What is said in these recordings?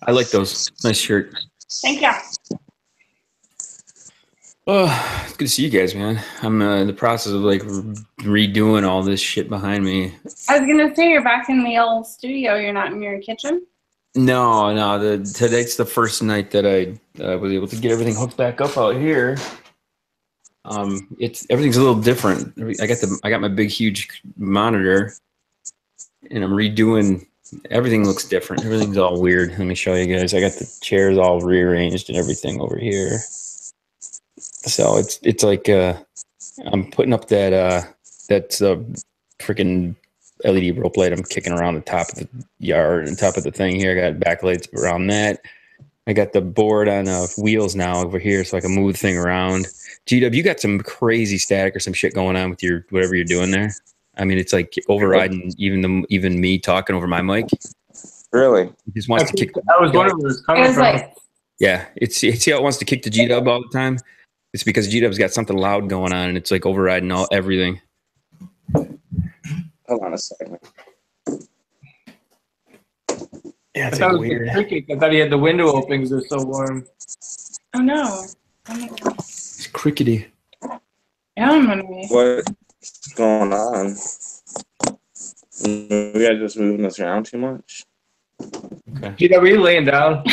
I like those. Nice shirt. Thank you. Oh, it's good to see you guys, man. I'm in the process of like redoing all this shit behind me. I was gonna say you're back in the old studio. You're not in your kitchen. No. Tonight's the first night that I was able to get everything hooked back up out here. Everything's a little different. I got my big huge monitor, and I'm redoing. Everything looks different. Everything's all weird. Let me show you guys. I got the chairs all rearranged and everything over here. So it's like I'm putting up that's freaking LED rope light I'm kicking around the top of the yard and top of the thing here. I got backlights around that. I got the board on wheels now over here so I can move the thing around. GW, you got some crazy static or some shit going on with your whatever you're doing there. I mean, it's like overriding even me talking over my mic. Really? He just wants to kick. I was wondering where it was coming from. Like, Yeah, see how it wants to kick the G-Dub all the time? It's because G-Dub's got something loud going on, and it's like overriding everything. Hold on a second. Yeah, it's I like thought weird. I thought he had the window open because it's so warm. oh no. It's crickety. Yeah, I'm wondering. What's going on? We guys just moving this around too much? Okay. GW, are you laying down?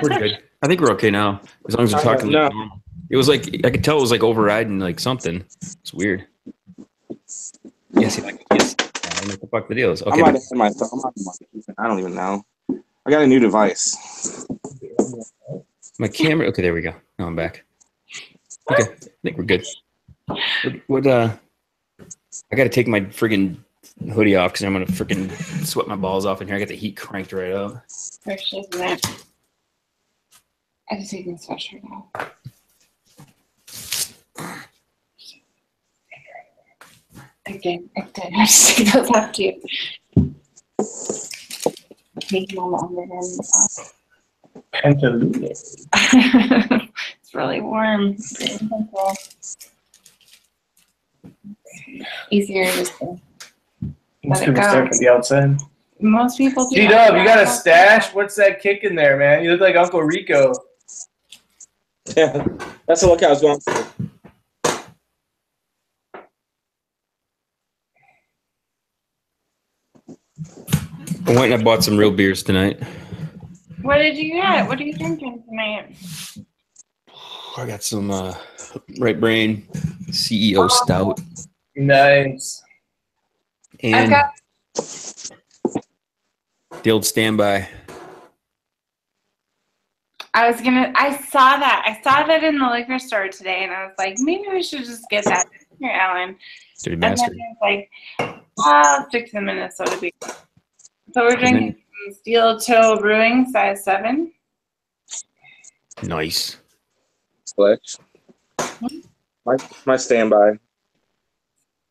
We're good. I think we're okay now, as long as we're talking No. like normal. It was like, I could tell it was like overriding like something. It's weird. Yes, I don't know what the fuck the deal is. I Okay, might have had my phone. I don't even know. I got a new device. my camera. Okay, there we go. Now I'm back. Okay, I think we're good. What I got to take my friggin' hoodie off because I'm gonna freaking sweat my balls off in here. I got the heat cranked right up. Where she is that? I just take my sweatshirt off. Again, I just take those off too. Make them all longer than this. Pantaloons. It's really warm. Easier just to Let's let it go. start from the outside. Most people do. G-Dub, you got a stash? What's that kick in there, man? You look like Uncle Rico. Yeah, that's the look I was going for. I went and I bought some real beers tonight. What did you get? What are you drinking tonight? I got some Right Brain CEO Stout. Nice. I've And got the old Standby. I saw that in the liquor store today, and I was like, maybe we should just get that here, Alan. Dirty And then bastard. I was like, I'll stick to the Minnesota beer. So we're drinking some Steel Toe Brewing, size 7. Nice. Selection. My standby.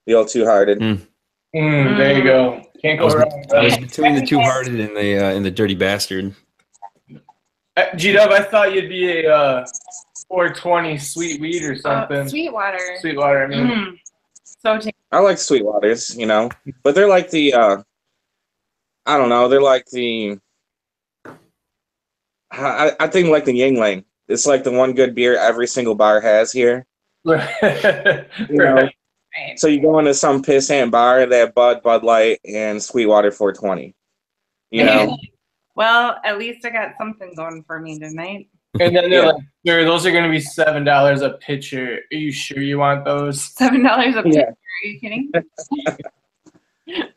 The old Two-Hearted. There you go. Can't go wrong. I was between the Two-Hearted and the Dirty Bastard. G-Dub, I thought you'd be a 420 sweet weed or something. Sweetwater. Sweetwater, I mean. So tasty. I like Sweetwaters, you know, but they're like the, I don't know, they're like the, I think like the Yingling. It's like the one good beer every single bar has here. You know? Right. So you go into some pissant bar, they have Bud Light, and Sweetwater 420. You know? Well, at least I got something going for me tonight. And then they're Yeah. like, sure, those are going to be $7 a pitcher. Are you sure you want those? $7 a pitcher. Yeah. Are you kidding?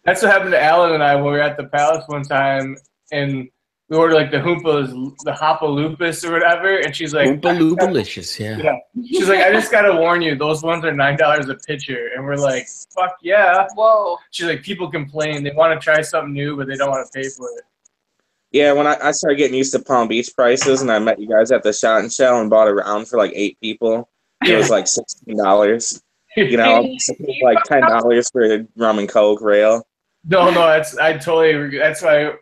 That's what happened to Alan and I when we were at the Palace one time, and we ordered like the Hoppa Lupus or whatever, and she's like, Oompa Loopalicious, yeah. yeah. She's like, I just got to warn you, those ones are $9 a pitcher. And we're like, fuck yeah. Whoa. She's like, people complain. They want to try something new, but they don't want to pay for it. Yeah, when I started getting used to Palm Beach prices and I met you guys at the Shot and Shell and bought a round for like 8 people, it was like $16. You know, like $10 for a rum and Coke rail. No, that's why.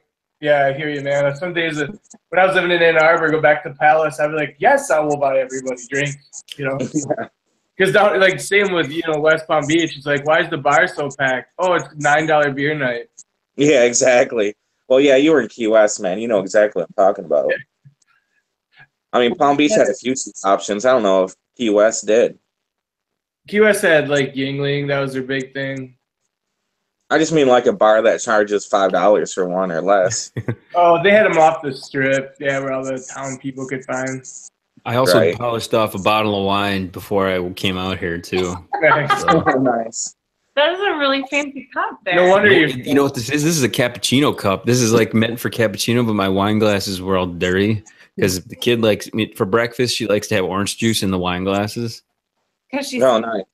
Yeah, I hear you, man. Some days when I was living in Ann Arbor, go back to Palace, I'd be like, yes, I will buy everybody drinks, you know. Because like same with West Palm Beach, it's like, why is the bar so packed? Oh, it's $9 beer night. Yeah, exactly. Well, yeah, you were in Key West, man. You know exactly what I'm talking about. I mean, Palm Beach had a few options. I don't know if Key West did. Key West had like Yingling. That was their big thing. I just mean like a bar that charges $5 for one or less. Oh, they had them off the strip. Yeah, where all the town people could find. I also Right. polished off a bottle of wine before I came out here too. Nice. That is a really fancy cup there. No wonder You know what this is? This is a cappuccino cup. This is like meant for cappuccino, but my wine glasses were all dirty because the kid likes for breakfast. She likes to have orange juice in the wine glasses. Because she's Oh, nice.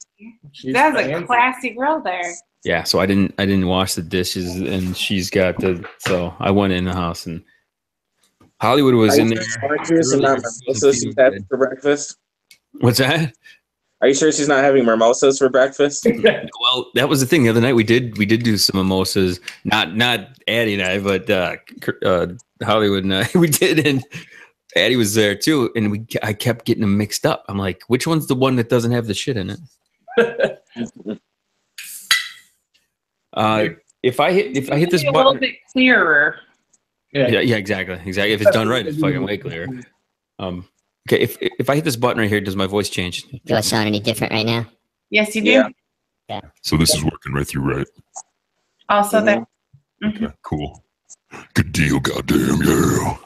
that's a classy girl there. Yeah, so I didn't wash the dishes, and she's got so I went in the house and Hollywood was in there. Orange juice and not mimosas she's having for breakfast? What's that? Are you sure she's not having mimosas for breakfast? Well, that was the thing. The other night we did do some mimosas. Not Addie and I, but Hollywood and I. We did, and Addie was there too. And I kept getting them mixed up. I'm like, which one's the one that doesn't have the shit in it? If I hit this a little button, bit clearer. yeah, exactly. If it's done right, it's fucking way clearer. Okay, if I hit this button right here, does my voice change? Do I sound any different right now? Yes, you do. Yeah. So this is working right through, right? Also, that. Okay, cool. Good deal, goddamn, yeah.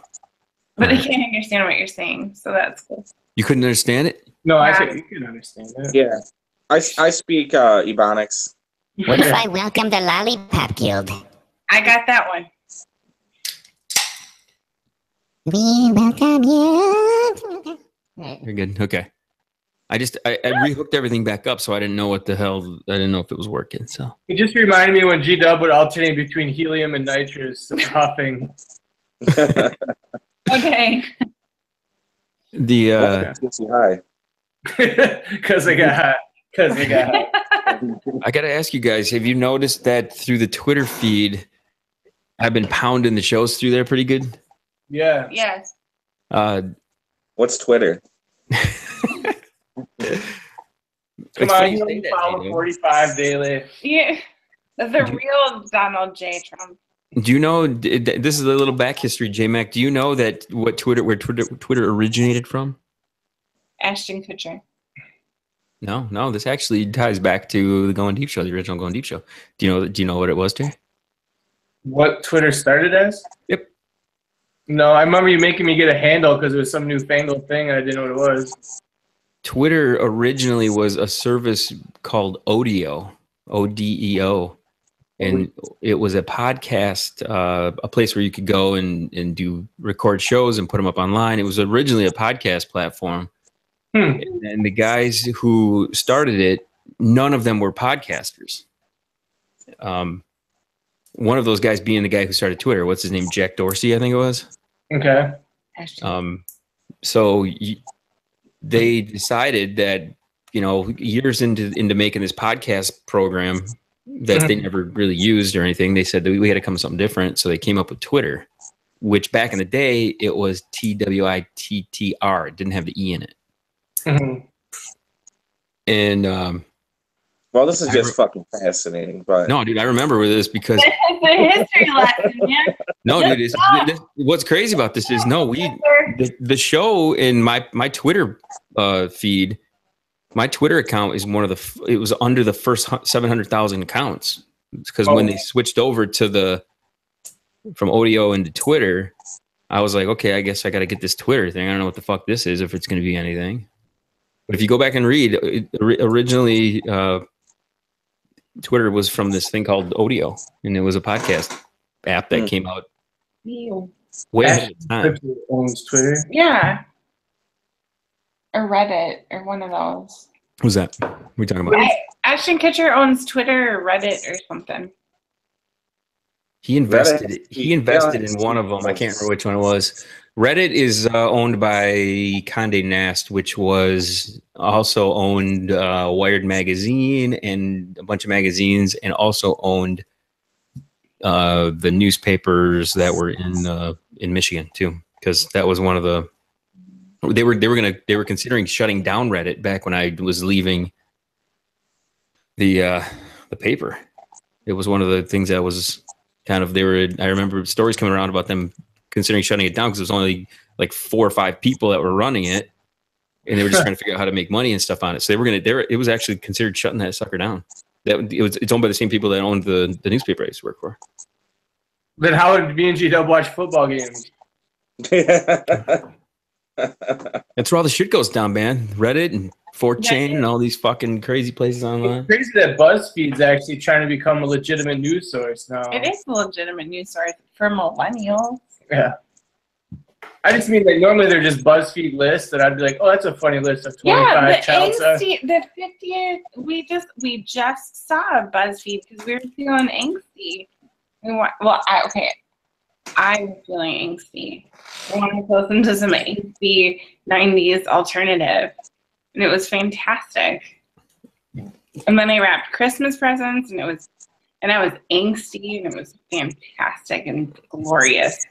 But I can't understand what you're saying, so that's cool. You couldn't understand it? No, I Yeah. think you can understand that. Yeah. I speak Ebonics. What if I welcome the Lollipop Guild? I got that one. We welcome you. You're good. Okay. I rehooked everything back up, so I didn't know what the hell. I didn't know if it was working. So It just reminded me when G-Dub would alternate between helium and nitrous huffing. Okay. the Hi. Because I got hot. I got to ask you guys: have you noticed that through the Twitter feed, I've been pounding the shows through there pretty good? Yeah. Yes. What's Twitter? Come on, you only follow 45 daily. Yeah. The real Donald J. Trump. Do you know? This is a little back history, J-Mac. Do you know that where Twitter originated from? Ashton Kutcher. No. This actually ties back to the Going Deep show, the original Going Deep show. Do you know what it was, Jay? What Twitter started as? Yep. No, I remember you making me get a handle because it was some newfangled thing and I didn't know what it was. Twitter originally was a service called Odeo, O-D-E-O. And it was a podcast, a place where you could go and record shows and put them up online. It was originally a podcast platform. And the guys who started it, none of them were podcasters. One of those guys being the guy who started Twitter. What's his name? Jack Dorsey, I think it was. Okay. So they decided that, years into making this podcast program that they never really used or anything, they said that we had to come with something different. So they came up with Twitter, which back in the day, it was TWITTR. It didn't have the E in it. And well, this is just fucking fascinating. But no, dude, I remember this because It's a history lesson, yeah. no, dude, what's crazy about this is the show in my Twitter feed. My Twitter account is it was under the first 700,000 accounts because when they switched over from Odeo into Twitter, I was like, okay, I guess I got to get this Twitter thing. I don't know what the fuck this is, if it's going to be anything. But if you go back and read, originally Twitter was from this thing called Odeo, and it was a podcast app that came out way ahead of time. Owns Twitter. Yeah. Or Reddit, or one of those. Who's that? What are we talking about? Ashton Kutcher owns Twitter or Reddit or something. He invested in one of them. I can't remember which one it was. Reddit is owned by Condé Nast, which was also owned Wired Magazine and a bunch of magazines, and also owned the newspapers that were in Michigan too, because that was one of the. They were considering shutting down Reddit back when I was leaving the paper. It was one of the things that was kind of, I remember stories coming around about them considering shutting it down because it was only like 4 or 5 people that were running it, and they were just trying to figure out how to make money and stuff on it. So it was actually considered shutting that sucker down. It's owned by the same people that owned the newspaper I used to work for. Then how would me and G-Dub watch football games? That's where all the shit goes down, man. Reddit and 4chan and all these fucking crazy places online. It's crazy that BuzzFeed's actually trying to become a legitimate news source now. It is a legitimate news source for millennials. Yeah. I just mean, like, normally they're just BuzzFeed lists, and I'd be like, oh, that's a funny list of 25 child stars. The 50th, we just saw BuzzFeed because we were feeling angsty. I was feeling angsty. I wanted to listen to some angsty 90s alternative, and it was fantastic. And then I wrapped Christmas presents, and I was angsty, and it was fantastic and glorious.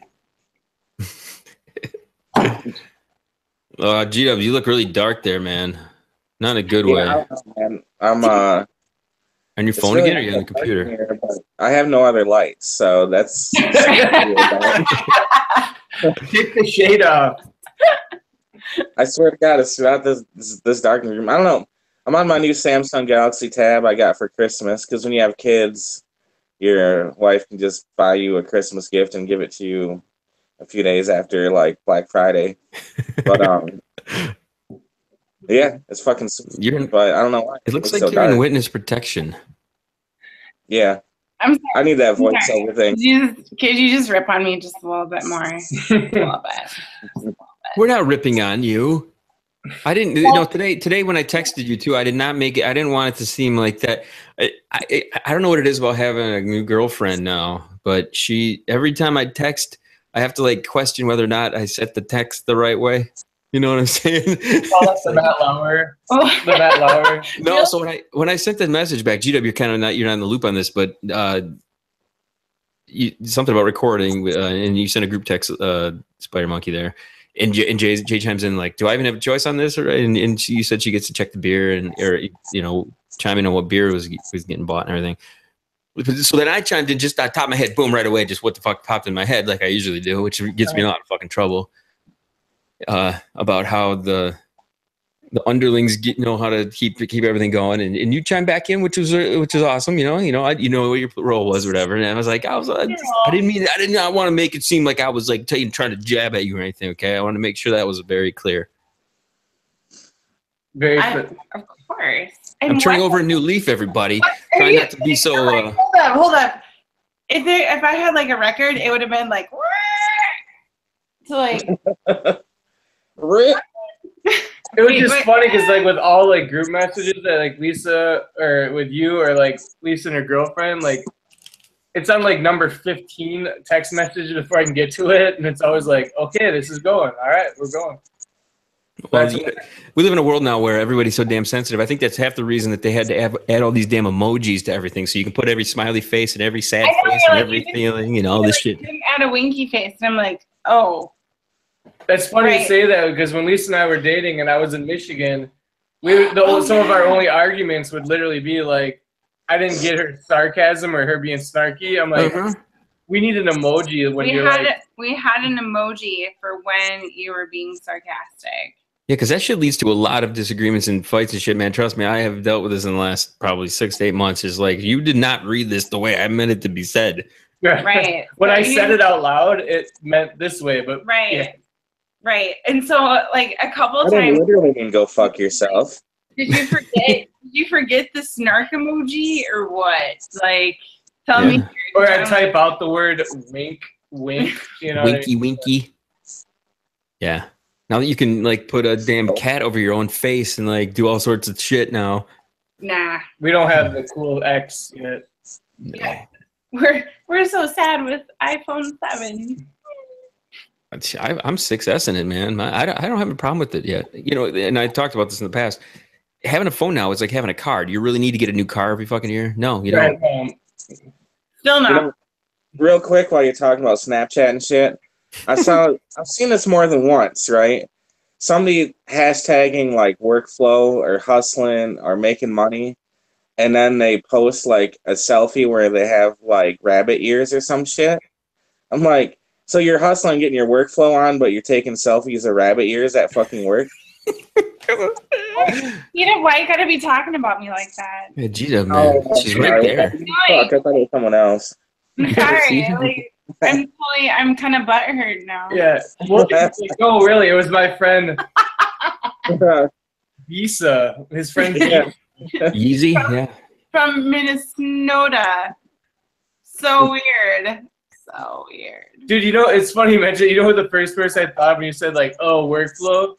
G-Dub, you look really dark there, man. Not in a good way. I'm on your phone really again, or are you on the computer? Here, I have no other lights, so that's. Take the shade off. I swear to God, it's throughout this dark room. I don't know. I'm on my new Samsung Galaxy Tab I got for Christmas because when you have kids, your wife can just buy you a Christmas gift and give it to you a few days after like Black Friday. But yeah, it's fucking sweet. But I don't know why. It looks like you're in witness protection. Yeah. I'm sorry. I need that voiceover thing. Could you just rip on me just a little bit more? Just a little bit. We're not ripping on you. I didn't. Today when I texted you too, I did not make it. I didn't want it to seem like that. I don't know what it is about having a new girlfriend now, but every time I text, I have to like question whether or not I set the text the right way. You know what I'm saying? Oh, that's the Matt Lauer. The Matt Lauer. No, so when I sent the message back, GW, you're not in the loop on this, but something about recording, and you sent a group text, Spider Monkey there, and Jay chimes in like, "Do I even have a choice on this?" And you said she gets to check the beer or chime in on what beer was getting bought and everything. So then I chimed in just on top of my head, boom, right away, just what the fuck popped in my head, like I usually do, which gets me in a lot of fucking trouble. About how the underlings know how to keep everything going, and you chimed back in, which was awesome. You know what your role was or whatever. And I was like, I did not want to make it seem like I was like trying to jab at you or anything. Okay, I wanted to make sure that was very clear. Of course. I'm turning over a new leaf, everybody. Trying not to be so. Hold up. If I had like a record, it would have been like. So like. It was just funny because like with all like group messages that like Lisa or with you or like Lisa and her girlfriend, like it's on like number 15 text message before I can get to it, and it's always like, okay, this is going. All right, we're going. Well, we live in a world now where everybody's so damn sensitive. I think that's half the reason that they had to add all these damn emojis to everything, so you can put every smiley face and every sad face and every feeling and all this shit. You didn't add a winky face, and I'm like, oh. That's funny to say that because when Lisa and I were dating and I was in Michigan, some of our only arguments would literally be like, I didn't get her sarcasm or her being snarky. I'm like, we need an emoji when we had an emoji for when you were being sarcastic. Yeah, because that shit leads to a lot of disagreements and fights and shit, man. Trust me, I have dealt with this in the last probably 6 to 8 months. It's like, you did not read this the way I meant it to be said. Right. When I said it out loud, it meant this way, but right. Yeah. Right. And so like a couple of I times. literally mean go fuck yourself. Did you forget? Did you forget the snark emoji or what? Like, tell me. Or I type out the word wink, wink. You know. Winky, winky. Yeah. Now that you can like put a damn cat over your own face and like do all sorts of shit now. Nah. We don't have the cool X yet. Yeah. We're so sad with iPhone 7. I'm 6S'ing it, man. I don't have a problem with it yet. And I talked about this in the past. Having a phone now is like having a card. You really need to get a new car every fucking year? No, you don't. Still not. Real quick, while you're talking about Snapchat and shit, I've seen this more than once, right? Somebody hashtagging like workflow or hustling or making money, and then they post like a selfie where they have like rabbit ears or some shit. I'm like, so you're hustling, getting your workflow on, but you're taking selfies of rabbit ears at fucking work? You know why you gotta be talking about me like that? Yeah, Gita, man. She's right there. Fuck, I thought it was someone else. I'm sorry. Like, I'm kind of butthurt now. Yeah. Well, no, really, it was my friend Visa. His friend Visa. Easy, yeah. From Minnesota. So weird. So weird. Dude, you know, it's funny you mentioned, you know who the first person I thought when you said, like, oh, workflow?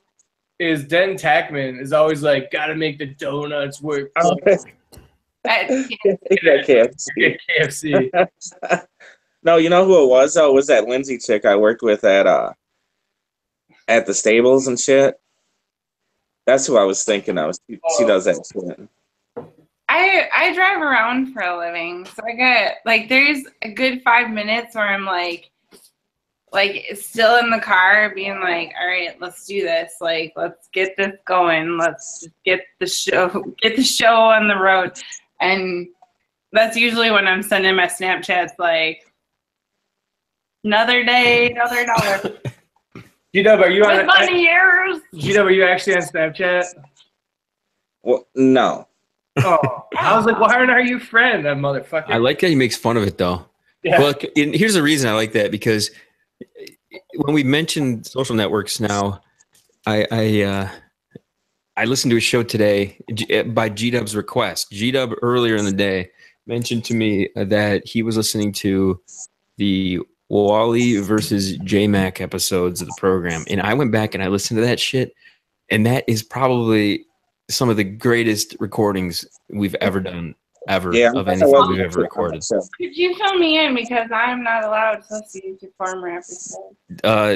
Is Denton Tackman is always like, gotta make the donuts work. KFC. No, you know who it was, though? It was that Lindsay chick I worked with at the stables and shit. That's who I was thinking of. She does that shit. I drive around for a living, so I get like there's a good 5 minutes where I'm like still in the car being like, all right, let's do this. Like, let's get this going. Let's get the show on the road. And that's usually when I'm sending my Snapchats like, another day, another dollar. G-Dub, are you on money years? G-Dub, are you actually on Snapchat? Well, no. Oh, I was like, why aren't you friend, that motherfucker? I like that he makes fun of it, though. Yeah. Well, and here's the reason I like that, because when we mentioned social networks now, I listened to a show today by G-Dub's request. G-Dub earlier in the day mentioned to me that he was listening to the Wally versus J-Mac episodes of the program. And I went back and I listened to that shit. And that is probably some of the greatest recordings we've ever done, of anything we've ever recorded. Could you fill me in, because I'm not allowed to listen to farmer episodes?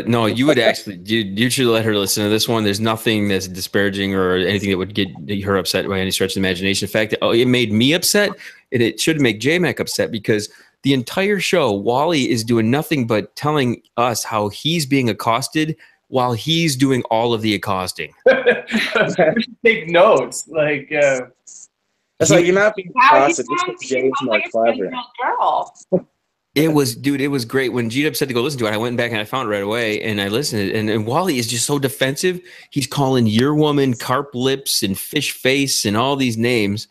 No, you would actually, you should let her listen to this one. There's nothing that's disparaging or anything that would get her upset by any stretch of the imagination. In fact, it made me upset, and it should make J-Mac upset, because the entire show, Wally is doing nothing but telling us how he's being accosted while he's doing all of the accosting. We should take notes. Like, it's like, you're not being accosted. This Jay's more clever. Girl. It was great. When G-Dub said to go listen to it, I went back and I found it right away, and I listened. And Wally is just so defensive. He's calling your woman carp lips and fish face and all these names.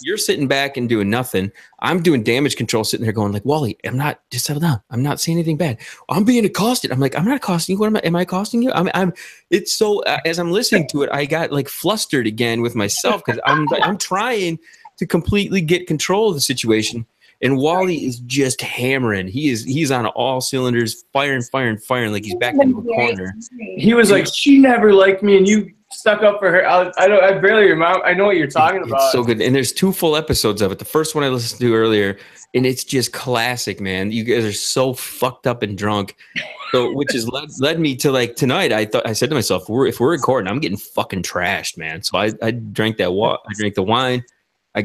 You're sitting back and doing nothing. I'm doing damage control, sitting there going like, Wally, I'm not, just settle down. I'm not saying anything bad. I'm being accosted. I'm like, I'm not accosting you. What am I accosting you? It's so, as I'm listening to it, I got like flustered again with myself, because I'm trying to completely get control of the situation. And Wally is just hammering. He's on all cylinders, firing like he's back into a corner. He was like, she never liked me, and you stuck up for her. I barely remember. I know what you're talking about. It's so good. And there's 2 full episodes of it. The first one I listened to earlier, and it's just classic, man. You guys are so fucked up and drunk. So, which has led me to, like, tonight, I said to myself, if we're recording, I'm getting fucking trashed, man. So I drank that I drank the wine. I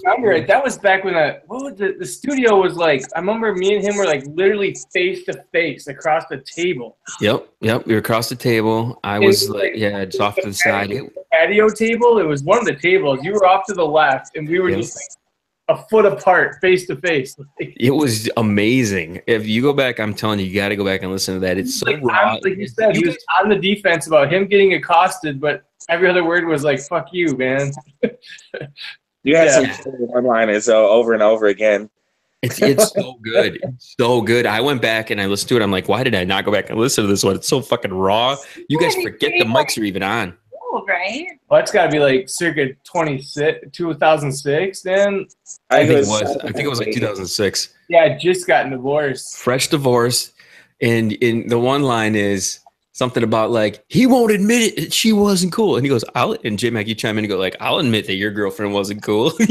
remember it. That was back when the studio was like. I remember me and him were like literally face to face across the table. Yep. We were across the table. I was like, just off to the side. Patio table. It was one of the tables. You were off to the left, and we were just like a foot apart, face to face. It was amazing. If you go back, I'm telling you, you got to go back and listen to that. It's so raw. Like you said, he was on the defense about him getting accosted, but every other word was like, "Fuck you, man." You had some one-liners over and over again. It's so good. It's so good. I went back and I listened to it. I'm like, why did I not go back and listen to this one? It's so fucking raw. You guys forget the mics are even on. Right? Well, it's got to be like circa 2006 then. I think it was like 2006. Yeah, I just gotten divorced. Fresh divorce. And in the one line is something about like, he won't admit it, she wasn't cool. And he goes, and J-Mac, you chime in and go like, I'll admit that your girlfriend wasn't cool. But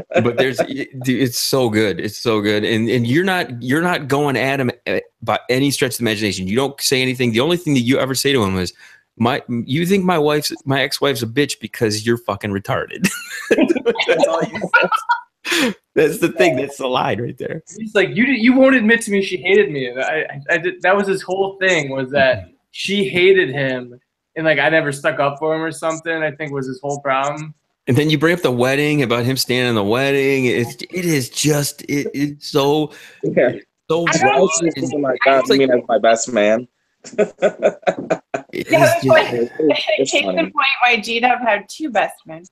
it's so good. It's so good. And you're not going at him by any stretch of the imagination. You don't say anything. The only thing that you ever say to him is, you think my ex-wife's a bitch because you're fucking retarded. That's all you say. That's the thing. That's the line right there. He's like, you won't admit to me she hated me. And I did, that was his whole thing, was that she hated him, and like I never stuck up for him or something. I think was his whole problem. And then you bring up the wedding about him standing in the wedding. It's so Yeah. so I raw. don't- Why is she and something like that? it's I like mean, as my best man. it Yeah, is it's like- It's Case in funny. point, why G-Dub had two best men.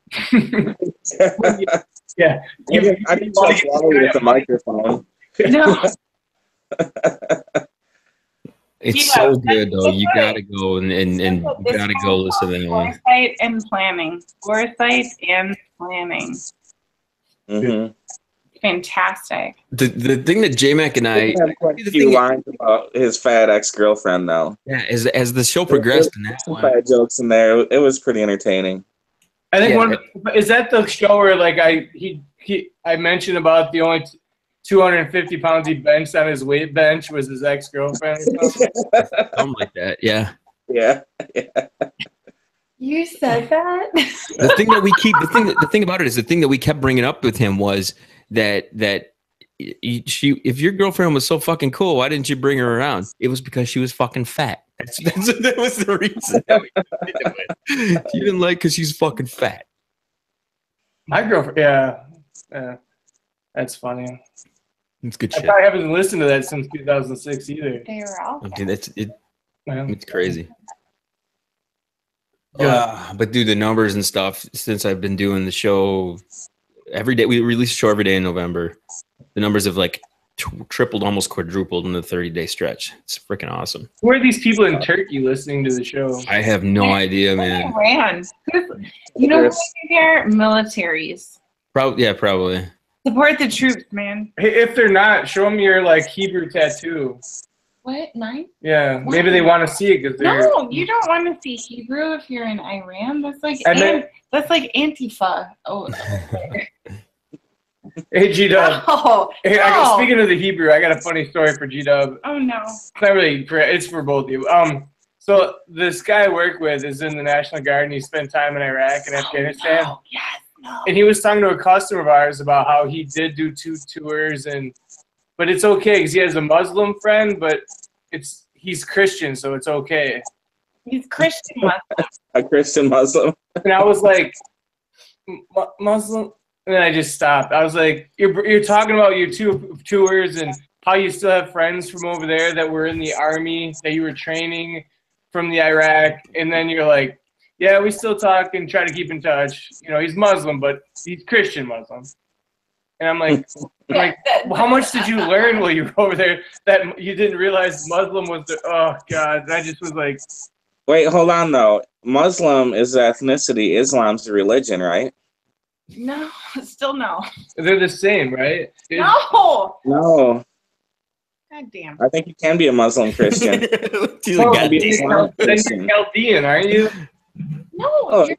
Yeah. I can trust Wally with the microphone. No, it's Yeah, so good though. that's You right. gotta go and you This gotta go listen to that one. foresight and planning. Foresight and planning. hmm Fantastic. The thing that J Mac and I He had quite the a few thing- lines about his fat ex-girlfriend, though. yeah, as the show progressed in There's that some one. fat jokes in there. It was pretty entertaining. I think Yeah. is that the show where like I mentioned about the only 250 pounds he benched on his weight bench was his ex-girlfriend or something? Something like that. Yeah. Yeah. You said that? The thing that we keep the thing about it is the thing that we kept bringing up with him was that if your girlfriend was so fucking cool, why didn't you bring her around? It was because she was fucking fat. That was the reason. That we did it. You didn't like because she's fucking fat. My girlfriend, yeah, that's funny. It's good I shit. probably haven't listened to that since 2006 either. They were all Dude, Yeah. it's crazy. Yeah. But dude, the numbers and stuff since I've been doing the show every day, we release a show every day in November. The numbers have like tripled, almost quadrupled in the 30-day stretch. It's freaking awesome. Who are these people in Turkey listening to the show? I have no idea, man. ran. You know what they're militaries. Probably. Support the troops, man. Hey, if they're not, show them your like Hebrew tattoo. What? 9? Yeah, maybe they want to see it because they're. No, you don't want to see Hebrew if you're in Iran. That's like And then- that's like Antifa. Oh, Hey G Dub. no. Hey, No. speaking of the Hebrew, I got a funny story for G Dub. Oh no. It's not really. It's for both of you. So this guy I work with is in the National Guard, and he spent time in Iraq and Afghanistan. No. Yes. No. And he was talking to a customer of ours about how he did do 2 tours, but it's okay because he has a Muslim friend, but he's Christian, so it's okay. He's Christian Muslim. A Christian Muslim. And I was like, Muslim? And then I just stopped. I was like, you're talking about your 2 tours and how you still have friends from over there that were in the army, that you were training from the Iraq, and then you're like, yeah, we still talk and try to keep in touch. You know, he's Muslim, but he's Christian Muslim. And I'm like, well, how much did you learn while you were over there that you didn't realize Muslim was oh, God. And I just was like. Wait, hold on, though. Muslim is the ethnicity. Islam's the religion, right? No. Still no. They're the same, right? No. No. God damn. I think you can be a Muslim Christian. He's Oh, like, "God be damn." Islam Then Christian. you're Chaldean, aren't you? No. Oh, you're-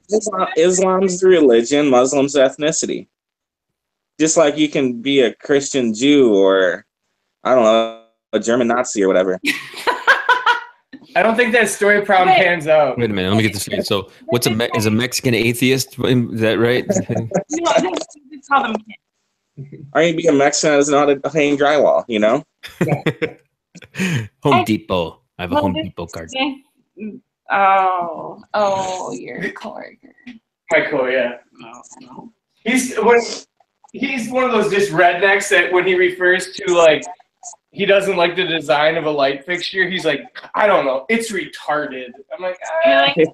Islam's the religion, Muslim's the ethnicity. Just like you can be a Christian Jew or, I don't know, a German Nazi or whatever. I don't think that story problem Wait. pans out. Wait a minute, let me get this straight. So, is a Mexican atheist? Is that right? No, just call them kids. Or you be a Mexican that doesn't know how to hang drywall, you know? Home Depot. I have a Well, Home this- Depot card. Oh, you're a coworker. Michael, yeah. No. He's one of those just rednecks that when he refers to like he doesn't like the design of a light fixture, he's like, I don't know, it's retarded. I'm like, You're like, you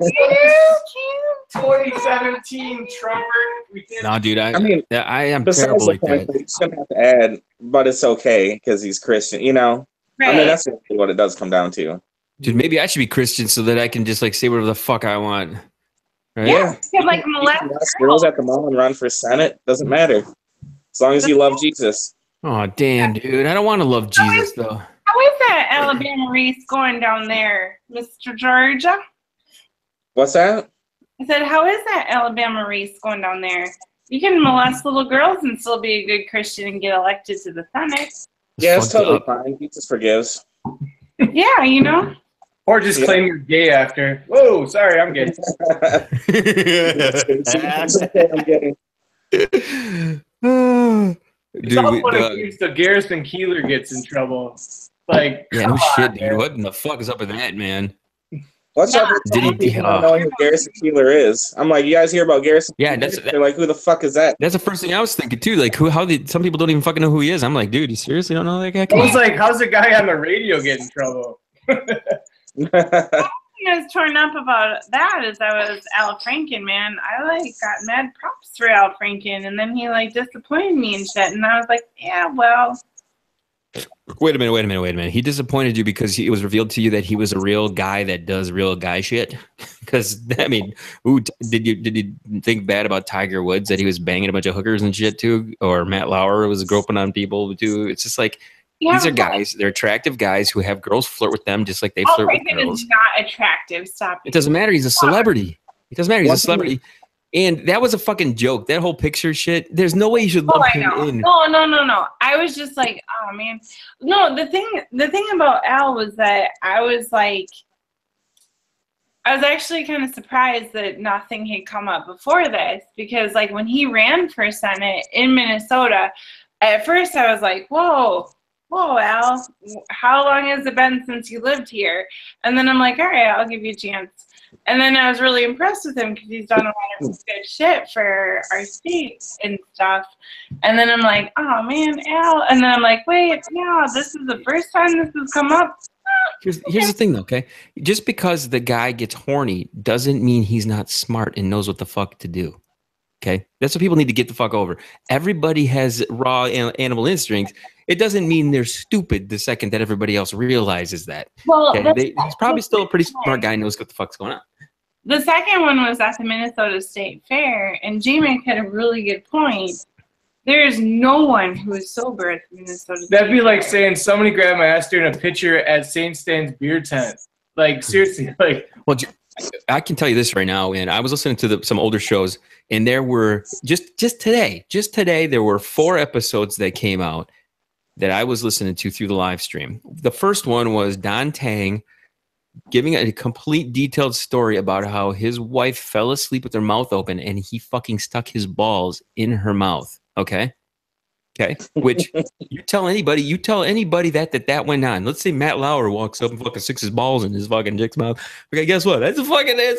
2017 Trumper. We can't. No, dude, I mean, I am besides terrible the like point that. that you shouldn't have to add, but it's okay because he's Christian, you know? I mean, that's really what it does come down to. Dude, maybe I should be Christian so that I can just like say whatever the fuck I want. Right? Yeah. You like You molest can ask girls at the mall and run for Senate. Doesn't matter. As long as you love Jesus. Oh, damn, dude. I don't want to love Jesus, though. How is that Alabama race going down there, Mr. Georgia? What's that? I said, how is that Alabama race going down there? You can molest little girls and still be a good Christian and get elected to the Senate. Yeah, it's fucked totally up. fine. Jesus forgives. Yeah, you know? Or just claim you're gay after. Whoa, sorry, I'm gay. It's okay, I'm getting. It's all funny so Garrison Keeler gets in trouble. Like, Yeah, come no on, shit, dude. man. What in the fuck is up with that, man? What's up with Did he- people not knowing who Garrison Keillor is? I'm like, you guys hear about Garrison? Yeah, Keillor? They're like, who the fuck is that? That's the first thing I was thinking too. Like, some people don't even fucking know who he is. I'm like, dude, you seriously don't know that guy? I Come was on. like, how's a guy on the radio get in trouble? I was torn up about that as I was Al Franken, man. I got mad props for Al Franken, and then he disappointed me and shit. And I was like, yeah, well. Wait a minute. He disappointed you because it was revealed to you that he was a real guy that does real guy shit. Because I mean, did you think bad about Tiger Woods that he was banging a bunch of hookers and shit too, or Matt Lauer was groping on people too? It's just like. Yeah, these are guys. They're attractive guys who have girls flirt with them just like they flirt with girls. Is not attractive. Stop it. It doesn't matter. He's a celebrity. It doesn't matter. He's a celebrity. And that was a fucking joke. That whole picture shit. There's no way you should lump him in. No. I was just like, oh man. No, the thing about Al was that I was actually kind of surprised that nothing had come up before this, because when he ran for Senate in Minnesota, at first I was like, whoa, Al, how long has it been since you lived here? And then I'm like, all right, I'll give you a chance. And then I was really impressed with him because he's done a lot of good shit for our state and stuff. And then I'm like, oh man, Al. And then I'm like, wait, yeah, this is the first time this has come up. Here's the thing, though, okay? Just because the guy gets horny doesn't mean he's not smart and knows what the fuck to do. Okay? That's what people need to get the fuck over. Everybody has raw animal instincts. It doesn't mean they're stupid the second that everybody else realizes that. Well, okay? He's probably still a pretty smart guy and knows what the fuck's going on. The second one was at the Minnesota State Fair, and J-Mac had a really good point. There's no one who is sober at the Minnesota State That'd be like Fair. saying somebody grabbed my ass during a picture at St. Stan's beer tent. Like, seriously, like. Well, I can tell you this right now, and I was listening to some older shows, and there were just today, there were 4 episodes that came out that I was listening to through the live stream. The first one was Don Tang giving a complete detailed story about how his wife fell asleep with her mouth open and he fucking stuck his balls in her mouth. Okay. Which you tell anybody that went on. Let's say Matt Lauer walks up and fucking sticks his balls in his fucking chick's mouth. Okay, guess what? That's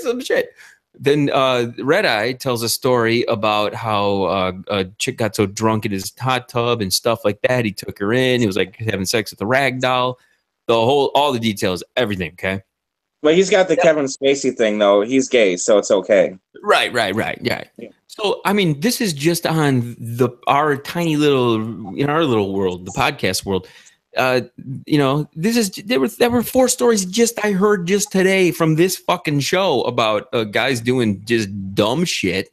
some shit. Then Red Eye tells a story about how a chick got so drunk in his hot tub and stuff like that. He took her in. He was like having sex with a rag doll. All the details, everything. Okay. But he's got the Kevin Spacey thing, though. He's gay, so it's okay. Right. Yeah. So, I mean, this is just on our tiny little, in our little world, the podcast world. There were 4 stories I heard just today from this fucking show about guys doing just dumb shit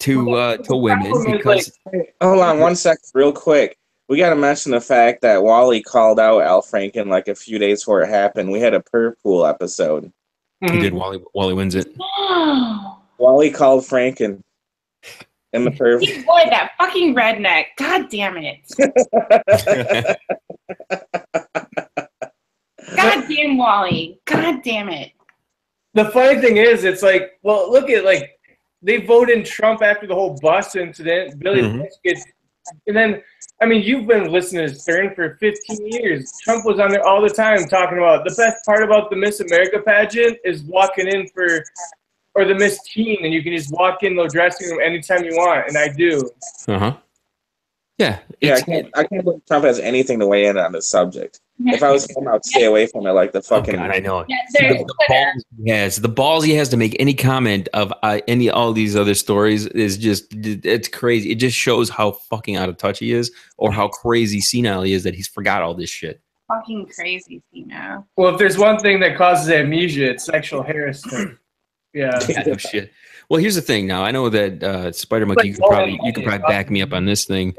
to women. Because hold on 1 second, real quick. We got to mention the fact that Wally called out Al Franken like a few days before it happened. We had a perv pool episode. he did. Wally wins it. Wally called Franken in the perv. Boy, that fucking redneck. God damn it. God damn Wally. God damn it. The funny thing is, it's like, well, look at, like, they voted in Trump after the whole bus incident. Billy Bush gets, and then, I mean, you've been listening to Stern for 15 years. Trump was on there all the time talking about the best part about the Miss America pageant is walking in or the Miss Teen, and you can just walk in the dressing room anytime you want, and I do. Yeah. I can't believe Trump has anything to weigh in on this subject. If I was him, I'd stay away from it like the fucking. Oh God, I know it. Yeah, The balls he has to make any comment of all these other stories is just, it's crazy. It just shows how fucking out of touch he is, or how crazy senile he is that he's forgot all this shit. Fucking crazy, Tina. Well, if there's one thing that causes amnesia, it's sexual harassment. Yeah. No shit. Well, here's the thing. Now I know that Spider Monkey, you could probably back me up on this thing.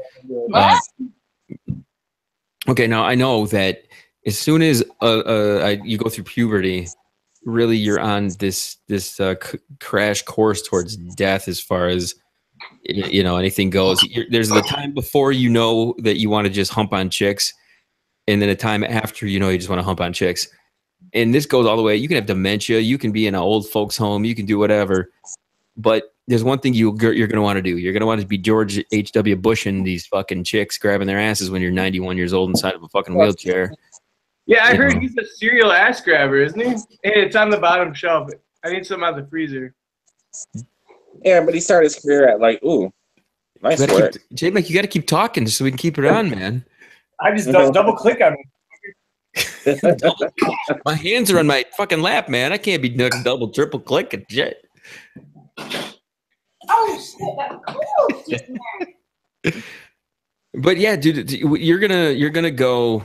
Okay, now I know that as soon as you go through puberty, really you're on this crash course towards death as far as anything goes. There's the time before you know that you want to just hump on chicks, and then a time after you just want to hump on chicks. And this goes all the way. You can have dementia. You can be in an old folks' home. You can do whatever. But there's one thing you're going to want to do. You're going to want to be George H.W. Bush and these fucking chicks grabbing their asses when you're 91 years old inside of a fucking wheelchair. Yeah, I You heard know. he's a serial ass grabber, isn't he? Hey, it's on the bottom shelf. I need some out of the freezer. Yeah, but he started his career at like, ooh, nice work. J-Mac, you got to keep talking just so we can keep it on, man. I just double click on it. My hands are on my fucking lap, man. I can't be double, triple clicking shit. Oh shit, that's cool. But yeah, dude, you're gonna go.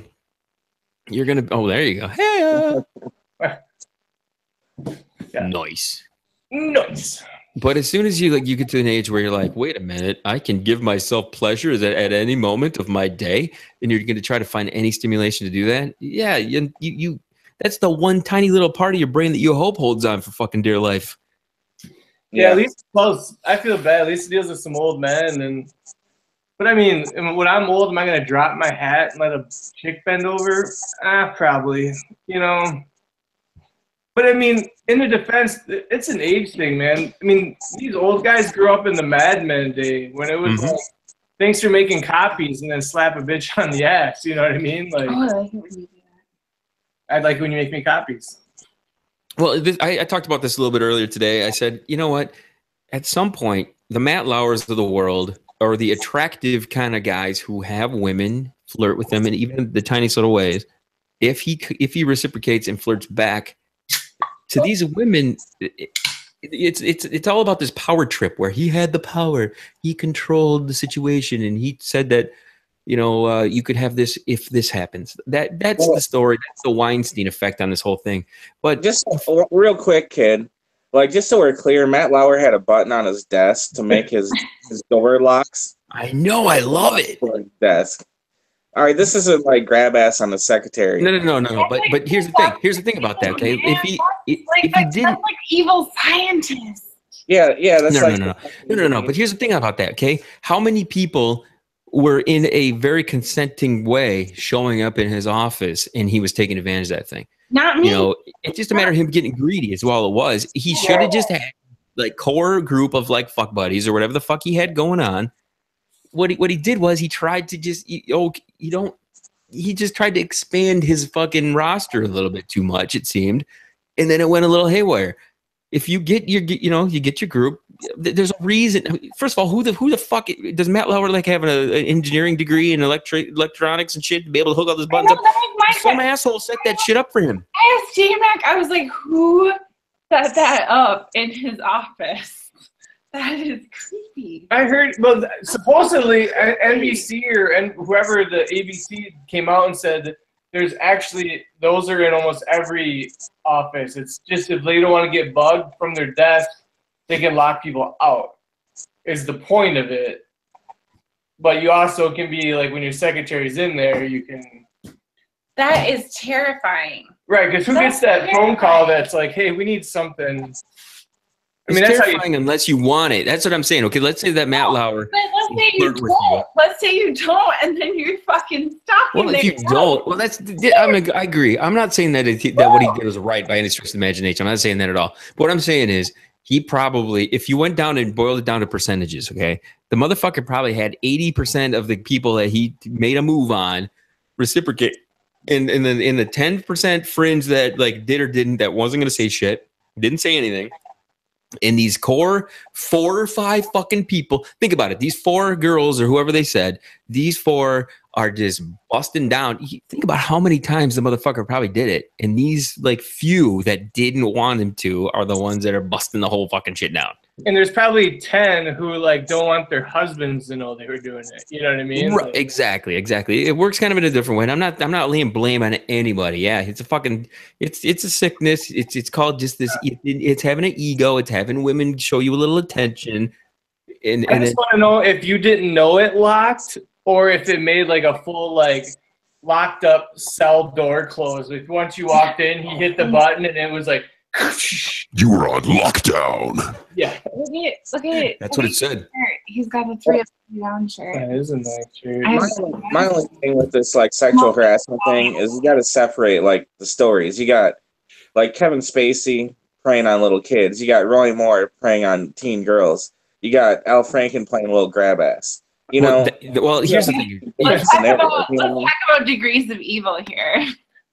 You're gonna. Oh, there you go. Hey, Yeah. nice. Nice. But as soon as you get to an age where you're like, wait a minute, I can give myself pleasure at any moment of my day, and you're going to try to find any stimulation to do that. Yeah, you that's the one tiny little part of your brain that you hope holds on for fucking dear life. Yeah, at least close. I feel bad. At least it deals with some old men. But I mean, when I'm old, am I gonna drop my hat and let a chick bend over? Probably. You know. But I mean, in the defense, it's an age thing, man. I mean, these old guys grew up in the Mad Men day when it was like, thanks for making copies and then slap a bitch on the ass. You know what I mean? Like, Oh, I like it when you do that. I'd like when you make me copies. Well, I talked about this a little bit earlier today. I said, you know what? At some point, the Matt Lauers of the world are the attractive kind of guys who have women flirt with them in even the tiniest little ways. If he reciprocates and flirts back to these women, it's all about this power trip where he had the power, he controlled the situation, and he said that you could have this if this happens. That's the story. That's the Weinstein effect on this whole thing. But just real quick, kid, like just so we're clear, Matt Lauer had a button on his desk to make his door locks. I know, I love it. Desk. All right, this isn't like grab ass on the secretary. No. But here's the thing. Here's the thing about that. Okay, if he didn't, that's like evil scientist. Yeah, that's no. But here's the thing about that. Okay, how many people were in a very consenting way showing up in his office, and he was taking advantage of that thing? Not me. It's just a matter of him getting greedy. Is all it was. He should have just had like core group of like fuck buddies or whatever the fuck he had going on. What he did was he tried to just he just tried to expand his fucking roster a little bit too much, it seemed, and then it went a little haywire. If you get you get your group, there's a reason. First of all, who the fuck does Matt Lauer like have an engineering degree in electronics and shit to be able to hook all those buttons up? Some asshole set that shit up for him. I asked J-Mac, I was like, who set that up in his office? That is creepy. I heard, well, supposedly NBC and whoever the ABC came out and said there's actually, those are in almost every office. It's just if they don't want to get bugged from their desk, they can lock people out, is the point of it. But you also can be like, when your secretary's in there, you can. That is terrifying. Right, because who gets that phone call that's like, hey, we need something. I mean, it's that's terrifying unless you want it. That's what I'm saying. Okay, let's say that Matt Lauer. But let's say you don't. Let's say you don't, and then you're fucking stuck. Well, if you don't, well, I agree. I'm not saying that what he did was right by any stretch of the imagination. I'm not saying that at all. But what I'm saying is, he probably, if you went down and boiled it down to percentages, okay, the motherfucker probably had 80% of the people that he made a move on reciprocate, and then in the 10% fringe that like did or didn't, that wasn't going to say shit, didn't say anything. And these core 4 or 5 fucking people, think about it. These 4 girls or whoever they said, these 4 are just busting down. Think about how many times the motherfucker probably did it. And these like few that didn't want him to are the ones that are busting the whole fucking shit down. And there's probably 10 who like don't want their husbands to know they were doing it. You know what I mean? Right, exactly. It works kind of in a different way. And I'm not laying blame on anybody. Yeah, it's a sickness. It's called just this. It's having an ego. It's having women show you a little attention. And I just want to know if you didn't know it locked, or if it made like a full like locked up cell door close. Like once you walked in, he hit the button and it was like. You were on lockdown. Yeah. Look at it. That's what it said. He's got a 3 down shirt. That is a nice shirt. My only thing with this like sexual harassment thing is you got to separate like the stories. You got like Kevin Spacey preying on little kids. You got Roy Moore preying on teen girls. You got Al Franken playing a little grab ass. Well, here's the thing. Let's talk about degrees of evil here.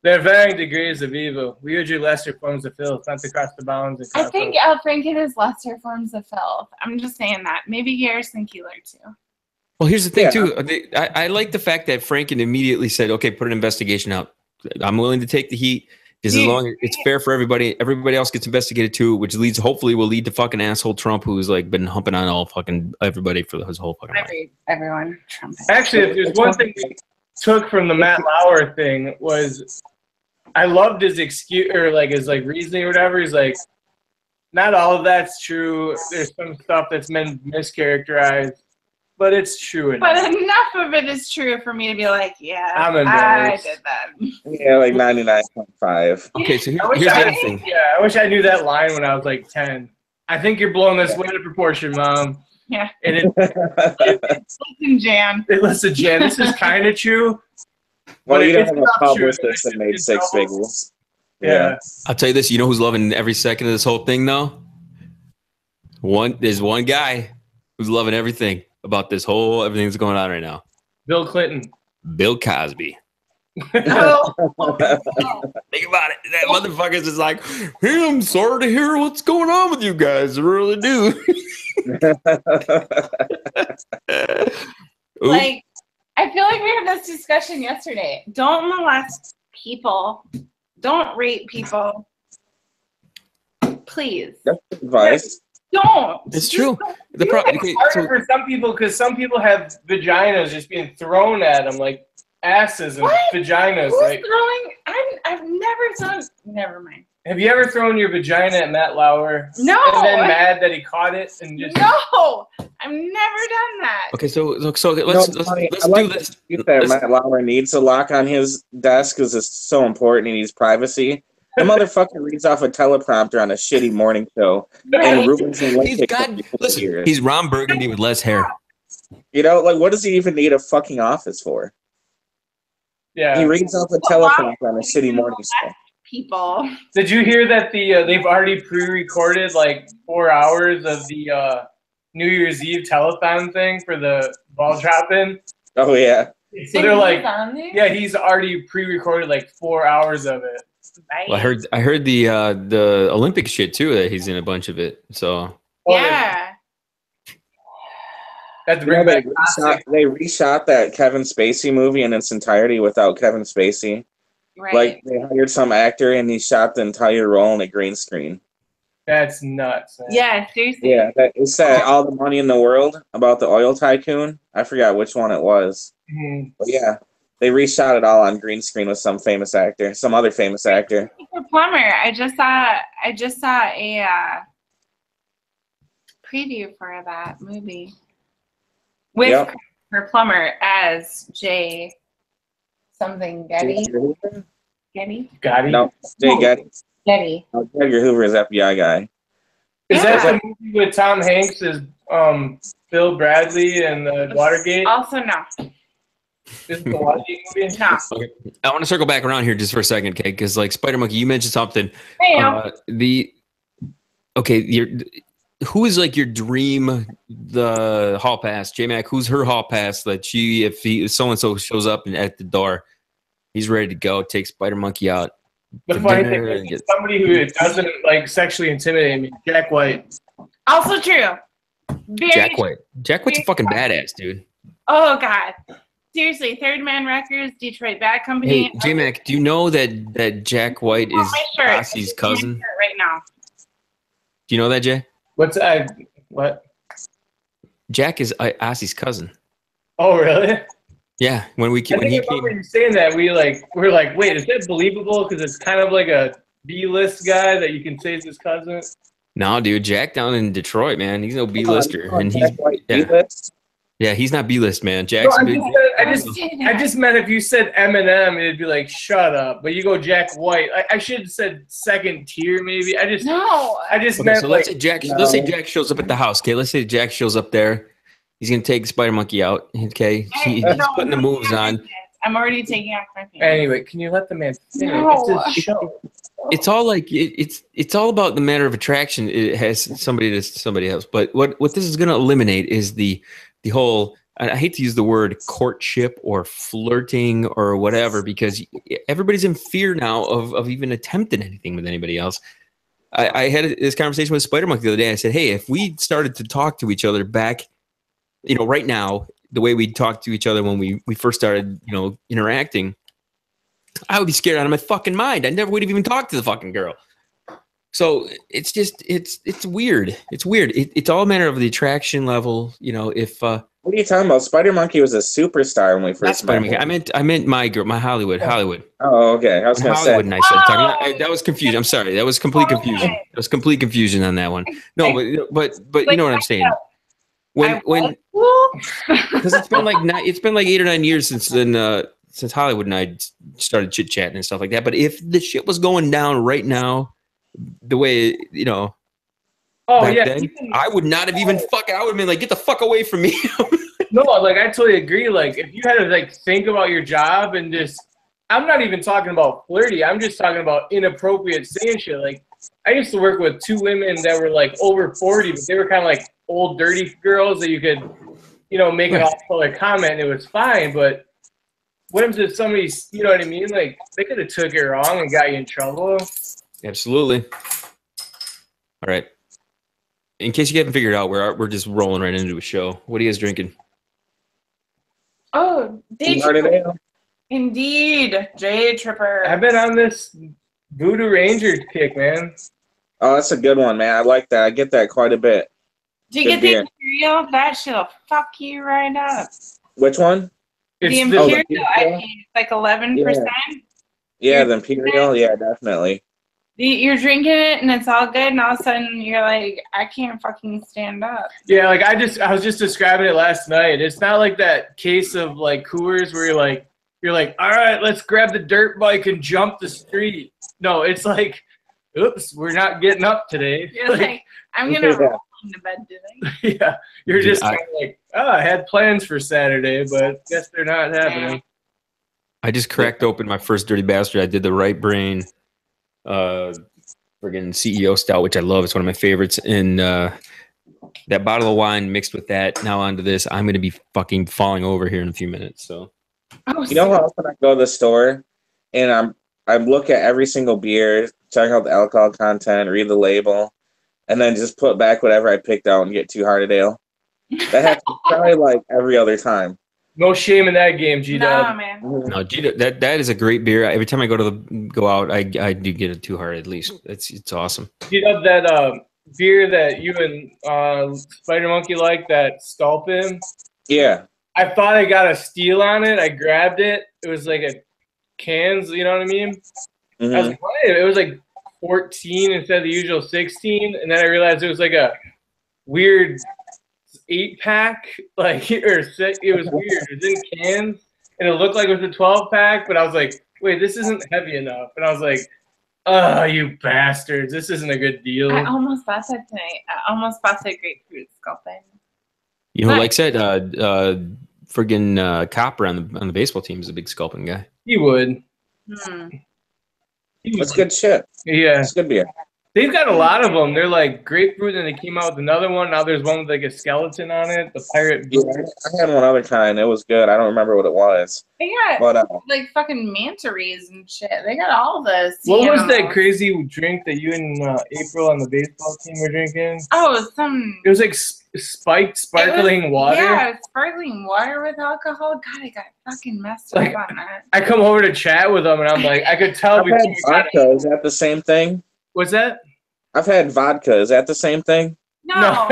They're varying degrees of evil. Weird your lesser forms of filth, not to cross the bounds. And I think Al Franken is lesser forms of filth. I'm just saying that. Maybe Garrison Keillor too. Well, here's the thing too. I like the fact that Franken immediately said, "Okay, put an investigation out. I'm willing to take the heat because as long as it's fair for everybody, everybody else gets investigated too, which hopefully will lead to fucking asshole Trump, who's like been humping on all fucking everybody for his whole fucking life." Everyone, Trump. Actually, if there's one thing we took from the Matt Lauer thing was, I loved his excuse or like his like reasoning or whatever. He's like, not all of that's true. There's some stuff that's been mischaracterized, but it's true enough. But enough of it is true for me to be like, yeah, I'm I embarrassed. did that. Yeah, like 99.5. Okay, so I wish here's the I- other thing. Yeah, I wish I knew that line when I was like 10. I think you're blowing this way out of proportion, Mom. Yeah. And Listen, Jan. listen, Jen, this is kind of true. Well, But you don't it's have a not true. publicist that made It's six double. figures. Yeah. I'll tell you this. You know who's loving every second of this whole thing, though? There's one guy who's loving everything about this whole everything that's going on right now. Bill Clinton. Bill Cosby. Oh, Think about it. That motherfucker's just like, hey, I'm sorry to hear what's going on with you guys. I really do. like, I feel like we had this discussion yesterday. Don't molest people. Don't rape people. Please. That's advice. Don't. It's Just true. don't The do problem. it. Okay, Harder so for some people because some people have vaginas just being thrown at them like asses and What? vaginas. Who's Like, throwing? I've never done. Never mind. have you ever thrown your vagina at Matt Lauer? No. And then mad that he caught it and just No. I've never done that. okay, so let's it's funny. let's I like do this. You said Let's- Matt Lauer needs a lock on his desk because it's so important. He needs privacy. The motherfucker reads off a teleprompter on a shitty morning show and Right. ruins the He's Olympics got for people's listen. ears. He's Ron Burgundy with less hair. You know, like what does he even need a fucking office for? yeah. He reads off a teleprompter on a shitty morning show. People. Did you hear that they've already pre-recorded like 4 hours of the New Year's Eve telethon thing for the ball drop-in? Oh yeah. So they're like, on there? yeah, he's already pre-recorded like 4 hours of it. Right. Well, I heard the Olympic shit too, that he's in a bunch of it. So Yeah. Had to You know, bring back they reshot that Kevin Spacey movie in its entirety without Kevin Spacey. Right. Like they hired some actor and he shot the entire role in a green screen. That's nuts. Man. Yeah, seriously. Yeah, it's that All the Money in the World about the oil tycoon. I forgot which one it was. Mhm. But yeah, they reshot it all on green screen with some famous actor, some other famous actor. For Plumber, I just saw a preview for that movie with Yep. Christopher Plummer as Jay something Getty. Getty. Got it. No, Jay Getty. Getty. No, Edgar Hoover is FBI guy. Is Yeah. that the movie with Tom Hanks as Bill Bradley and the Watergate? Also no. Is it the Watergate movie? No. okay. I want to circle back around here just for a second, okay? Because like Spider Monkey, you mentioned something. Bam. Who is like your dream the hall pass? J Mac, who's her hall pass that if so and so shows up and at the door, he's ready to go, take Spider Monkey out. The for funny dinner thing and is, somebody who doesn't like sexually intimidate me, Jack White. Also true. Very Jack White. Jack White's a fucking badass, dude. Oh God. Seriously, Third Man Records, Detroit Bad Company. Hey, J Mac, do you know that Jack White Oh, is my shirt. Ossie's cousin? My shirt right now. Do you know that, Jay? What? Jack is Ossie's cousin. Oh, really? Yeah, when I he think I came. remember you saying that. We're like, wait, is that believable? Because it's kind of like a B-list guy that you can say is his cousin. No, dude, Jack down in Detroit, man. He's no B-lister, and he's Jack White yeah. B-list? Yeah, he's not B-list, man. Jack's No, big. I just meant if you said Eminem, it'd be like, shut up. But you go Jack White. I should have said second tier, maybe. I just No. Okay, meant so like, let's say Jack shows up at the house. Okay, let's say Jack shows up there. He's gonna take Spider Monkey out. Okay, he's putting the moves on. I'm already taking off my pants. anyway, can you let the man finish? No. It's his show. It's all like it's all about the matter of attraction. It has somebody to somebody else. But what this is gonna eliminate is the whole I hate to use the word courtship or flirting or whatever, because everybody's in fear now of even attempting anything with anybody else. I had this conversation with Spider Monkey the other day. I said, hey, if we started to talk to each other back, right now, the way we talked to each other when we first started, interacting, I would be scared out of my fucking mind. I never would have even talked to the fucking girl. So it's just, it's weird. It's weird. It's all a matter of the attraction level. If, What are you talking about? Spider Monkey was a superstar when we not first met. Spider Monkey. I meant my girl, my Hollywood. Oh, okay. I was going to say. Hollywood, and I started talking. That was confusion. I'm sorry. That was complete confusion. There was complete confusion on that one. No, but you know what I'm saying. When because it's been like 8 or 9 years since Hollywood and I started chit chatting and stuff like that. But if the shit was going down right now, the way back then, I would not have even fucking. I would have been like, get the fuck away from me. No, like I totally agree. Like if you had to like think about your job and just, I'm not even talking about flirty. I'm just talking about inappropriate saying shit. Like I used to work with 2 women that were like over 40, but they were kind of like old dirty girls that you could, make an off-color comment and it was fine. But what if somebody, you know what I mean? Like they could have took it wrong and got you in trouble. Absolutely. All right. In case you haven't figured out, we're just rolling right into a show. What are you guys drinking? Oh, day tripper. Indeed, Day Tripper. I've been on this Voodoo Rangers kick, man. Oh, that's a good one, man. I like that. I get that quite a bit. Do you get the Imperial? That shit'll fuck you right up. Which one? The Imperial, I think it's like 11%. Yeah, the Imperial. Yeah, definitely. You're drinking it and it's all good, and all of a sudden you're like, I can't fucking stand up. Yeah, like I was just describing it last night. It's not like that case of like Coors where you're like, all right, let's grab the dirt bike and jump the street. No, it's like, oops, we're not getting up today. You're like I'm gonna roll into bed today. Yeah, you're just kind of like, I had plans for Saturday, but guess they're not happening. I just cracked open my first Dirty Bastard. I did the Right Brain friggin' CEO stout, which I love. It's one of my favorites. And that bottle of wine mixed with that, now onto this, I'm going to be fucking falling over here in a few minutes. So, you know how often I go to the store and I look at every single beer, check out the alcohol content, read the label, and then just put back whatever I picked out and get Two Hearted Ale. That happens probably like every other time. No shame in that game, G-Dub. No, man. No, G-Dub, that is a great beer. Every time I go out, I do get a Two Hearted at least. It's awesome. G-Dub, that beer that you and Spider Monkey like, that Sculpin. Yeah. I thought I got a steal on it. I grabbed it. It was like a cans, you know what I mean? Mm-hmm. I was like, what? It was like 14 instead of the usual 16, and then I realized it was like a weird 8-pack, like, or it was weird. It was in cans, and it looked like it was a 12-pack, but I was like, wait, this isn't heavy enough. And I was like, oh, you bastards, this isn't a good deal. I almost bought that tonight. I almost bought the grapefruit Sculpin. You know, like I said, friggin' Copper on the baseball team is a big Sculpin guy. He would. That's good shit. Yeah. That's good beer. They've got a lot of them. They're like grapefruit, and they came out with another one. Now there's one with like a skeleton on it, the pirate. Yeah, I had one other kind. It was good. I don't remember what it was. They got like fucking manta rays and shit. They got all this. What was that crazy drink that you and April on the baseball team were drinking? Oh, It was like spiked sparkling water. Yeah, sparkling water with alcohol. God, I got fucking messed up on that. I come over to chat with them, and I'm like, I could tell. Vodka. Is that the same thing? What's that? I've had vodka. Is that the same thing? No.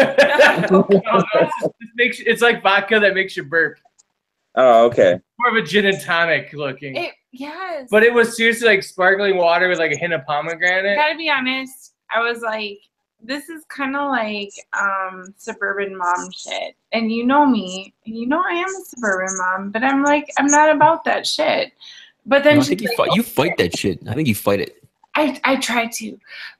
It's like vodka that makes you burp. Oh, okay. More of a gin and tonic looking. Yes. But it was seriously like sparkling water with like a hint of pomegranate. I gotta be honest. I was like, this is kind of like suburban mom shit. And you know me. And you know I am a suburban mom. But I'm like, I'm not about that shit. But then I think you fight that shit. I think you fight it. I tried to.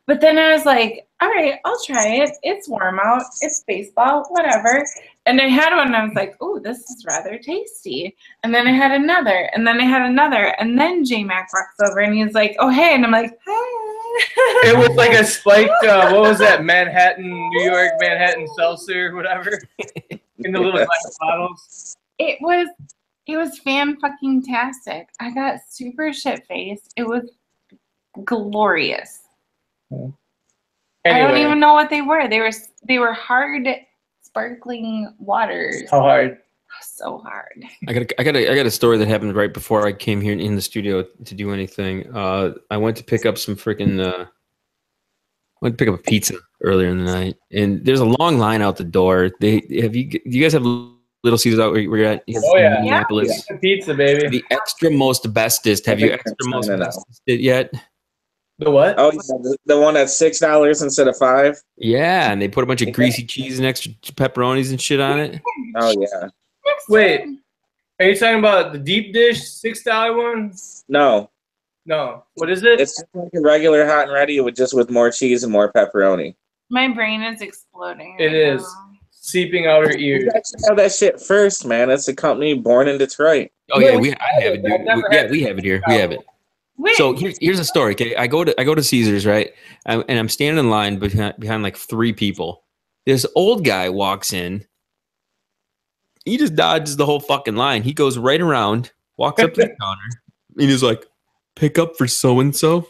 But then I was like, all right, I'll try it. It's warm out. It's baseball, whatever. And I had one, and I was like, oh, this is rather tasty. And then I had another, and then I had another. And then J-Mac walks over, and he's like, oh, hey. And I'm like, hey. It was like a spiked, what was that, New York Manhattan seltzer, whatever. in the little glass bottles. It was fan-fucking-tastic. I got super shit-faced. It was glorious. Anyway, I don't even know what they were. They were hard, sparkling waters. how hard? So hard. I got a story that happened right before I came here in the studio to do anything. I went to pick up some freaking went to pick up a pizza earlier in the night, and there's a long line out the door. Do you guys have Little Caesars out where you're at? Oh, yeah. Minneapolis. Pizza, baby. The extra most bestest. Have you extra most bestest it yet? The what? Oh, yeah, the one that's $6 instead of $5. Yeah, and they put a bunch of greasy cheese and extra pepperonis and shit on it. Oh yeah. Wait, are you talking about the deep dish $6 one? No, No. What is it? it's just like a regular hot and ready with more cheese and more pepperoni. My brain is exploding. It is. Seeping out her You ears. guys should have that shit first, man. It's a company born in Detroit. Oh yeah, I have it, dude. We have it here. We have it. Wait, So here's a story. Okay, I go to Caesars, right? And I'm standing in line behind like 3 people. This old guy walks in. He just dodges the whole fucking line. He goes right around, walks up to the counter, and he's like, "Pick up for so and so."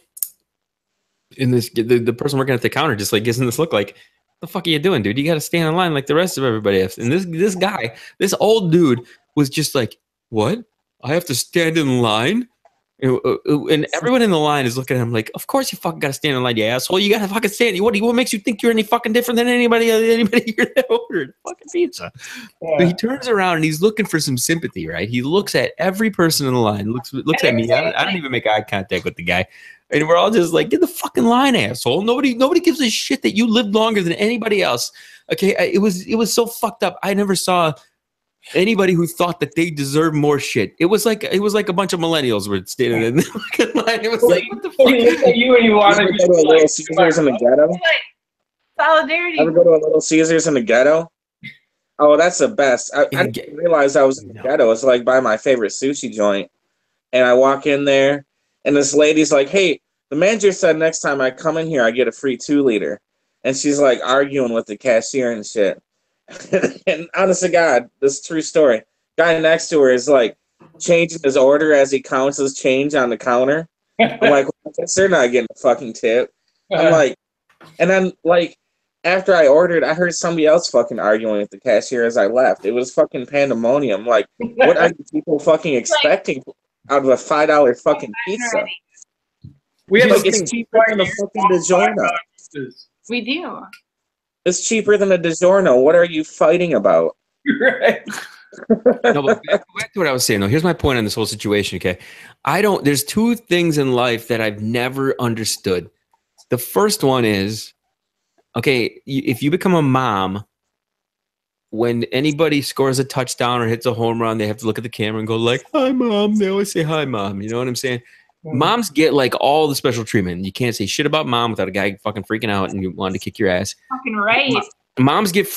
And the person working at the counter just like gives him this look like, "The fuck are you doing, dude? You got to stand in line like the rest of everybody else." And this guy, this old dude, was just like, "What? I have to stand in line?" And everyone in the line is looking at him like, "Of course you fucking gotta stand in line, you asshole. You gotta fucking stand. What makes you think you're any fucking different than anybody here that ordered fucking pizza?" Yeah. But he turns around and he's looking for some sympathy, right? He looks at every person in the line, looks at me. I don't even make eye contact with the guy, and we're all just like, "Get the fucking line, asshole. Nobody gives a shit that you lived longer than anybody else." Okay, it was so fucked up. I never saw anybody who thought that they deserve more shit. It was like a bunch of millennials were standing in the fucking line. It was like, what the fuck? You and you want Ever to go to a Little Caesars in the ghetto? solidarity. Ever go to a Little Caesars in the ghetto? Oh, that's the best. I didn't realize I was in the ghetto. It's like by my favorite sushi joint. And I walk in there, and this lady's like, "Hey, the manager said next time I come in here, I get a free 2-liter." And she's like arguing with the cashier and shit. And honest to God, this is a true story. Guy next to her is like changing his order as he counts his change on the counter. I'm like, well, I guess they're not getting a fucking tip. I'm like, and then like after I ordered, I heard somebody else fucking arguing with the cashier as I left. It was fucking pandemonium. Like, what are you people fucking expecting out of a $5 fucking pizza? we have Like, a it's cheaper than a fucking DiGiorno. We do. It's cheaper than a DiGiorno. What are you fighting about? Right. No, but back to what I was saying though. Here's my point on this whole situation. Okay, there's 2 things in life that I've never understood. The first one is, okay, if you become a mom, when anybody scores a touchdown or hits a home run, they have to look at the camera and go like, "Hi, Mom." They always say, "Hi, Mom." You know what I'm saying? Moms get like all the special treatment. You can't say shit about mom without a guy fucking freaking out and you wanting to kick your ass. Fucking right. Moms get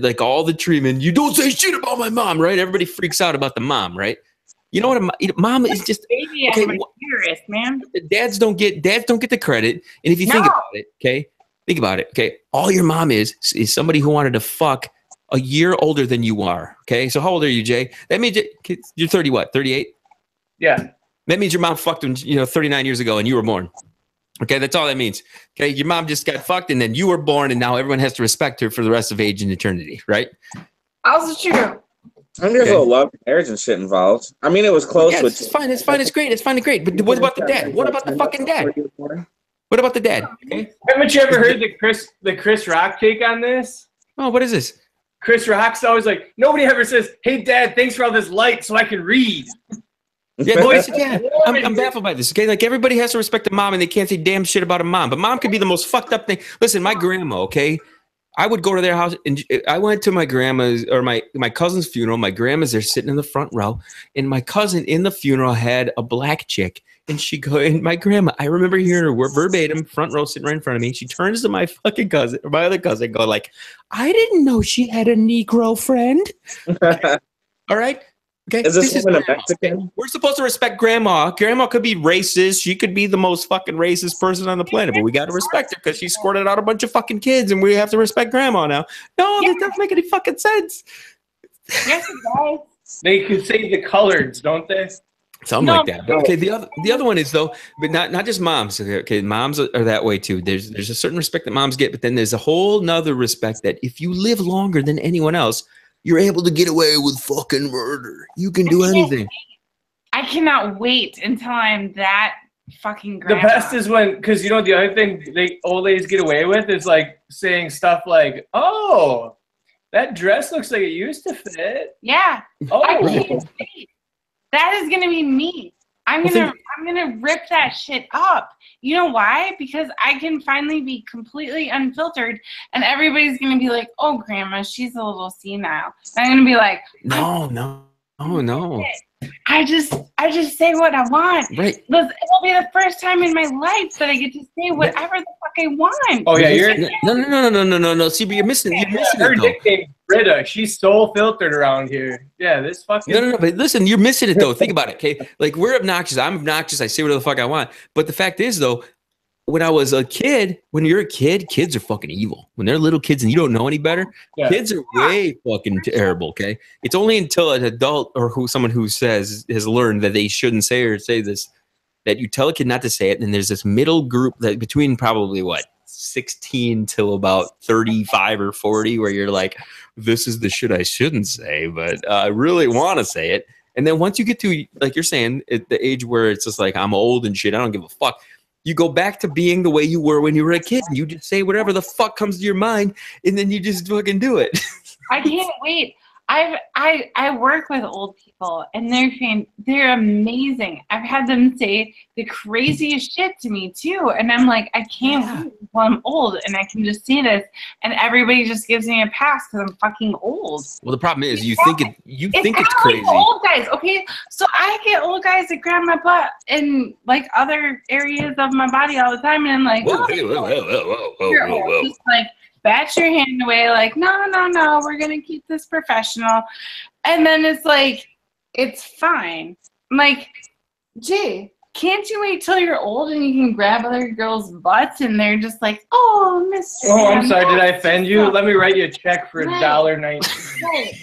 like all the treatment. You don't say shit about my mom, right? Everybody freaks out about the mom, right? You know what? Mom is just Baby, okay. I'm a terrorist, man. Dads don't get the credit. And if you think about it, okay, think about it, okay. All your mom is somebody who wanted to fuck a year older than you are. Okay, so how old are you, Jay? That means you're 30. What? 38? Yeah. That means your mom fucked him, 39 years ago and you were born. Okay, that's all that means. Okay, your mom just got fucked and then you were born and now everyone has to respect her for the rest of age and eternity, right? Also true. I mean, there's a little love, marriage, and shit involved. I mean, it was close. Yeah, with it's fine. It's fine. It's great. It's fine and great. But what about the dad? What about the fucking dad? What about the dad? Okay. Haven't you ever heard the Chris Rock take on this? Oh, what is this? Chris Rock's always like, nobody ever says, "Hey, Dad, thanks for all this light so I can read." Yeah, I'm baffled by this. Okay, like everybody has to respect a mom, and they can't say damn shit about a mom. But mom could be the most fucked up thing. Listen, my grandma. Okay, I would go to their house, and I went to my grandma's or my cousin's funeral. My grandma's there sitting in the front row, and my cousin in the funeral had a black chick, and and my grandma. I remember hearing her verbatim, front row, sitting right in front of me. She turns to my fucking cousin, or my other cousin, go like, "I didn't know she had a Negro friend." All right. Okay, Is this is woman a grandma. Mexican? We're supposed to respect grandma. Grandma could be racist. She could be the most fucking racist person on the planet, but we got to respect her because she squirted out a bunch of fucking kids, and we have to respect grandma now. No, Yeah. that doesn't make any fucking sense. Yes, it does. They can say the coloreds, don't they? Something No. like that. But okay, the other one is though, but not just moms. Okay, moms are that way too. There's a certain respect that moms get, but then there's a whole nother respect that if you live longer than anyone else, you're able to get away with fucking murder. You can do anything. I cannot wait until I'm that fucking The grandma. best is when, because you know the other thing old ladies get away with is like saying stuff like, "Oh, that dress looks like it used to fit." Yeah. Oh, I can't wait. That is gonna be me. I'm gonna rip that shit up. You know why? Because I can finally be completely unfiltered, and everybody's gonna be like, "Oh, grandma, she's a little senile." And I'm gonna be like, No. I just say what I want. Right. It'll be the first time in my life that I get to say whatever the fuck I want. oh yeah, you're. No. See, but you're missing Her it though. nickname's Britta. She's so filtered around here. Yeah, this fucking. No. But listen, you're missing it though. Think about it, okay? Like we're obnoxious. I'm obnoxious. I say whatever the fuck I want. But the fact is though, when I was a kid, when you're a kid, kids are fucking evil. When they're little kids and you don't know any better, Yeah. kids are way fucking terrible. Okay, it's only until an adult or someone who has learned that they shouldn't say this, that you tell a kid not to say it. And there's this middle group that between probably 16 till about 35 or 40, where you're like, this is the shit I shouldn't say, but I really want to say it. And then once you get to, like you're saying, at the age where it's just like, I'm old and shit, I don't give a fuck. You go back to being the way you were when you were a kid, and you just say whatever the fuck comes to your mind, and then you just fucking do it. I can't wait. I work with old people, and they're amazing. I've had them say the craziest shit to me too, and I'm like, I can't wait until I'm old and I can just see this, and everybody just gives me a pass because I'm fucking old. Well, the problem is you think it's crazy. Like old guys, okay? So I get old guys that grab my butt in like other areas of my body all the time, and I'm like, Whoa. you're old. Just like bat your hand away, like, no, we're gonna keep this professional. And then it's like, it's fine. I'm like, Jay, can't you wait till you're old and you can grab other girls' butts and they're just like, oh, Mr. Oh, I'm Sam, sorry. Did I that's offend you? Let me write you a check for $1.19. Right.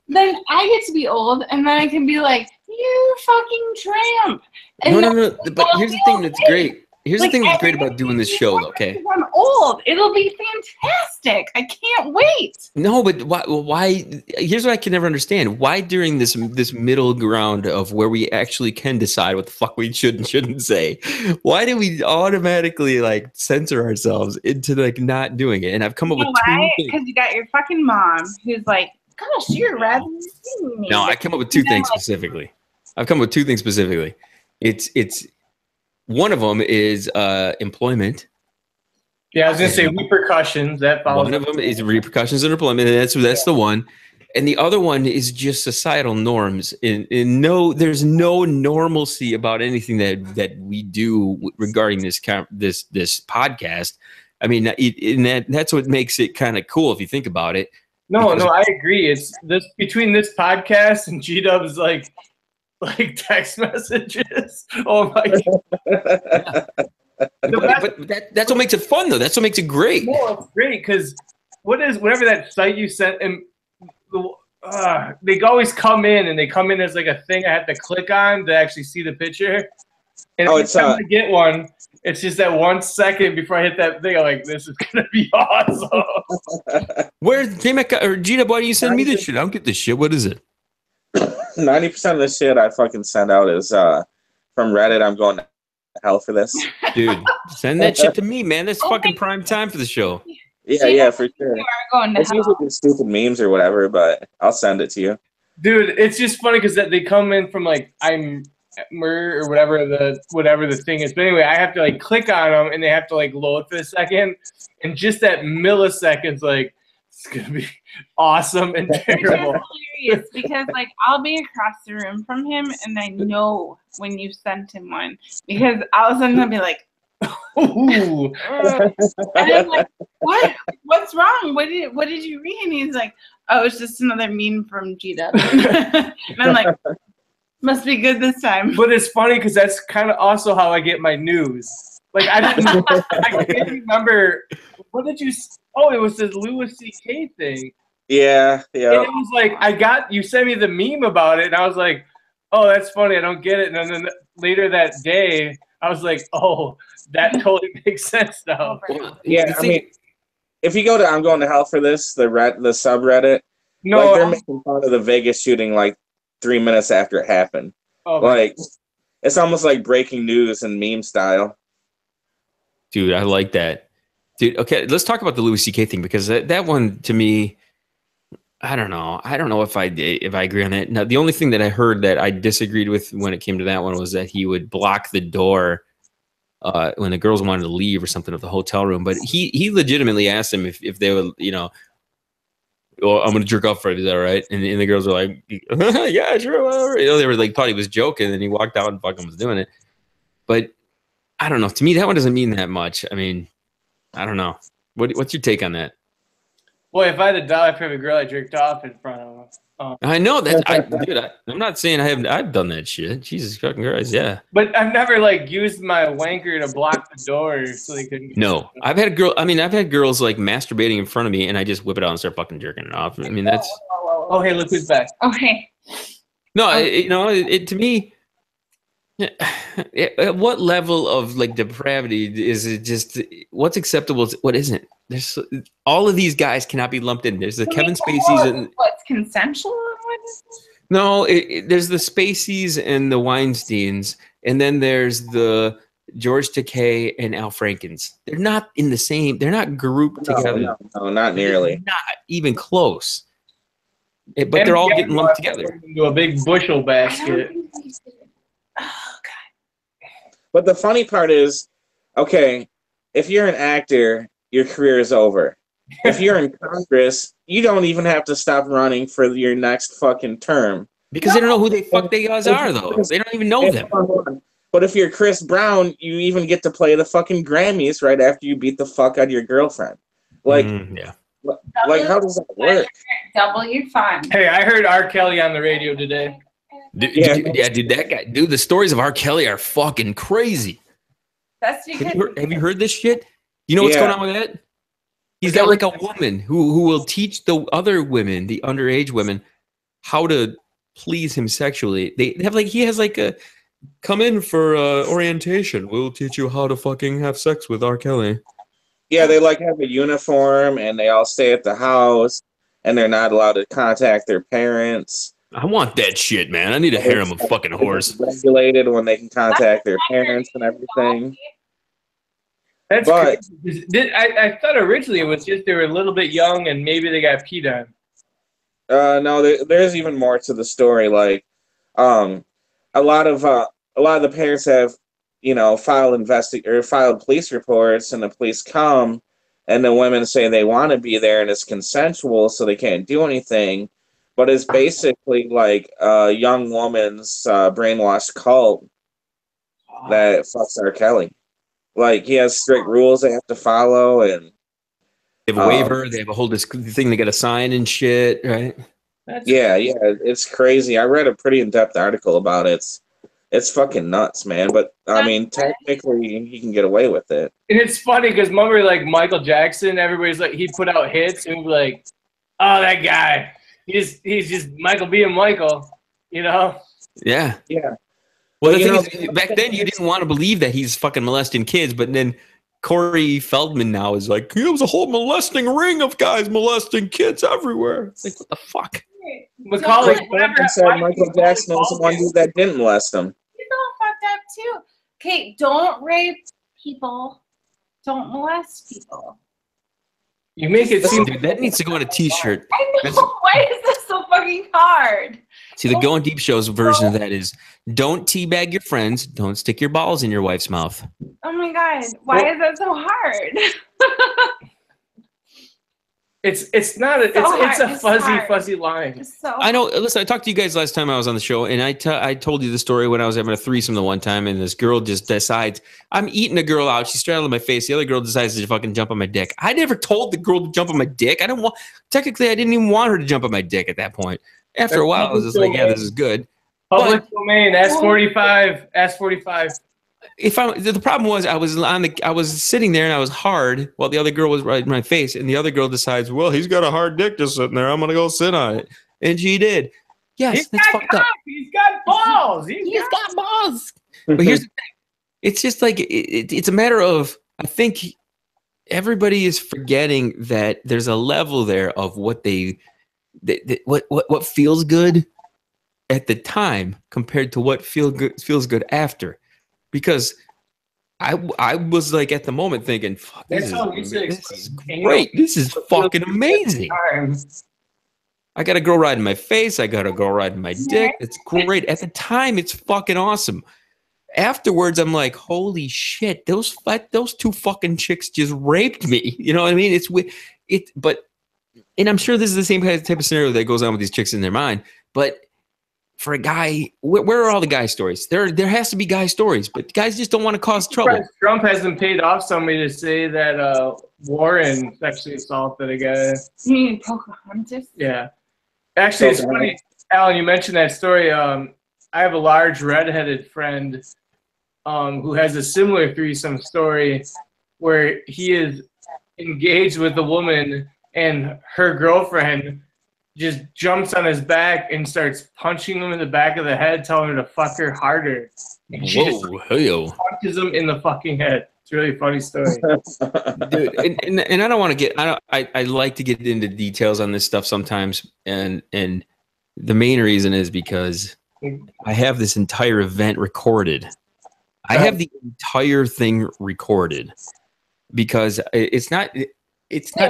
Then I get to be old, and then I can be like, you fucking tramp. And No. But here's the thing that's great. Here's the thing that's great about doing this show, okay? I'm old. It'll be fantastic. I can't wait. No, but why? Here's what I can never understand. Why during this middle ground of where we actually can decide what the fuck we should and shouldn't say, why do we automatically like censor ourselves into like not doing it? And I've come up with two things. Because you got your fucking mom who's like, gosh, you're rather than me. No, I come up with two things specifically. It's one of them is employment. Yeah, I was gonna say repercussions. That follows. One of them is repercussions in employment, and that's the one. And the other one is just societal norms. There's no normalcy about anything that we do regarding this podcast. I mean, that's what makes it kind of cool if you think about it. No, I agree. It's this between this podcast and G-Dub's like text messages. Oh my god! But that's what makes it fun, though. That's what makes it great. No, it's great because whatever that site you sent, and they always come in, and they come in as like a thing I have to click on to actually see the picture. And every time I get one, it's just that 1 second before I hit that thing. I'm like, this is gonna be awesome. Where's J-Mac or Gina? Why do you send me this shit? I don't get this shit. What is it? 90% of the shit I fucking send out is from Reddit. I'm going to hell for this. Dude, send that shit to me, man. That's fucking prime time for the show. Yeah, for sure. You are going to It's hell. usually just stupid memes or whatever, but I'll send it to you. Dude, it's just funny because they come in from like or whatever the thing is. But anyway, I have to like click on them and they have to like load for a second, and just that milliseconds, like it's gonna be awesome and terrible. It's hilarious because like I'll be across the room from him and I know when you sent him one because all of a sudden I'll be like, Ooh. And I'm like, what? What's wrong? What did you read? And he's like, oh, it's just another meme from GW. And I'm like, must be good this time. But it's funny because that's kind of also how I get my news. Like I can't remember. What did you? Oh, it was this Louis C.K. thing. Yeah. And it was like you sent me the meme about it, and I was like, oh, that's funny. I don't get it. And then later that day, I was like, oh, that totally makes sense now. Yeah, I mean, if you go to I'm Going to Hell for This, the subreddit, No, like they're making fun of the Vegas shooting like 3 minutes after it happened. Oh, like it's almost like breaking news in meme style. Dude, I like that. Dude, okay, let's talk about the Louis C.K. thing because that one to me, I don't know. I don't know if I agree on that. Now, the only thing that I heard that I disagreed with when it came to that one was that he would block the door when the girls wanted to leave or something of the hotel room. But he legitimately asked them if they would, well, I'm gonna jerk off for it. Is that right? And the girls were like, yeah, sure, whatever. They were like, thought he was joking, and he walked out and fucking was doing it. But I don't know. To me, that one doesn't mean that much. I mean, I don't know. What's your take on that? Boy, if I had a dollar for every girl I jerked off in front of. I know that. I'm not saying I've done that shit. Jesus fucking Christ, yeah. But I've never like used my wanker to block the door so they couldn't. No, I've had girls like masturbating in front of me, and I just whip it out and start fucking jerking it off. I mean, that's. Oh, hey, look who's back. Okay. No, it to me. At what level of like depravity is it? Just what's acceptable? What isn't? There's all of these guys cannot be lumped in. There's the Kevin Spaceys and what's consensual and what is it? No, there's the Spaceys and the Weinsteins, and then there's the George Takei and Al Frankens. They're not in the same. They're not grouped together. No, not nearly. Not even close. But they're all getting lumped together into a big bushel basket. Oh God. But the funny part is, okay, if you're an actor, your career is over. If you're in Congress, you don't even have to stop running for your next fucking term. Because they don't know who the fuck they guys are, though. They don't even know them. But if you're Chris Brown, you even get to play the fucking Grammys right after you beat the fuck out of your girlfriend. Like, yeah. Like, how does that work? W fun. Hey, I heard R. Kelly on the radio today. Dude, that guy. Dude, the stories of R. Kelly are fucking crazy. That's because have you heard this shit? You know what's going on with that? He's got like a woman who will teach the other women, the underage women, how to please him sexually. They have like he has like a come in for orientation. We'll teach you how to fucking have sex with R. Kelly. Yeah, they like have a uniform and they all stay at the house and they're not allowed to contact their parents. I want that shit, man. I need a harem of fucking horse. Regulated when they can contact their parents and everything. That's crazy. I thought originally it was just they were a little bit young and maybe they got peed on. No, there's even more to the story. Like, a lot of the parents have, filed police reports, and the police come, and the women say they want to be there, and it's consensual, so they can't do anything. But it's basically like a young woman's brainwashed cult that fucks R. Kelly. Like, he has strict rules they have to follow, and they have a waiver. They have a whole thing they got to sign and shit, right? Yeah, it's crazy. I read a pretty in-depth article about it. It's fucking nuts, man. But I mean, technically, he can get away with it. And it's funny because remember, like Michael Jackson, everybody's like he put out hits, and we'd be like, "Oh, that guy, he's just Michael being Michael," Yeah. Yeah. Well, the thing is, back then you didn't want to believe that he's fucking molesting kids, but then Corey Feldman now is like, there was a whole molesting ring of guys molesting kids everywhere. It's like, what the fuck? Macaulay said Michael Jackson was the one dude that didn't molest him. He's all fucked up too. Okay, don't rape people. Don't molest people. You make it seem dude, that needs to go on a t-shirt. I know. Why is this so fucking hard? See, the Going Deep Show's version of that is don't teabag your friends, don't stick your balls in your wife's mouth. Oh my God. Why is that so hard? It's not. It's a fuzzy line. It's so I know. Listen, I talked to you guys last time I was on the show, and I told you the story when I was having a threesome the one time, and this girl just decides I'm eating a girl out. She's straddling my face. The other girl decides to fucking jump on my dick. I never told the girl to jump on my dick. I didn't want. Technically, I didn't even want her to jump on my dick at that point. After a while, I was just like, yeah, this is good. Public domain. Ask 45. Ask 45. The problem was I was sitting there and I was hard while the other girl was right in my face, and the other girl decides, well, he's got a hard dick just sitting there. I'm gonna go sit on it, and she did. Yes, that's fucked up. He's got balls. He's got balls. But here's the thing: it's just like it's a matter of I think everybody is forgetting that there's a level there of what what feels good at the time compared to what feels good after. Because I was like at the moment thinking, fuck, this is great. This is fucking amazing. I got a girl riding my face. I got a girl riding my dick. It's great. At the time, it's fucking awesome. Afterwards, I'm like, holy shit, those two fucking chicks just raped me. You know what I mean? And I'm sure this is the same kind of type of scenario that goes on with these chicks in their mind. But for a guy, where are all the guy stories? There has to be guy stories, but guys just don't want to cause trouble. Trump hasn't paid off somebody to say that Warren sexually assaulted a guy. You mean Pocahontas? Yeah. Actually, it's funny, Alan, you mentioned that story. I have a large redheaded friend who has a similar threesome story where he is engaged with a woman and her girlfriend just jumps on his back and starts punching him in the back of the head, telling her to fuck her harder. And she just punches him in the fucking head. It's a really funny story. Dude, and I don't want to get I like to get into details on this stuff sometimes, and the main reason is because I have this entire event recorded. I have the entire thing recorded because it's not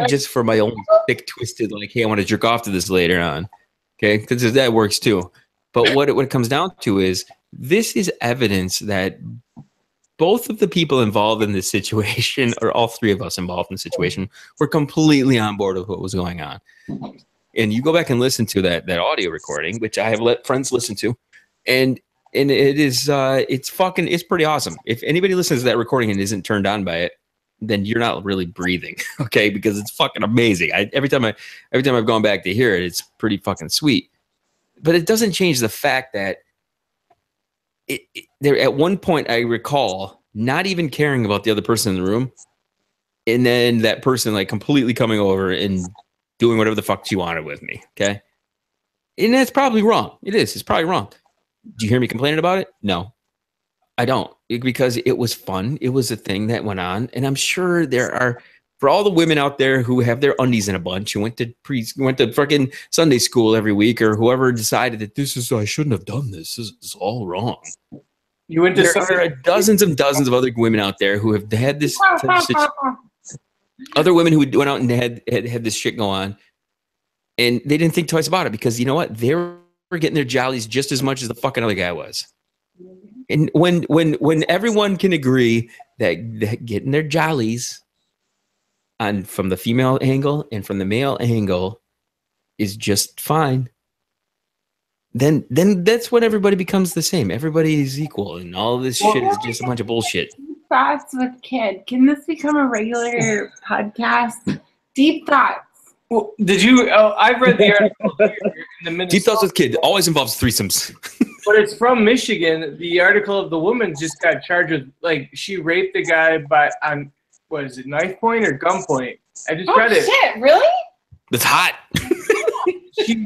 just for my own thick twisted like, hey, I want to jerk off to this later on, okay? Because that works too. But what it comes down to is this is evidence that both of the people involved in this situation, or all three of us involved in the situation, were completely on board with what was going on. And you go back and listen to that audio recording, which I have let friends listen to, and it is it's pretty awesome. If anybody listens to that recording and isn't turned on by it, then you're not really breathing, okay? Because it's fucking amazing. Every time I've gone back to hear it, it's pretty fucking sweet. But it doesn't change the fact that there at one point I recall not even caring about the other person in the room, and then that person like completely coming over and doing whatever the fuck she wanted with me, okay? And that's probably wrong. It is. It's probably wrong. Do you hear me complaining about it? No. I don't, because it was fun. It was a thing that went on, and I'm sure there are, for all the women out there who have their undies in a bunch, who went to fucking Sunday school every week, or whoever decided that I shouldn't have done this. This is all wrong. You went to there are dozens and dozens of other women out there who have had this other women who went out and had this shit go on, and they didn't think twice about it because you know what? They were getting their jollies just as much as the fucking other guy was. And when everyone can agree that getting their jollies from the female angle and from the male angle is just fine, then that's when everybody becomes the same. Everybody is equal, and all of this shit is just a bunch of bullshit. Thoughts with Kid. Can this become a regular podcast? Deep Thoughts. Well, did you? I've read the article here in the Minnesota. Deep Thoughts with Kid always involves threesomes. But it's from Michigan. The article of the woman just got charged with, like, she raped a guy on, what is it, knife point or gunpoint? I just read it. Oh, shit, really? That's hot. She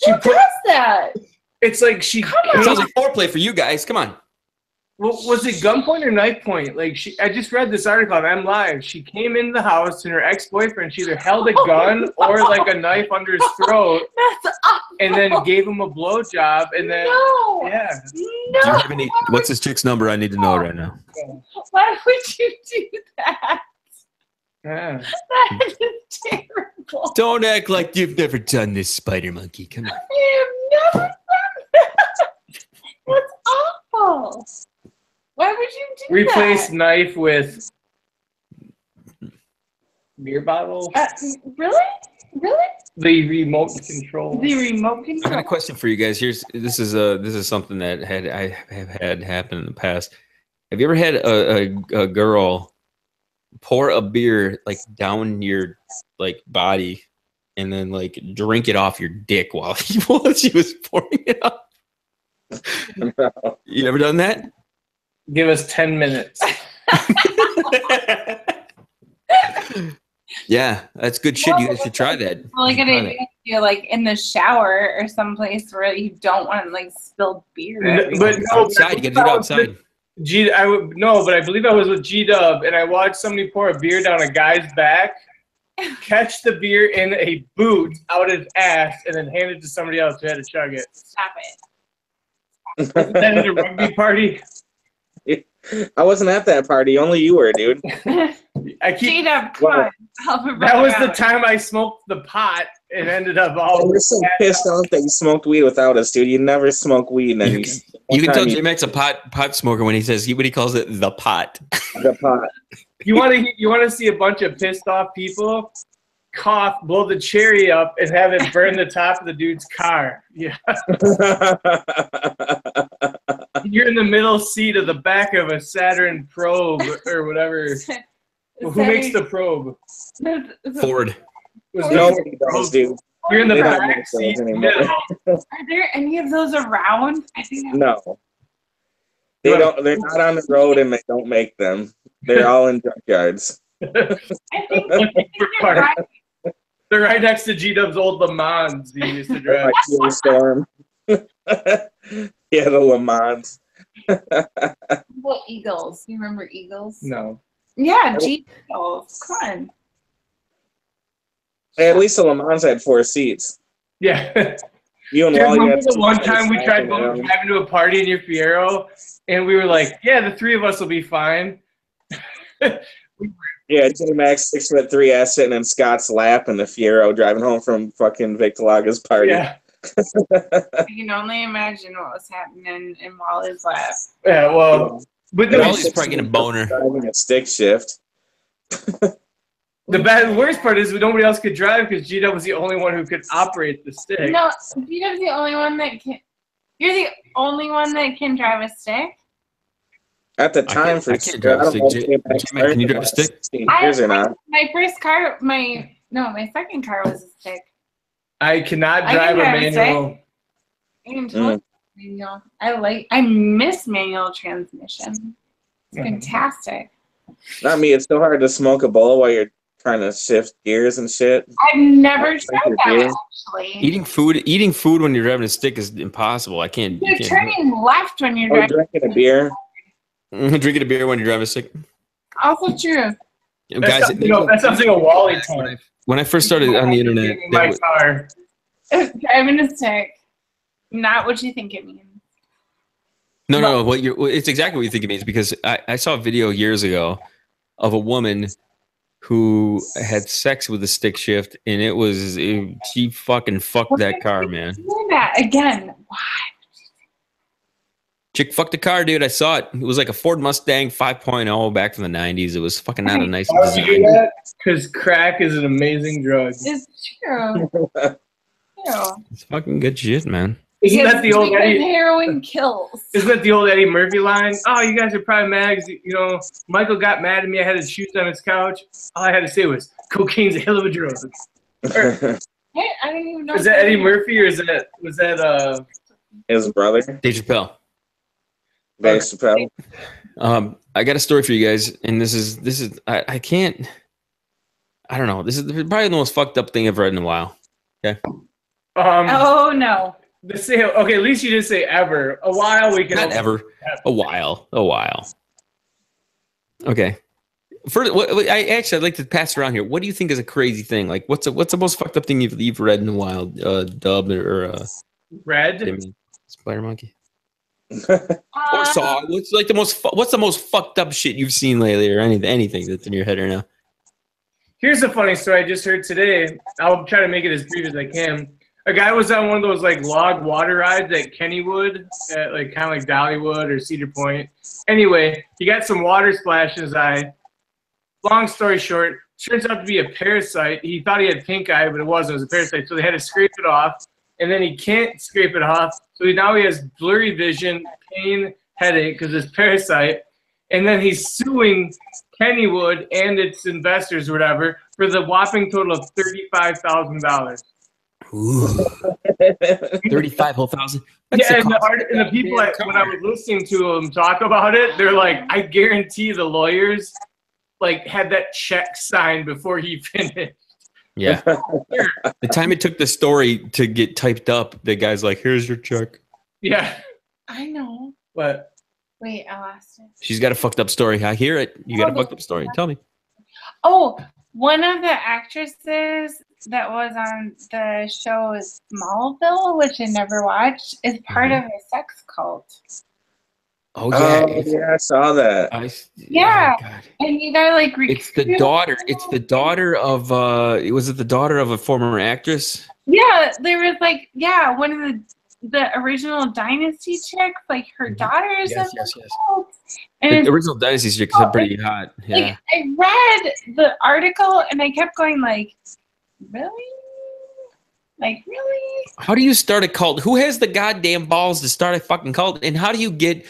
Who does that? It's like she. It sounds like foreplay for you guys. Come on. Well, was it gunpoint or knife point? Like I just read this article on M Live. She came in the house and her ex-boyfriend, she either held a gun or like a knife under his throat. That's awful. And then gave him a blowjob, and then yeah. Do you have any? What's this chick's number? I need to know right now. Why would you do that? Yeah. That is terrible. Don't act like you've never done this, Spider Monkey. Come on. I have never done that. That's awful. Why would you do Replace that? knife with beer bottle. Really? Really? The remote control. The remote I got a control. question for you guys. This is something that I have had happen in the past. Have you ever had a girl pour a beer like down your like body and then like drink it off your dick while she was pouring it off? No. You ever done that? Give us 10 minutes. Yeah, that's good shit. You guys should try that. Really good Try idea. You're like in the shower or someplace where you don't want to like spill beer. But that. no, Outside, you gotta do it outside. But I believe I was with G Dub, and I watched somebody pour a beer down a guy's back, catch the beer in a boot out his ass, and then hand it to somebody else who had to chug it. Stop Isn't that at a rugby party? I wasn't at that party. Only you were, dude. it. I keep. G-Dub, come on. Help a That brother was the out. time I smoked the pot and ended up all. We're so pissed off that you smoked weed without us, dude. You never smoke weed, and then You can tell J-Mac's a pot smoker when he says what he calls it, the pot. the pot. You want to see a bunch of pissed off people cough, blow the cherry up, and have it burn the top of the dude's car. Yeah. You're in the middle seat of the back of a Saturn probe or whatever. Who makes the probe? Ford. Was Nobody does, dude. You're in the They don't back make those seat. anymore. middle. Are there any of those around? I think No. They don't. They're not on the road, and they don't make them. They're all in junkyards. I think you're right. They're right next to G-Dub's old Le Mans he used to drive. Like Fuel Storm. Yeah, the Le Mans. What Eagles? You remember Eagles? No. Yeah, Eagles. Come on. Hey, at least the Le Mans had 4 seats. Yeah. You and Dude, Wally remember had the one 6 time we seats tried around. driving to a party in your Fiero, and we were like, yeah, the 3 of us will be fine. Yeah, J-Max 6'3" ass sitting in Scott's lap in the Fiero driving home from fucking Victalaga's party. Yeah. I can only imagine what was happening in Wally's lap. Yeah, well, but no, Wally's probably getting a boner. Driving a stick shift. the worst part is nobody else could drive because G-Dub was the only one who could operate the stick. No, G-Dub's the only one that can. You're the only one that can drive a stick? At the time, I can't drive a stick. J-Mac, can you drive a stick? 16 years or not? My first car, my second car was a stick. I cannot I drive can a drive a manual. I can totally manual. I miss manual transmission. It's fantastic. Not me. It's so hard to smoke a bowl while you're trying to shift gears and shit. I've never Like tried you that do. actually. Eating food when you're driving a stick is impossible. I can't. You're You can't turning left when you're Or driving. drinking a beer. drinking a beer when you're driving a stick. Also true. Guys, That sounds like a Wally time. when I first started on the internet, In my car. Driving a stick. Not what you think it means. no. It's exactly what you think it means because I saw a video years ago of a woman who had sex with a stick shift, and she fucking fucked that car, man. Doing that again. Why? Chick fucked the car, dude. I saw it. It was like a Ford Mustang 5.0 back from the 90s. It was fucking not a nice Why would you do design. that? Because crack is an amazing drug. It's true. True. It's fucking good shit, man. Isn't that the old Because Eddie? heroin kills. Isn't that the old Eddie Murphy line? Oh, you guys are probably mad 'cause, you know, Michael got mad at me. I had his shoes on his couch. All I had to say was, cocaine's a hell of a drug. Hey, I don't even know. Is that Eddie Murphy or was that His brother, Dave Chappelle. Dave Chappelle. I got a story for you guys, and this is I can't. I don't know. This is probably the most fucked up thing I've read in a while. Okay. Oh no. Okay, at least you didn't say ever. A while we can. Not ever. A while. Okay. First, I'd like to pass around here. What do you think is a crazy thing? Like, what's the most fucked up thing you've read in a while? Dub or Red. Spider Monkey or Saw? What's like what's the most fucked up shit you've seen lately, or anything that's in your head right now? Here's a funny story I just heard today. I'll try to make it as brief as I can. A guy was on one of those like log water rides at Kennywood, at like kind of like Dollywood or Cedar Point. Anyway, he got some water splash in his eye. Long story short, turns out to be a parasite. He thought he had pink eye, but it wasn't. It was a parasite. So they had to scrape it off, and then he can't scrape it off. So now he has blurry vision, pain, headache because it's parasite. And then he's suing Kennywood and its investors or whatever for the whopping total of $35,000. Ooh. 35 whole thousand. Yeah, and the people when I was listening to them talk about it, they're like, I guarantee the lawyers like had that check signed before he finished. Yeah. The time it took the story to get typed up, the guy's like, here's your check. Yeah. I know. But Wait, I lost it. She's got a fucked up story. I hear it. You got a fucked up story. Tell me. Oh, one of the actresses that was on the show Smallville, which I never watched, is part of a sex cult. Oh yeah. Yeah, I saw that. Yeah. Oh, God. And you gotta like It's the daughter. It's the daughter of was it the daughter of a former actress? Yeah, there was like one of the original Dynasty chicks, like her daughters. Yes. And The original Dynasty chicks are pretty hot. Yeah. like, I read the article and I kept going like, really? Like, really? How do you start a cult? Who has the goddamn balls to start a fucking cult? And how do you get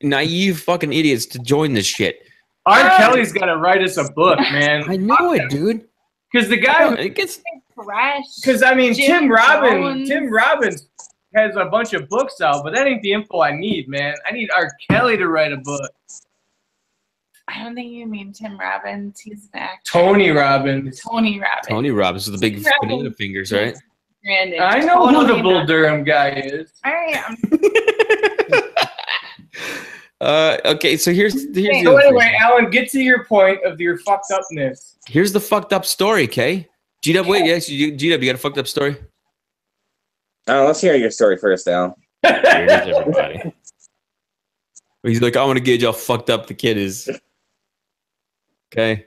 naive fucking idiots to join this shit? R. Kelly's got to write us a book, man. I know it, dude. Because the guy, It gets Fresh. because I mean, Jim Tim Robbins has a bunch of books out, but that ain't the info I need, man. I need R. Kelly to write a book. I don't think you mean Tim Robbins. He's an actor. Tony Robbins. Tony Robbins. Tony Robbins with the big Robbins. banana fingers, right? Brandon. I know who Totally the Bull not. Durham guy is. I am. Okay, so here's So the other thing. anyway, Alan, get to your point of your fucked upness. Here's the fucked up story, okay? G-Dub, wait, yes, G-Dub, you got a fucked up story? Let's hear your story first, Al. Here it is, everybody. He's like, I want to gauge how fucked up the kid is. Okay.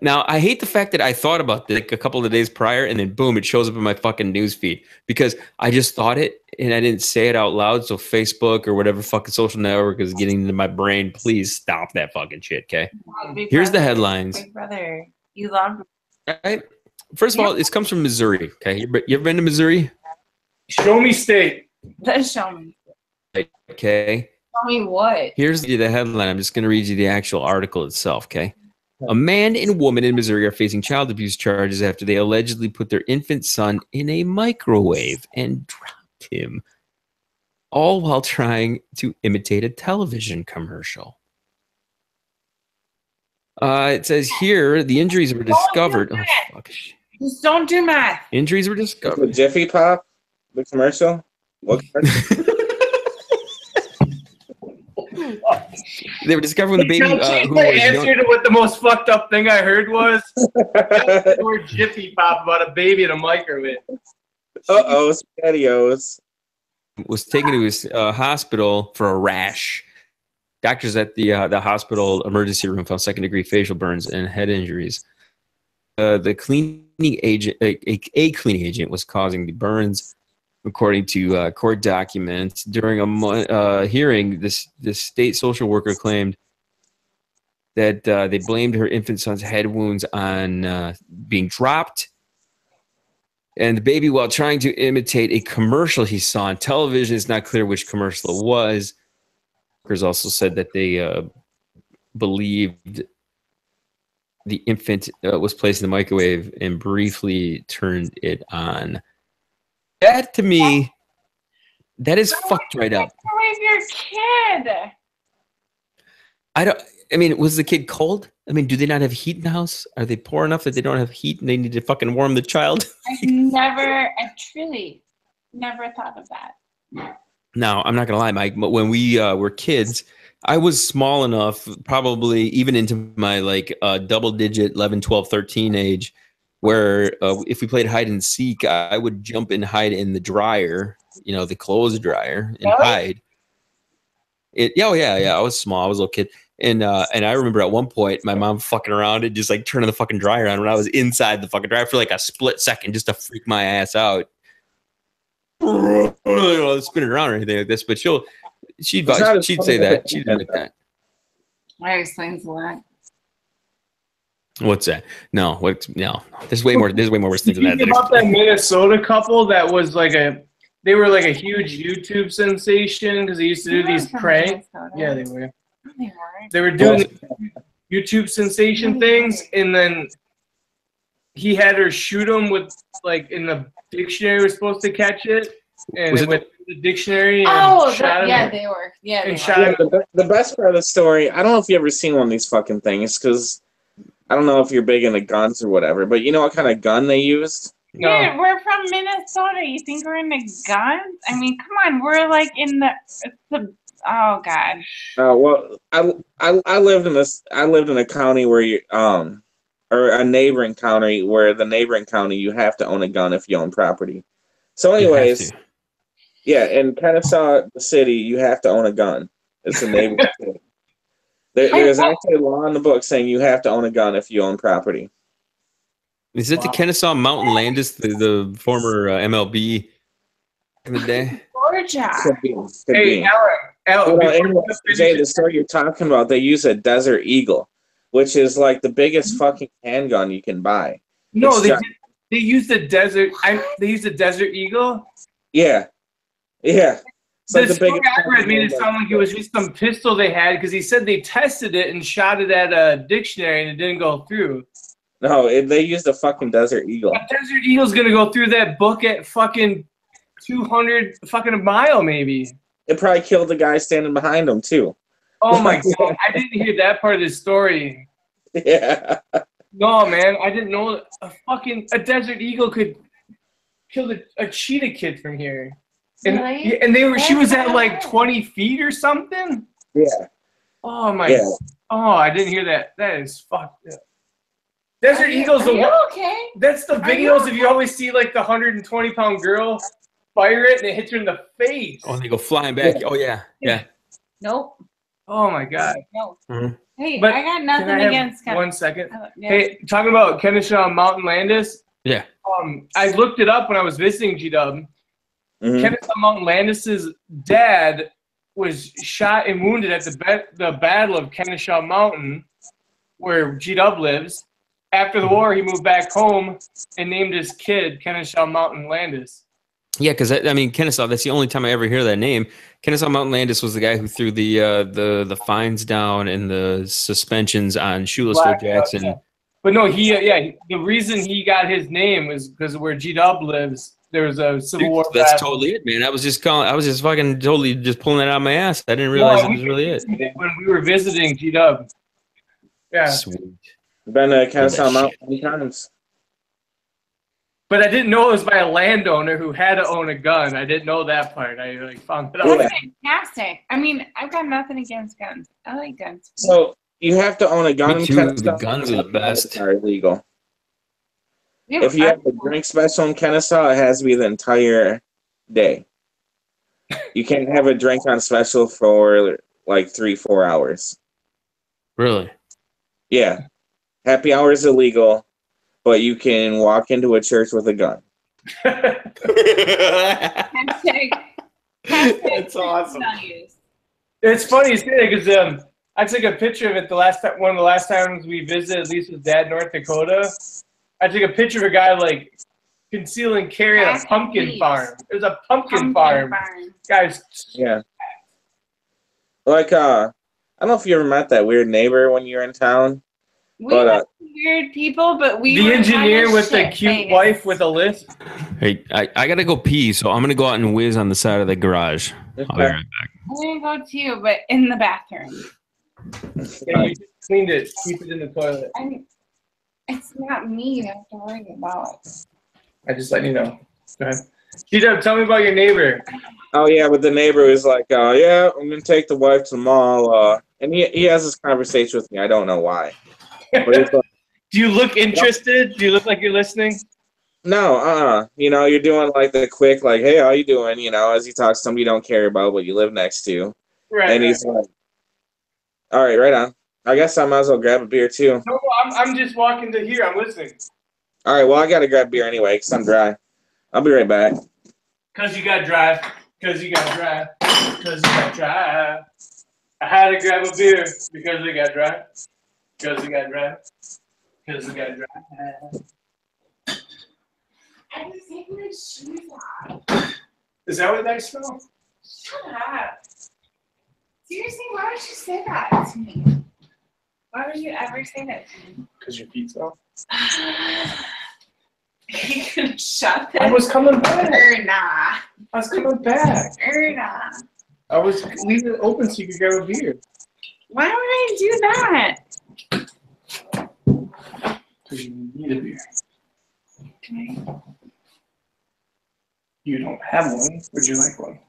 Now, I hate the fact that I thought about this like a couple of days prior, and then boom, it shows up in my fucking newsfeed because I just thought it and I didn't say it out loud. So Facebook or whatever fucking social network is getting into my brain. Please stop that fucking shit, okay? Big Here's the brother. headlines. Big brother. You love All right. First of all, this comes from Missouri. Okay, you ever been to Missouri? Show me state. the show me. Okay. Tell me what. Here's the headline. I'm just going to read you the actual article itself, okay? A man and woman in Missouri are facing child abuse charges after they allegedly put their infant son in a microwave and dropped him, all while trying to imitate a television commercial. It says here the injuries were discovered. Oh, fuck. Just don't do math. Injuries were The discovered. Jiffy Pop, the commercial. What commercial? They were discovered when the baby Now, change who my was answer young, to what the most fucked up thing I heard was the word Jiffy Pop about a baby in a microwave. Uh-oh, SpaghettiOs. was taken to his hospital for a rash. Doctors at the hospital emergency room found second-degree facial burns and head injuries. The cleaning agent, a cleaning agent, was causing the burns, according to court documents. During a hearing, this state social worker claimed that they blamed her infant son's head wounds on being dropped. And the baby, while trying to imitate a commercial he saw on television, it's not clear which commercial it was. Workers also said that they believed the infant was placed in the microwave and briefly turned it on. That, to me, that is fucked right up. Microwave your kid. I mean, was the kid cold? I mean, do they not have heat in the house? Are they poor enough that they don't have heat and they need to fucking warm the child? I truly never thought of that. No, I'm not gonna lie, Mike. But when we were kids, I was small enough, probably even into my like double-digit 11, 12, 13 age, where if we played hide and seek, I would jump and hide in the dryer, the clothes dryer, and Really? hide. Yeah. I was small. I was a little kid. And I remember at one point my mom fucking around and just like turning the fucking dryer on when I was inside the fucking dryer for like a split second just to freak my ass out. Spin it around or anything like this, but she'd say that. She'd like that. That explains a lot. What's that? No, what's no? There's way more. There's way more worse things than that. About that Minnesota couple that was they were like a huge YouTube sensation because they used to do these pranks. Yeah, they were. They weren't. They were doing YouTube sensation things, and then he had her shoot him with in the dictionary was supposed to catch it, and Was it it went through the dictionary and shot him. Yeah, they were. Yeah, they And were. shot him. The best part of the story, I don't know if you've ever seen one of these fucking things, because I don't know if you're big into guns or whatever, but you know what kind of gun they used? No. Dude, we're from Minnesota. You think we're into guns? I mean, come on. We're like in the oh god. Well, I lived in a county where or a neighboring county where the neighboring county you have to own a gun if you own property. So, anyways, yeah, in Kennesaw City you have to own a gun. It's a neighboring city. There's actually a law in the book saying you have to own a gun if you own property. Is it the Kennesaw Mountain Landis, the former MLB in the day? Georgia. Could be. Hey, Alec, Jay, the story you're talking about, they use a Desert Eagle, which is like the biggest fucking handgun you can buy. no, they used the desert. They used the Desert Eagle. Yeah. It's like The the story biggest. I read made it sound like it was just some pistol they had because he said they tested it and shot it at a dictionary and it didn't go through. No, they used a fucking Desert Eagle. A Desert Eagle's gonna go through that book at fucking 200 fucking a mile maybe. It probably killed the guy standing behind him too. Oh my god, I didn't hear that part of the story. Yeah. No, man, I didn't know a Desert Eagle could kill a cheetah kid from here. And Really? and she was at like 20 feet or something. Yeah. Oh my. Yeah. Oh, I didn't hear that. That is fucked up. Desert Eagle's Are the you one. okay? That's the Are you videos of you always see like the 120-pound girl fire it and it hits her in the face. Oh, and they go flying back. Oh yeah. Nope. Oh my god. No. Mhm. Hey, But I got Can nothing I have against guns. 1 second? Yeah. Hey, talking about Kennesaw Mountain Landis. Yeah. I looked it up when I was visiting G-Dub. Mhm. Kennesaw Mountain Landis's dad was shot and wounded at the Battle of Kennesaw Mountain, where G-Dub lives. After the war, he moved back home and named his kid Kennesaw Mountain Landis. Yeah, because I mean Kennesaw. That's the only time I ever hear that name. Kennesaw Mountain Landis was the guy who threw the fines down and the suspensions on Shoeless Joe Jackson. Yeah. But no, the reason he got his name was because where G-Dub lives, there was a Civil War That's battle. totally it, man. I was just fucking totally just pulling that out of my ass. I didn't realize it was really it. When we were visiting G-Dub. Yeah. Sweet. Been to Kennesaw that Mountain many times. But I didn't know it was by a landowner who had to own a gun. I didn't know that part. I found it out. That's fantastic. I mean, I've got nothing against guns. I like guns. So you have to own a gun Me in too. Kennesaw. The guns are the best. Are illegal. Yeah, If you have a drink special in Kennesaw, it has to be the entire day. You can't have a drink on special for like 3-4 hours. Really? Yeah. Happy hour is illegal, but you can walk into a church with a gun. hashtag That's awesome. values. It's funny you say that because I took a picture of it one of the last times we visited Lisa's dad, North Dakota. I took a picture of a guy like concealing carry at a pumpkin farm. It was a pumpkin farm. Guys. Yeah. Like, I don't know if you ever met that weird neighbor when you were in town. We But, were weird people, but we The were engineer kinda with the cute shit-faced. wife with a lisp. Hey, I gotta go pee, so I'm gonna go out and whiz on the side of the garage. I'll be right back. I'm gonna go too, but in the bathroom. Yeah, you just cleaned it. Keep it in the toilet. It's not me you have to worry about. I just let you know. Go ahead. G-Dub, tell me about your neighbor. Oh, yeah, but the neighbor was like, yeah, I'm going to take the wife to the mall. And he has this conversation with me. I don't know why. But it's like, Do you look interested? Do you look like you're listening? no, You know, you're doing like the quick, like, hey, how you doing? You know, as he talks to somebody you don't care about, but you live next to. Right. And he's like, all right, right on. I guess I might as well grab a beer too. No, I'm just walking to here. I'm listening. All right, well, I got to grab beer anyway because I'm dry. I'll be right back. Because you got to drive. Because you got to drive. Because you got to drive. I had to grab a beer because we got to drive. Because we got to drive. Because the guy drives. I was taking my shoes off. Is that what they smell? Shut up. Seriously, why would you say that to me? Why would you ever say that to me? Because your feet smell. You could shut this. I was coming back. Or nah. I was coming back. Or nah. I was leaving it open so you could grab a beer. Why would I do that? Because you need a beer. Can I? You don't have one. Would you like one?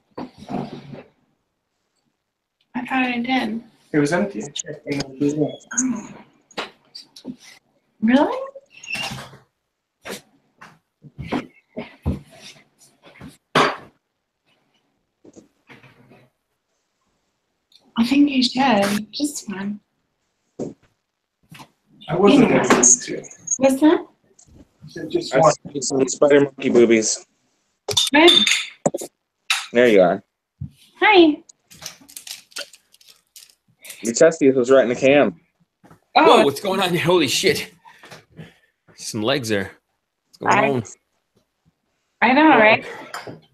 I thought I did. It was empty. I checked. Oh. Really? I think you should. Just one. I wasn't going to. What's that? Just I one. see some spider monkey boobies. What? There you are. Hi. Your testes was right in the cam. Oh, Whoa, what's going on here? Holy shit. Some legs there. What's going on? I know, right?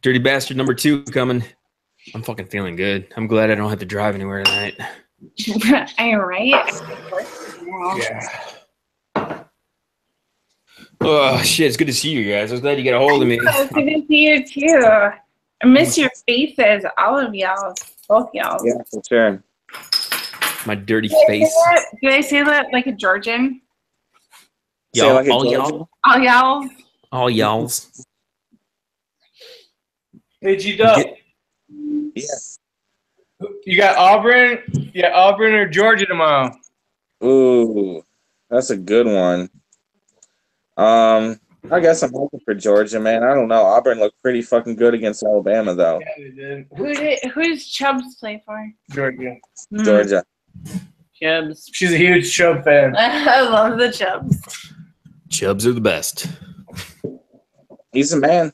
Dirty bastard number 2 coming. I'm fucking feeling good. I'm glad I don't have to drive anywhere tonight. I know, right? Yeah. Oh shit, it's good to see you guys. I was glad you got a hold of me. It's good to see you too. I miss your faces, all of y'all, both y'all. Yeah, for sure. My dirty Did I say face. that? Did I say that like a Georgian? Say Y'all, like a all Georgian? y'all, All y'all. all y'alls. Hey, G-Dub. Yeah. You got Auburn? Yeah, Auburn or Georgia tomorrow? Ooh, that's a good one. I guess I'm hoping for Georgia, man. I don't know. Auburn looked pretty fucking good against Alabama, though. Yeah, they did. Who does Chubbs play for? Georgia. Georgia. Chubbs. She's a huge Chubb fan. I love the Chubbs. Chubs are the best. He's a man.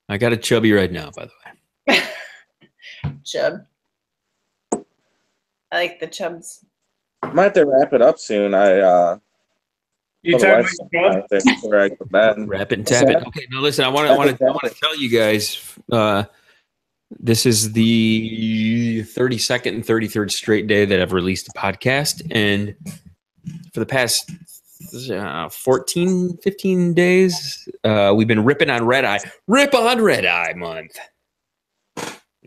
I got a chubby right now, by the way. Chubb. I like the Chubbs. Might have to wrap it up soon. You talking about Chubb? Before I go to bed. Wrap it and tap it. Okay, now listen. I want to tell you guys. This is the 32nd and 33rd straight day that I've released a podcast, and for the past 14, 15 days, we've been ripping on Red Eye. Rip on Red Eye month.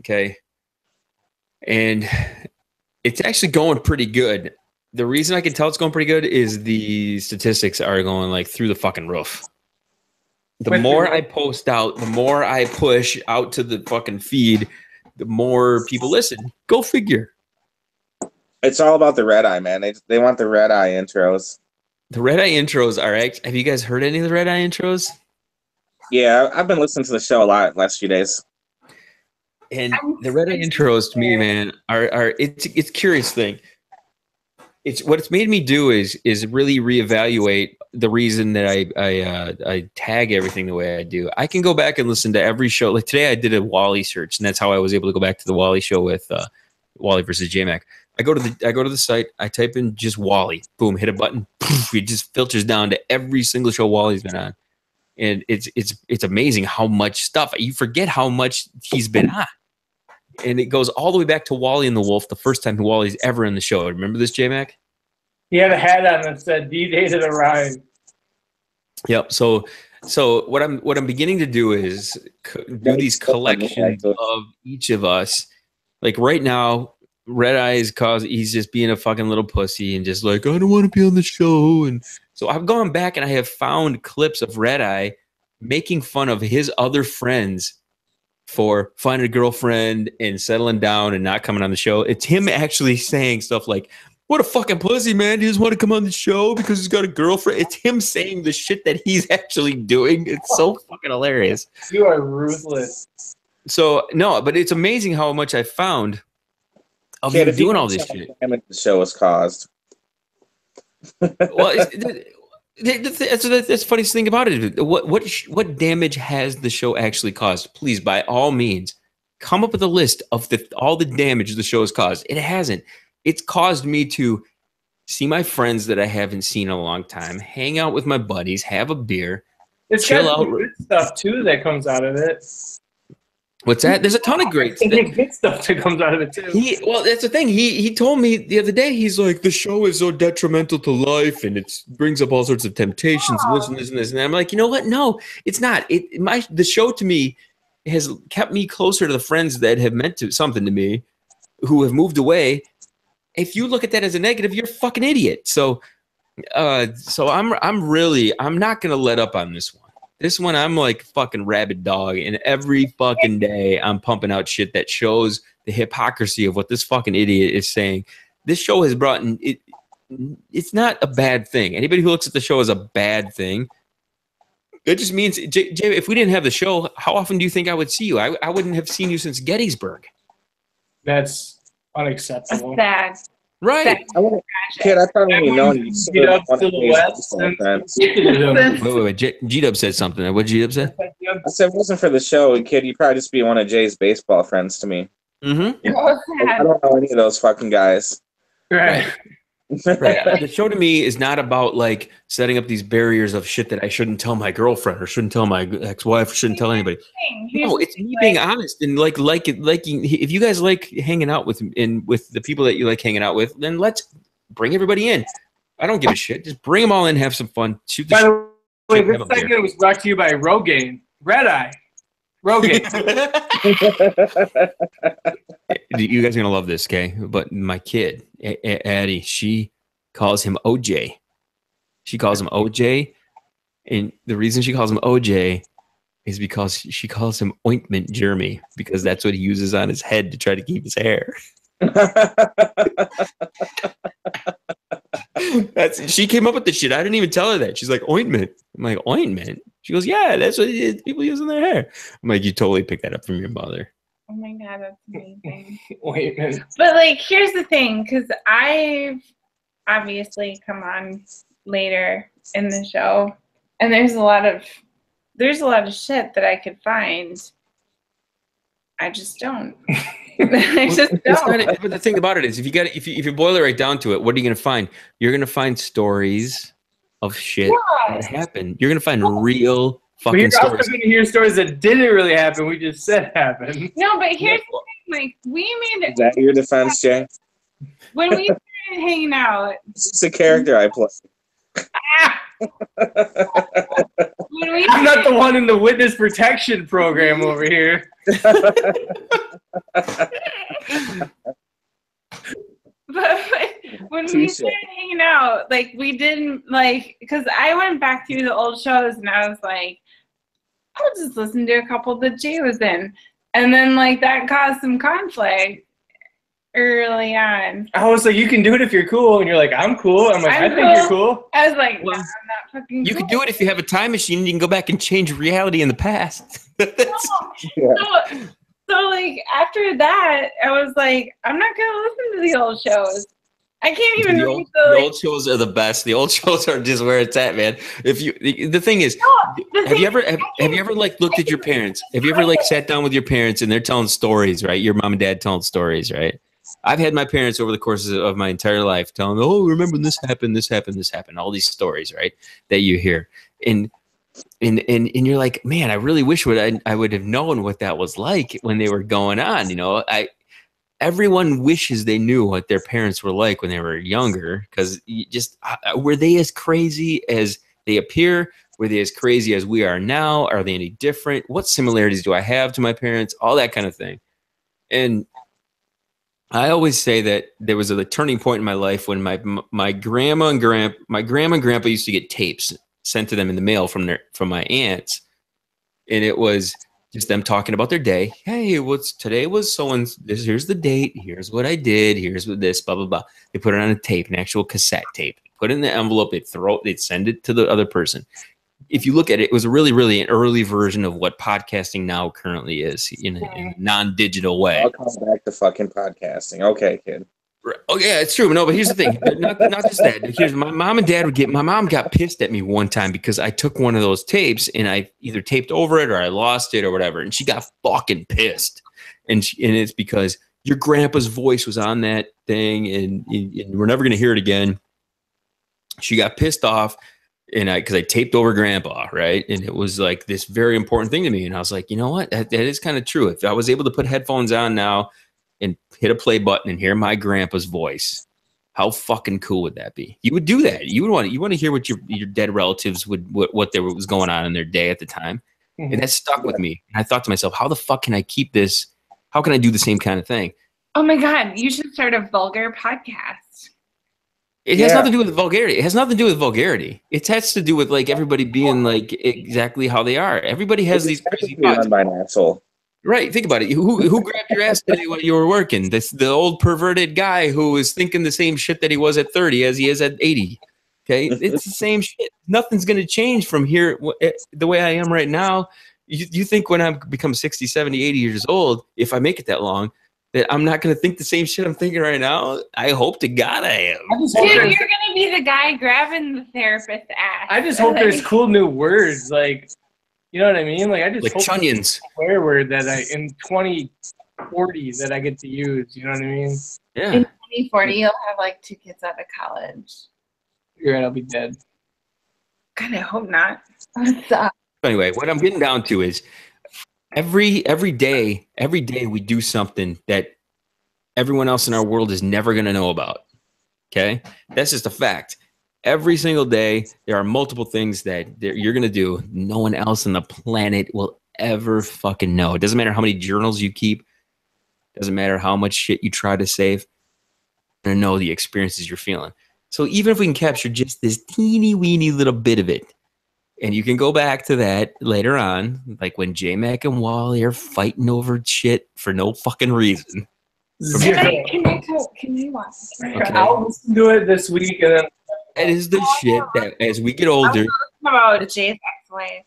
Okay, and it's actually going pretty good. The reason I can tell it's going pretty good is the statistics are going like through the fucking roof. The more I post out, the more I push out to the fucking feed, the more people listen. Go figure. It's all about the red eye, man. They want the red eye intros. The Red Eye intros are actually, have you guys heard any of the Red Eye intros? Yeah, I've been listening to the show a lot last few days. And the Red Eye intros to me, man, are it's a curious thing. It's what it's made me do is really reevaluate the reason that I tag everything the way I do. I can go back and listen to every show. Like today, I did a Wally search, and that's how I was able to go back to the Wally show with Wally versus J-Mac. I go to the site, I type in just Wally, boom, hit a button, poof, it just filters down to every single show Wally's been on, and it's amazing how much stuff you forget how much he's been on. And it goes all the way back to Wally and the Wolf, the first time Wally's ever in the show. Remember this, J-Mac? He had a hat on that said D-Day to the Ride. Yep. So what I'm beginning to do is do these collections of each of us. Like right now, Red Eye he's just being a fucking little pussy and just like, I don't want to be on the show. And so I've gone back and I have found clips of Red Eye making fun of his other friends for finding a girlfriend and settling down and not coming on the show. It's him actually saying stuff like, what a fucking pussy, man. He doesn't want to come on the show because he's got a girlfriend. It's him saying the shit that he's actually doing. It's so fucking hilarious. You are ruthless. So, no, but it's amazing how much I found of him doing all this shit. The show was caused. Well, that's the funniest thing about it. What damage has the show actually caused? Please, by all means, come up with a list of all the damage the show has caused. It hasn't. It's caused me to see my friends that I haven't seen in a long time, hang out with my buddies, have a beer. It's Chill got some out. good stuff too that comes out of it. What's that? There's a ton of great stuff. There's good stuff that comes out of it too. Well, that's the thing. He told me the other day, he's like, the show is so detrimental to life and it brings up all sorts of temptations and this and this and this. And I'm like, you know what? No, it's not. The show to me has kept me closer to the friends that have meant something to me who have moved away. If you look at that as a negative, you're a fucking idiot. So I'm not gonna let up on this one. This one, I'm like fucking rabid dog, and every fucking day I'm pumping out shit that shows the hypocrisy of what this fucking idiot is saying. This show has brought in it. It's not a bad thing. Anybody who looks at the show as a bad thing, it just means, Jay, if we didn't have the show, how often do you think I would see you? I wouldn't have seen you since Gettysburg. That's unacceptable. Sad. Right. Kid, I probably didn't know you. Get up silhouettes. Wait. G-Dub said something. What G-Dub said? I said, if it wasn't for the show, kid, you'd probably just be one of Jay's baseball friends to me. Mm-hmm. I don't know any of those fucking guys. Right. Right. The show to me is not about like setting up these barriers of shit that I shouldn't tell my girlfriend or shouldn't tell my ex-wife or shouldn't tell anybody. No, it's me being honest and like if you guys like hanging out with the people that you like hanging out with, then let's bring everybody in. I don't give a shit. Just bring them all in, have some fun. Shoot the By the way, shit, this segment was brought to you by Rogaine. Red Eye. Rogaine. You guys are gonna love this, okay? But my kid, Addie, she calls him OJ. She calls him OJ, and the reason she calls him OJ is because she calls him Ointment Jeremy, because that's what he uses on his head to try to keep his hair. She came up with the shit. I didn't even tell her that. She's like, ointment. I'm like, ointment? She goes, yeah, that's what people use in their hair. I'm like, you totally picked that up from your mother. Oh my God, that's amazing. Ointment. But like, here's the thing, because I've obviously come on later in the show, and there's a lot of shit that I could find. I just don't. I just don't. But the thing about it is, if you boil it right down to it, what are you going to find? You're going to find stories of shit that happened. You're going to find real fucking stories. You're also stories. going to hear stories that didn't really happen. We just said happened. No, but here's the thing. Like, we made it. Is that your defense, Jay? When we started hanging out. This is a character I play. I'm not the one in the witness protection program over here. But when we started hanging out, like, we didn't, like, because I went back through the old shows and I was like, I'll just listen to a couple that Jay was in. And then, like, that caused some conflict early on. I was like, you can do it if you're cool. And you're like, I'm cool. I'm like, I think you're cool. I was like, no, I'm not fucking You cool. could do it if you have a time machine and you can go back and change reality in the past. So, like, after that, I was like, I'm not going to listen to the old shows. I can't even the read old shows are the best. The old shows are just where it's at, man. The thing is, have you ever like looked at your parents? Have you ever like sat down with your parents and they're telling stories, right? Your mom and dad telling stories, right? I've had my parents over the course of my entire life telling, oh, remember this happened, all these stories, right? That you hear. And you're like, man, I really wish I would have known what that was like when they were going on. You know, everyone wishes they knew what their parents were like when they were younger, because were they as crazy as they appear? Were they as crazy as we are now? Are they any different? What similarities do I have to my parents? All that kind of thing. And I always say that there was a turning point in my life when my grandma and grandpa used to get tapes sent to them in the mail from my aunts, and it was just them talking about their day. Hey, today was this? Here's the date. Here's what I did. Here's what this, blah blah blah. They put it on a tape, an actual cassette tape. Put it in the envelope. They'd send it to the other person. If you look at it, it was really, really an early version of what podcasting now currently is in a non-digital way. I'll come back to fucking podcasting. Okay, kid. Oh yeah, it's true. No, but here's the thing. Not just that. Here's my mom and dad my mom got pissed at me one time because I took one of those tapes and I either taped over it or I lost it or whatever. And she got fucking pissed. And it's because your grandpa's voice was on that thing and we're never going to hear it again. she got pissed off, and because I taped over Grandpa, right, and it was like this very important thing to me, and I was like, you know what, that is kind of true. If I was able to put headphones on now and hit a play button and hear my grandpa's voice, how fucking cool would that be? You would do that. You want to hear what your dead relatives what there was going on in their day at the time, and that stuck with me. And I thought to myself, how the fuck can I keep this? How can I do the same kind of thing? Oh my God, you should start a vulgar podcast. It has nothing to do with vulgarity. It has nothing to do with vulgarity. It has to do with like everybody being like exactly how they are. Everybody has these crazy thoughts. By an asshole. Right. Think about it. Who grabbed your ass today when you were working? The old perverted guy who was thinking the same shit that he was at 30 as he is at 80. Okay. It's the same shit. Nothing's going to change from here. The way I am right now. You think when I become 60, 70, 80 years old, if I make it that long, that I'm not going to think the same shit I'm thinking right now? I hope to God I am. Dude, you're going to be the guy grabbing the therapist's ass. I just hope there's cool new words, like, you know what I mean? Like, I just like hope chunions. there's a swear word that in 2040 that I get to use. You know what I mean? Yeah. In 2040, you'll have like 2 kids out of college. You're right, I'll be dead. God, I hope not. That sucks. Anyway, what I'm getting down to is every day we do something that everyone else in our world is never going to know about. Okay? That's just a fact. Every single day, there are multiple things that you're going to do. No one else on the planet will ever fucking know. It doesn't matter how many journals you keep. It doesn't matter how much shit you try to save. You're going to know the experiences you're feeling. So even if we can capture just this teeny weeny little bit of it, and you can go back to that later on, like when J-Mac and Wally are fighting over shit for no fucking reason. Can you watch it? Okay. I'll listen to it this week, and then That is the shit that as we get older, About Jay's ex-wife.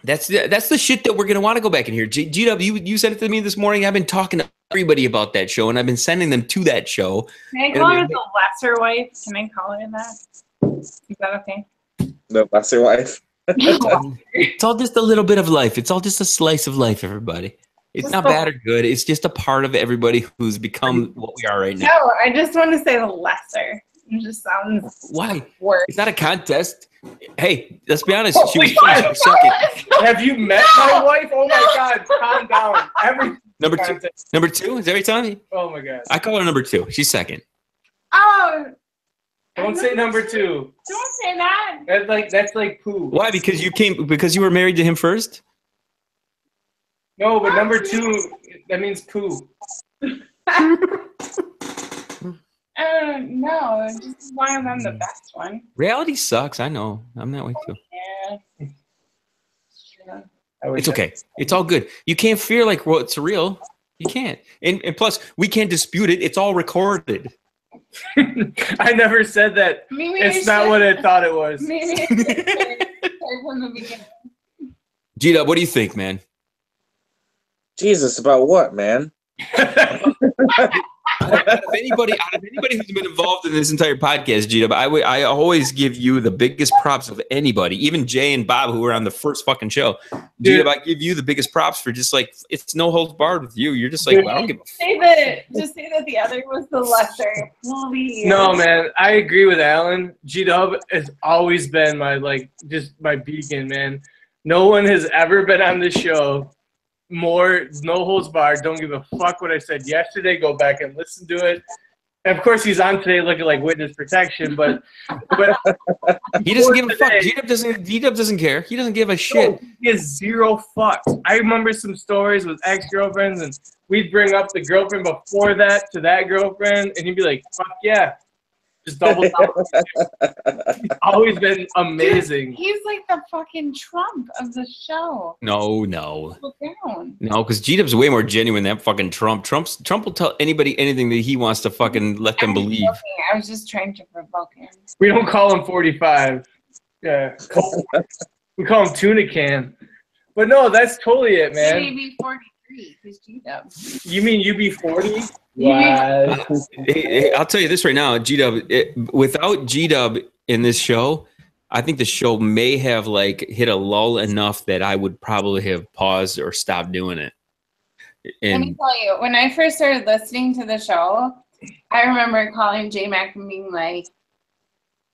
that's the shit that we're gonna want to go back and hear. GW, you said it to me this morning. I've been talking to everybody about that show, and I've been sending them to that show. Can I call her the lesser wife? Can I call her that? Is that okay? The lesser wife. It's all just a little bit of life. It's all just a slice of life, everybody. It's not bad or good. It's just a part of everybody who's become what we are right now. No, I just want to say the lesser. It just sounds Why? worse. It's not a contest. Hey, let's be honest. She was first or second. have you met my wife? Oh my God, calm down. Number two is every time. Oh my God. I call her number 2. She's second. Oh, Don't say number 2. don't say that. That's like poo. Why? Because you were married to him first. No, but number 2, that means poo. No, just as long as I'm the best one. Reality sucks. I know. I'm that way too. Yeah. Sure. It's okay. It's all good. You can't feel like what's real. You can't. And plus, we can't dispute it. It's all recorded. I never said that. Maybe It's not what I thought it was. Maybe I should start from the beginning. G-Dub, what do you think, man? Jesus, about what, man? out of anybody who's been involved in this entire podcast, G-Dub, I always give you the biggest props of anybody, even Jay and Bob, who were on the first fucking show. G-Dub, I give you the biggest props for just like, it's no holds barred with you. You're just like, well, I don't give a fuck. Just say that the other was the lesser. Please. No, man, I agree with Alan. G-Dub has always been just my beacon, man. No one has ever been on this show more no holds barred. Don't give a fuck what I said yesterday. Go back and listen to it. And of course, he's on today looking like witness protection, but he doesn't give a fuck. G-Dub doesn't care. He doesn't give a shit. No, he has 0 fucks. I remember some stories with ex-girlfriends, and we'd bring up the girlfriend before that to that girlfriend, and he'd be like, "Fuck yeah." Just double down. He's always been amazing. He's like the fucking Trump of the show. No. Look down. No, because G-Dub's way more genuine than fucking Trump. Trump will tell anybody anything that he wants to fucking let them believe. I was just trying to provoke him. We don't call him 45. Yeah. We call him tuna can. But no, that's totally it, man. Maybe 43 because G-Dub. You mean you be 40? Wow. Hey, I'll tell you this right now, G-Dub. Without G-Dub in this show, I think the show may have like hit a lull enough that I would probably have paused or stopped doing it. Let me tell you, when I first started listening to the show, I remember calling J-Mac and being like,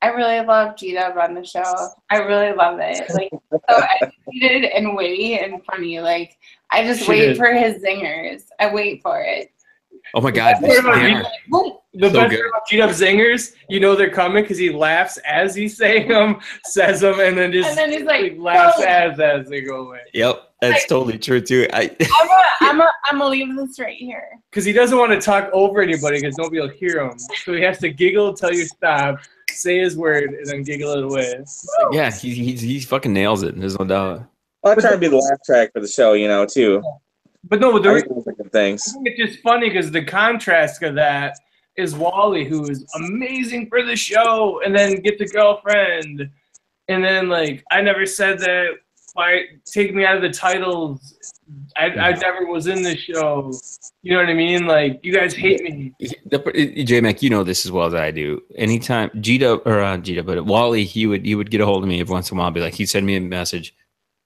I really love G-Dub on the show. I really love it. Like, so educated and witty and funny. Like, I just wait for his zingers. I wait for it. Oh my God. The best part about G-Dub zingers, you know they're coming because he laughs as he's saying them, says them, and then he's like laughs as they go away. Yep, that's totally true too. I'm gonna leave this right here. Because he doesn't want to talk over anybody because nobody will hear him. So he has to giggle till you stop, say his word, and then giggle it away. Yeah, he fucking nails it. There's no doubt. Well, I try to be the laugh track for the show, you know, too. But no, things. It's just funny because the contrast of that is Wally, who is amazing for the show, and then gets a girlfriend, and then like I never said that. Why take me out of the titles? I never was in the show. You know what I mean? Like you guys hate me. J Mac, you know this as well as I do. Anytime but Wally, he would get a hold of me every once in a while. Be like, he'd send me a message,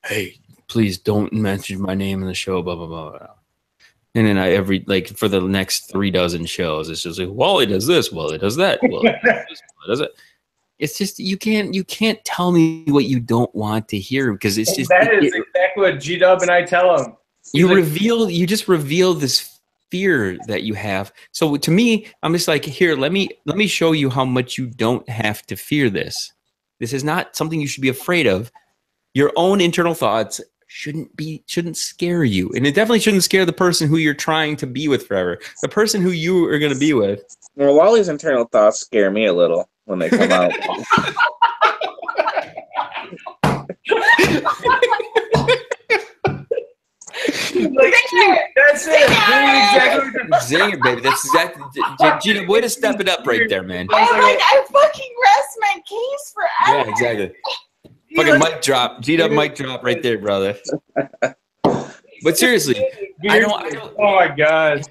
"Hey, please don't mention my name in the show." Blah blah blah. Blah. And then for the next 36 shows, it's just like Wally does this, Wally does that, Wally does this, Wally does it. It's just you can't tell me what you don't want to hear because it's just that is exactly what G-Dub and I tell him. You just reveal this fear that you have. So to me, I'm just like, here, let me show you how much you don't have to fear this. This is not something you should be afraid of. Your own internal thoughts shouldn't scare you, and it definitely shouldn't scare the person who you're trying to be with forever. The person who you are going to be with. Well, Wally's internal thoughts scare me a little when they come out. That's it. Zinger, baby. That's exactly. Gina, way to step it up right there, man. I fucking rest my case forever. Yeah, exactly. Fucking mic drop. G-Dub mic drop right there, brother. But seriously, I don't. Oh my God.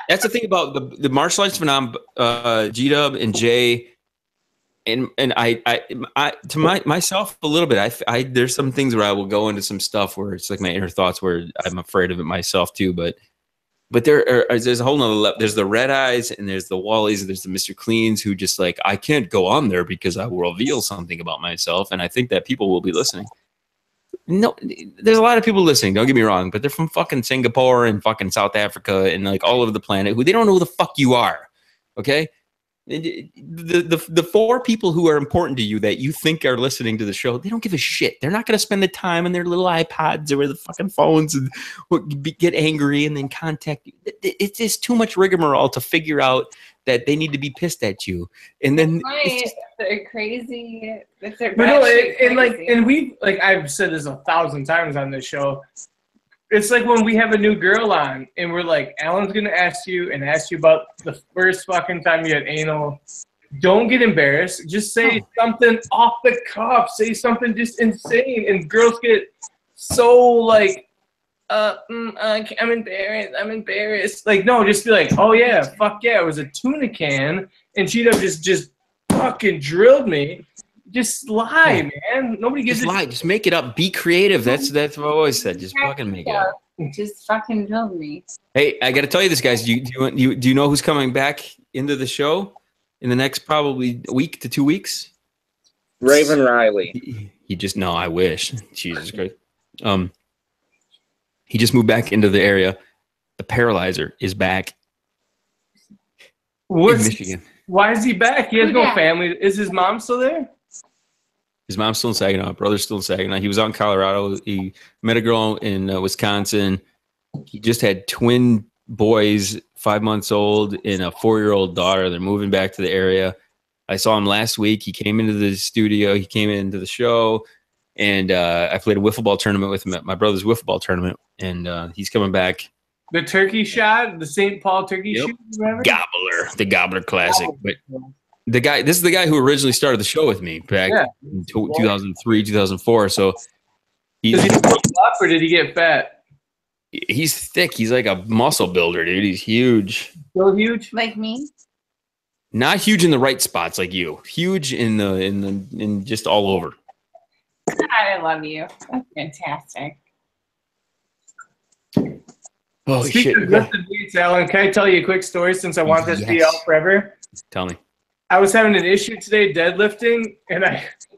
That's the thing about the martial arts phenomenon, G-Dub and Jay, and I to myself a little bit. I there's some things where I will go into some stuff where it's like my inner thoughts where I'm afraid of it myself too. But there's a whole nother level. There's the Red Eyes and there's the Wallies and there's the Mr. Cleans who just like, I can't go on there because I will reveal something about myself. And I think that people will be listening. No, there's a lot of people listening. Don't get me wrong, but they're from fucking Singapore and fucking South Africa and like all over the planet who they don't know who the fuck you are. Okay. The 4 people who are important to you that you think are listening to the show, they don't give a shit. They're not going to spend the time on their little iPods or the fucking phones and get angry and then contact you. It's just too much rigmarole to figure out that they need to be pissed at you. And then they're crazy. And we I've said this 1,000 times on this show. It's like when we have a new girl on and we're like, Alan's going to ask you about the first fucking time you had anal. Don't get embarrassed. Just say something off the cuff. Say something just insane. And girls get so like, I'm embarrassed. I'm embarrassed. Like, no, just be like, oh yeah, fuck yeah. It was a tuna can. And Cheeto just fucking drilled me. Just lie, man. Nobody gives just lie. Just make it up. Be creative. That's what I've always said. Just fucking make it up. Just fucking drill me. Hey, I got to tell you this, guys. Do you know who's coming back into the show in the next probably week to 2 weeks? Raven Riley. He just I wish. Jesus Christ. He just moved back into the area. The Paralyzer is back. In Michigan. Why is he back? He has no family. Is his mom still there? His mom's still in Saginaw. Brother's still in Saginaw. He was out in Colorado. He met a girl in Wisconsin. He just had twin boys, 5 months old, and a 4-year-old daughter. They're moving back to the area. I saw him last week. He came into the studio. He came into the show, and I played a wiffle ball tournament with him at my brother's wiffle ball tournament, and he's coming back. The turkey shot, the St. Paul turkey shoot, the Gobbler Classic. But this is the guy who originally started the show with me back in 2003, 2004. So does he grow up or did he get fat? He's thick. He's like a muscle builder, dude. He's huge. So huge, like me. Not huge in the right spots like you. Huge in just all over. I love you. That's fantastic. Holy shit. Of lifted weights, Alan, can I tell you a quick story since I want this to be out forever? Tell me. I was having an issue today deadlifting, and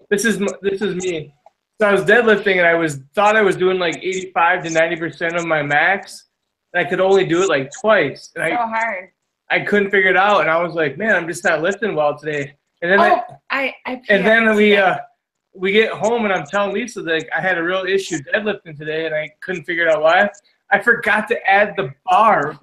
this is me. So I was deadlifting, and thought I was doing like 85 to 90% of my max, and I could only do it like twice. And So hard. I couldn't figure it out, and I was like, man, I'm just not lifting well today. And then we get home, and I'm telling Lisa that I had a real issue deadlifting today, and I couldn't figure out why. I forgot to add the bar.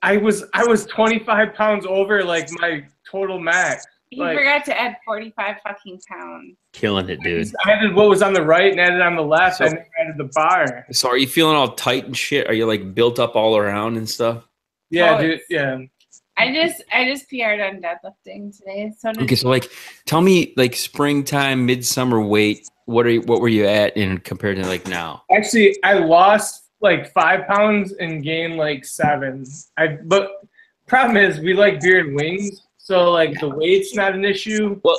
I was 25 pounds over like my total max. You forgot to add 45 fucking pounds. Killing it, dude. I added what was on the right and added on the left. So, I never added the bar. So are you feeling all tight and shit? Are you like built up all around and stuff? Yeah, dude. Yeah. I just PR'd on deadlifting today. So okay, so like, tell me like springtime, midsummer weight. What were you at in compared to like now? Actually, I lost like 5 pounds and gained like 7. But problem is we like beer and wings, so like the weight's not an issue. Well,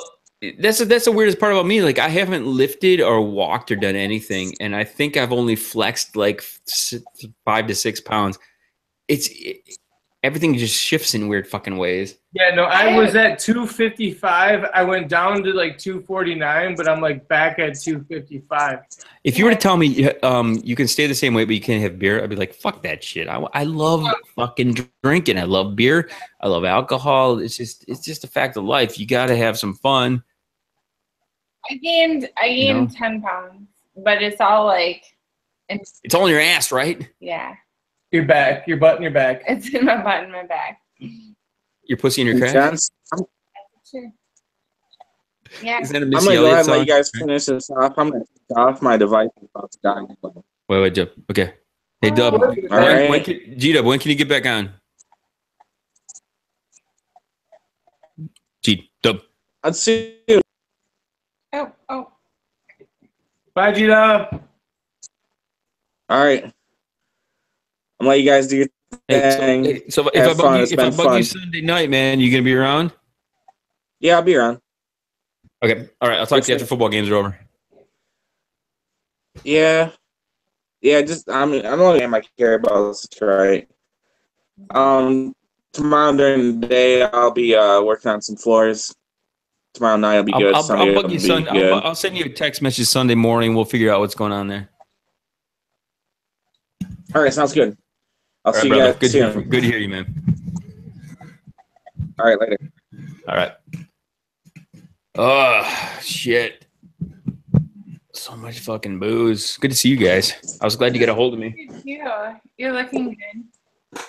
that's the weirdest part about me. Like I haven't lifted or walked or done anything, and I think I've only flexed like 5 to 6 pounds. Everything just shifts in weird fucking ways. Yeah, no, I was at 255. I went down to like 249, but I'm like back at 255. If you were to tell me you can stay the same weight, but you can't have beer, I'd be like, fuck that shit. I love fucking drinking. I love beer. I love alcohol. It's just a fact of life. You got to have some fun. I gained 10 pounds, but it's all like. It's all in your ass, right? Yeah. Your back, your butt, and your back. It's in my butt and my back. Your pussy and your crack? Sure. Yeah. Is that a I'm Missy going to go Elliott ahead and let song? you guys finish this off. I'm going to take off. My device is about to die. Wait, Dub. Okay. Hey, Dub. G-Dub, when can you get back on? G-Dub. Let's see you. Oh. Bye, G-Dub. All right. I'm going to let you guys do your thing. So if I bug you Sunday night, man, you going to be around? Yeah, I'll be around. Okay. All right. I'll talk to you after football games are over. Yeah. Just I'm the only game I care about is Detroit. Tomorrow during the day I'll be working on some floors. Tomorrow night I'll be good. I'll bug you Sunday. I'll send you a text message Sunday morning. We'll figure out what's going on there. All right, sounds good. I'll see you brother. guys soon. Good to hear you, man. All right, later. All right. Oh, shit. So much fucking booze. Good to see you guys. I was glad you got a hold of me. Yeah, you're looking good.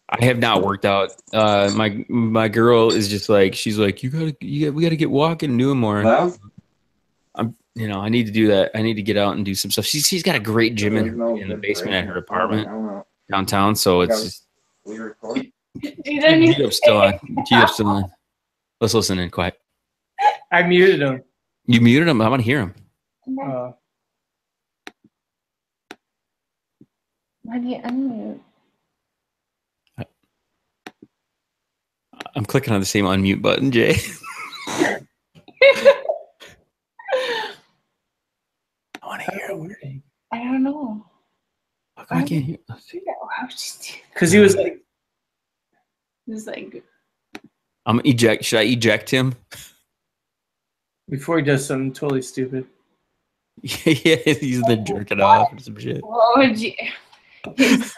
I have not worked out. My girl is just like, she's like, we gotta get walking and doing more. Well, I need to do that. I need to get out and do some stuff. She's got a great gym in the basement at her apartment downtown. So it's just. G-Dub's still on. Let's listen in quiet. I muted him. You muted him? I want to hear him. Why do you unmute? I'm clicking on the same unmute button, Jay. I want to hear him. I don't know. How come I can't hear? Because he was like. I'm gonna eject. Should I eject him? Before he does something totally stupid. Yeah, he's the jerking off or some shit. What would you? He's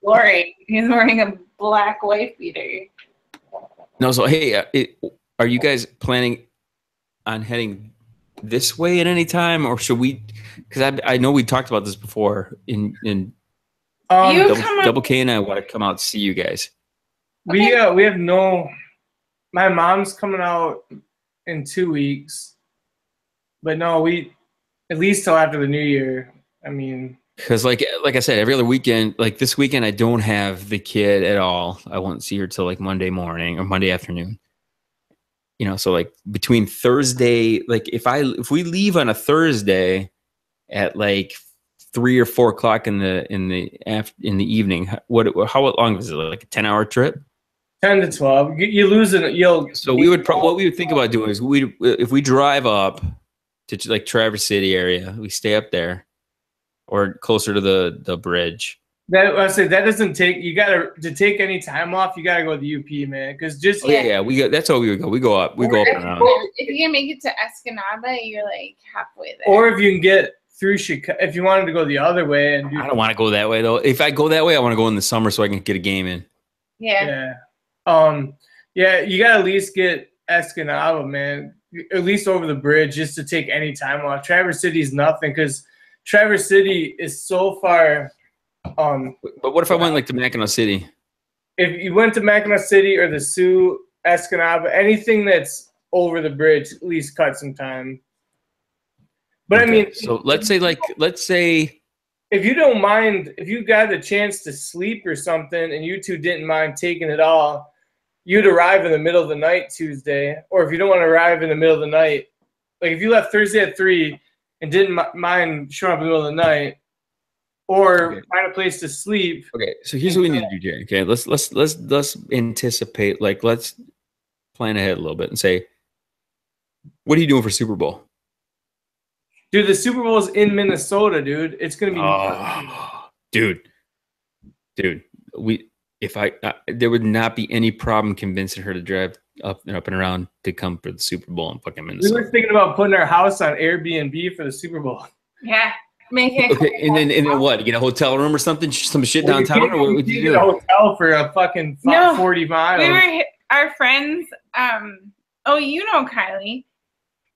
wearing a black wife beater. No, so hey, are you guys planning on heading this way at any time, or should we? Because I know we talked about this before. Double K and I want to come out and see you guys. Okay. We have no. My mom's coming out in 2 weeks, but no, we at least till after the new year. I mean, because like I said, every other weekend, like this weekend, I don't have the kid at all. I won't see her till like Monday morning or Monday afternoon. So like between Thursday, like if we leave on a Thursday at like 3 or 4 o'clock in the evening, how long is it? Like a 10-hour trip? 10 to 12. You lose it. So what we would think about doing is if we drive up to like Traverse City area, we stay up there or closer to the bridge, I say that doesn't take. You gotta to take any time off. You gotta go to the UP, man. Because just Oh, yeah. We go. That's how we would go. We go up. We go up and around. If you can make it to Escanaba, you're like halfway there. or if you can get through Chicago, if you wanted to go the other way and do. I don't want to go that way though. If I go that way, I want to go in the summer so I can get a game in. yeah. Yeah, you gotta at least get Escanaba, man. At least over the bridge, just to take any time off. Traverse City is nothing because Traverse City is so far. But what if I went like to Mackinac City? If you went to Mackinac City or the Sioux, Escanaba, anything that's over the bridge, at least cut some time. But Okay, I mean, so let's say if you don't mind, if you got a chance to sleep or something, and you two didn't mind taking it all, you'd arrive in the middle of the night Tuesday. Or if you don't want to arrive in the middle of the night, like if you left Thursday at 3 and didn't mind showing up in the middle of the night, or find a place to sleep. Okay, so here's what we need to do, Jerry. Okay, let's anticipate. Like, let's plan ahead a little bit and say, what are you doing for Super Bowl? Dude, the Super Bowl is in Minnesota, dude. It's gonna be. Dude, there would not be any problem convincing her to drive up and around to come for the Super Bowl in fucking We Minnesota. were thinking about putting our house on Airbnb for the Super Bowl. Yeah. Make it. Okay, and then what? Get a hotel room or something? Some shit downtown, or what would you Get do? a hotel for a fucking 40 miles. We were our friends. You know Kylie.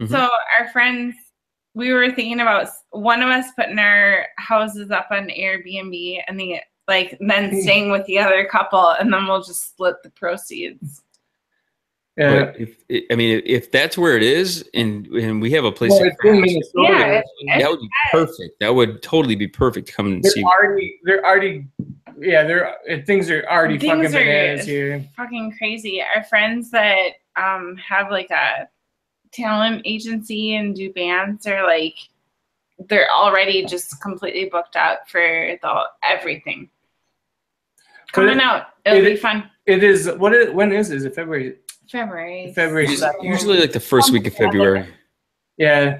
Mhm. So our friends, we were thinking about one of us putting our houses up on Airbnb and then staying with the other couple, and then we'll just split the proceeds. Yeah. But if that's where it is, and we have a place, Well, it's in Minnesota. Yeah, that would be perfect. That would totally be perfect to come and see. Things are already Things fucking are bananas here. fucking crazy. Our friends that have like a talent agency and do bands are like, they're already just completely booked out for everything coming out. It'll be fun. It is. When is it? Is it February? February. Usually like the first week of February. Yeah.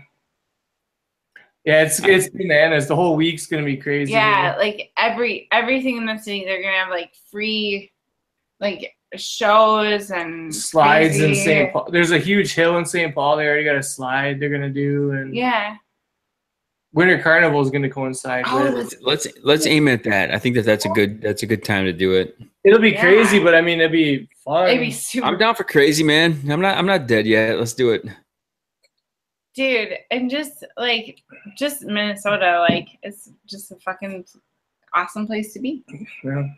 Yeah, it's bananas. The whole week's gonna be crazy. Yeah, like everything in the city, they're gonna have like free, like shows and slides in crazy. St. Paul. There's a huge hill in St. Paul. They already got a slide they're gonna do, and Yeah. Winter Carnival is gonna coincide with. Let's aim at that. I think that's a good time to do it. It'll be crazy, but I mean, it'd be fun. It'd be super. I'm down for crazy, man. I'm not dead yet. Let's do it. Dude, and just Minnesota, like it's just a fucking awesome place to be. Yeah.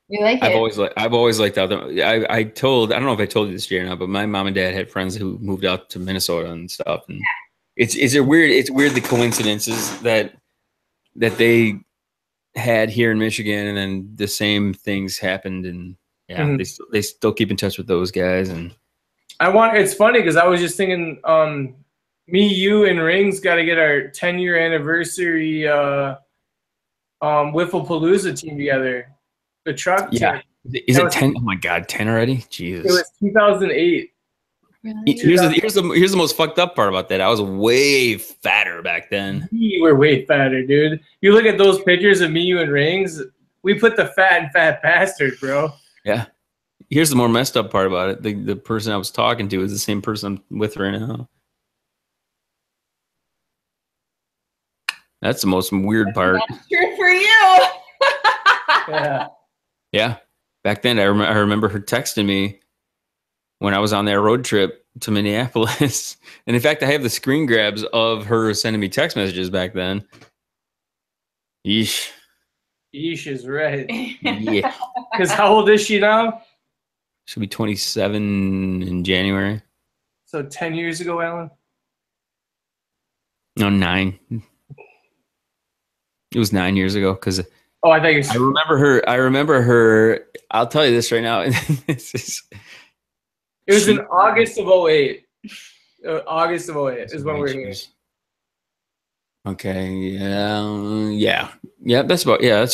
We like I've it. always liked out there. I don't know if I told you this year or not, but my mom and dad had friends who moved out to Minnesota and stuff. And it's weird the coincidences that they had here in Michigan, and then the same things happened, and they still keep in touch with those guys. And it's funny because I was just thinking, me, you, and Rings got to get our 10-year anniversary Wifflepalooza team together. The truck team. Is it 10? Oh my God, 10 already? Jesus. It was 2008. Really? Here's the most fucked up part about that. I was way fatter back then. We were way fatter, dude. You look at those pictures of me, you, and Rings. We put the fat bastard, bro. Yeah. Here's the more messed up part about it. The person I was talking to is the same person I'm with right now. That's the most weird part. That's true for you. Yeah. Back then, I remember her texting me when I was on that road trip to Minneapolis. And in fact, I have the screen grabs of her sending me text messages back then. Yeesh. Yeesh is right. Yeah. Because how old is she now? She'll be 27 in January. So 10 years ago, Alan? No, 9. It was 9 years ago because Oh, I think I remember her. I'll tell you this right now. It was in August of 08. August of 08 is when we were here. Okay. Yeah. That's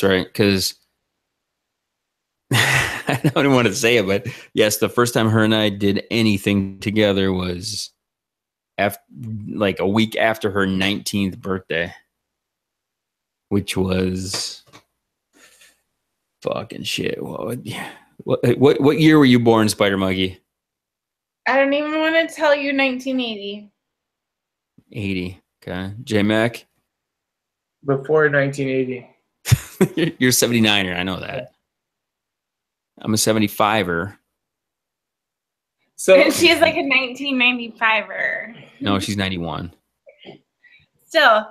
right. Because I don't want to say it, but yes, the first time her and I did anything together was like a week after her 19th birthday, which was Fucking shit. What year were you born, Spider Monkey? I don't even want to tell you 1980. 80. Okay. J Mac? Before 1980. You're 79er. I know that. I'm a 75er. So And she's like a 1995er. No, she's 91. Still.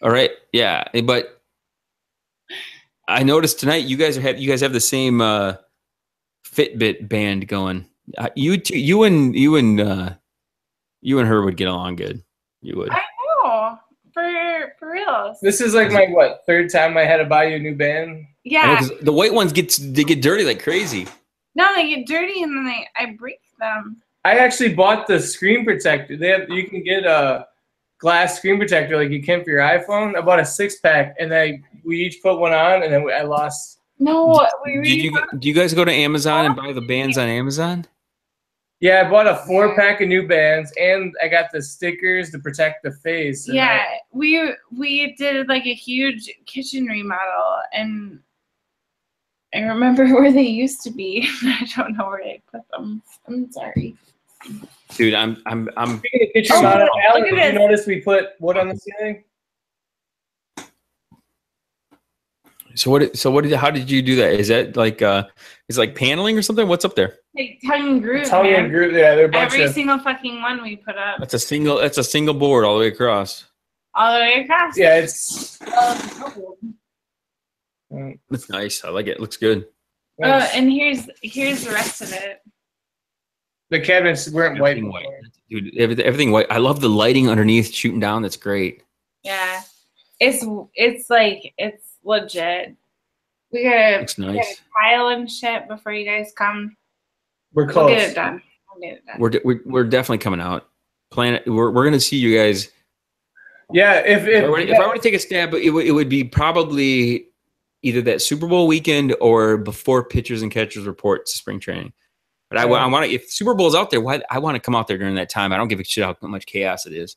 All right. Yeah. But I noticed tonight you guys have the same Fitbit band going. You and her would get along good. You would. I know. For reals. this is like my third time I had to buy you a new band. Yeah. Because the white ones get dirty like crazy. No, they get dirty and then I break them. I actually bought the screen protector. You can get a glass screen protector like you can for your iPhone. I bought a 6-pack and we each put one on and then I lost. No, Do you guys go to Amazon and buy the bands on Amazon? Yeah, I bought a 4-pack of new bands and I got the stickers to protect the face. Yeah, we did like a huge kitchen remodel and I remember where they used to be. I don't know where I put them. I'm sorry. Dude, I'm Speaking of kitchen remodel, Alan, did you notice we put wood on the ceiling? How did you do that? Is that like is it like paneling or something? What's up there? Like tongue and groove. Tongue and groove, yeah, they're a bunch Every of single fucking one we put up. That's a single board all the way across. All the way across. yeah, it's That's nice. I like it. It looks good. Oh, and here's the rest of it. the cabinets weren't white. Everything white. Dude, everything white. I love the lighting underneath shooting down. That's great. Yeah. It's legit. We gotta, Looks we gotta nice. tile and shit before you guys come. We're We'll close. get it done. We're definitely coming out. We're gonna see you guys. Yeah, if If I were to take a stab, it would be probably either that Super Bowl weekend or before pitchers and catchers report to spring training. But I want to, if Super Bowl's out there, I want to come out there during that time. I don't give a shit how much chaos it is.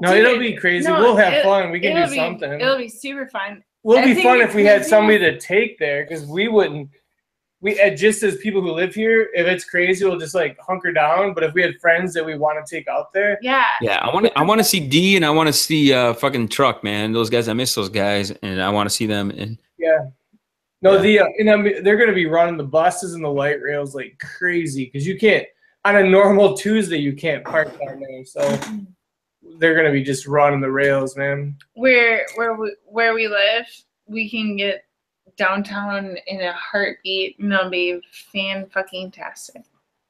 No, it'll be crazy. No, we'll have fun. We can do something. It'll be super fun. We'll I be think fun it's if we had crazy. somebody to take there because we wouldn't. Just as people who live here, if it's crazy, we'll just like hunker down. But if we had friends that we want to take out there, Yeah. Yeah, I want to see D and I want to see fucking Truck, man. Those guys, I miss those guys, and I want to see them. And yeah. No, they're going to be running the buses and the light rails like crazy because you can't on a normal Tuesday you can't park down there. So they're going to be just running the rails, man. Where we live, we can get downtown in a heartbeat, and it'll be fan-fucking-tastic.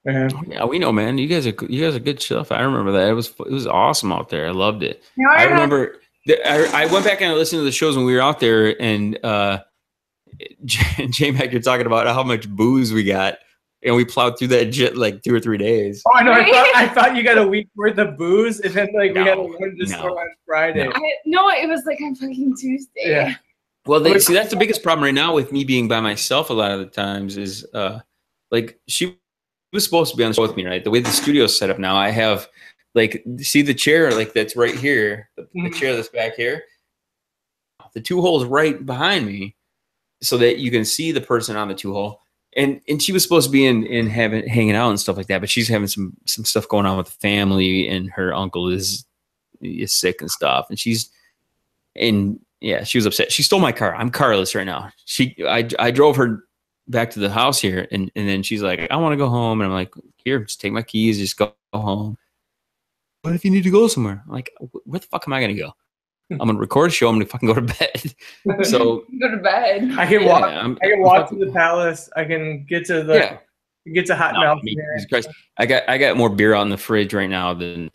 yeah, we know, man. You guys are good stuff. I remember that. It was awesome out there. I loved it. No, I remember. I went back and I listened to the shows when we were out there, and J-Mac, you're talking about how much booze we got, and we plowed through that jet like 2 or 3 days. Oh, I know. I thought you got a week worth of booze, and then like we had to learn to store on Friday. No, it was like on fucking Tuesday. Yeah. Well, see, that's the biggest problem right now with me being by myself a lot of the times is like she was supposed to be on the show with me, right? The way the studio's set up now, I have like, see the chair like that's right here, the chair that's back here, the 2 holes right behind me so that you can see the person on the 2 hole. And she was supposed to be in hanging out and stuff like that, but she's having some stuff going on with the family, and her uncle is sick and stuff, and yeah, she was upset. She stole my car. I'm carless right now. I drove her back to the house here, and then she's like, I want to go home. And I'm like, here, just take my keys, just go home. What if you need to go somewhere? I'm like, where the fuck am I going to go? I'm going to record a show. I'm going to fucking go to bed. So Go to bed. I can walk. I can walk to the palace. I can get to Hot Mouth. Jesus Christ. I got more beer out in the fridge right now than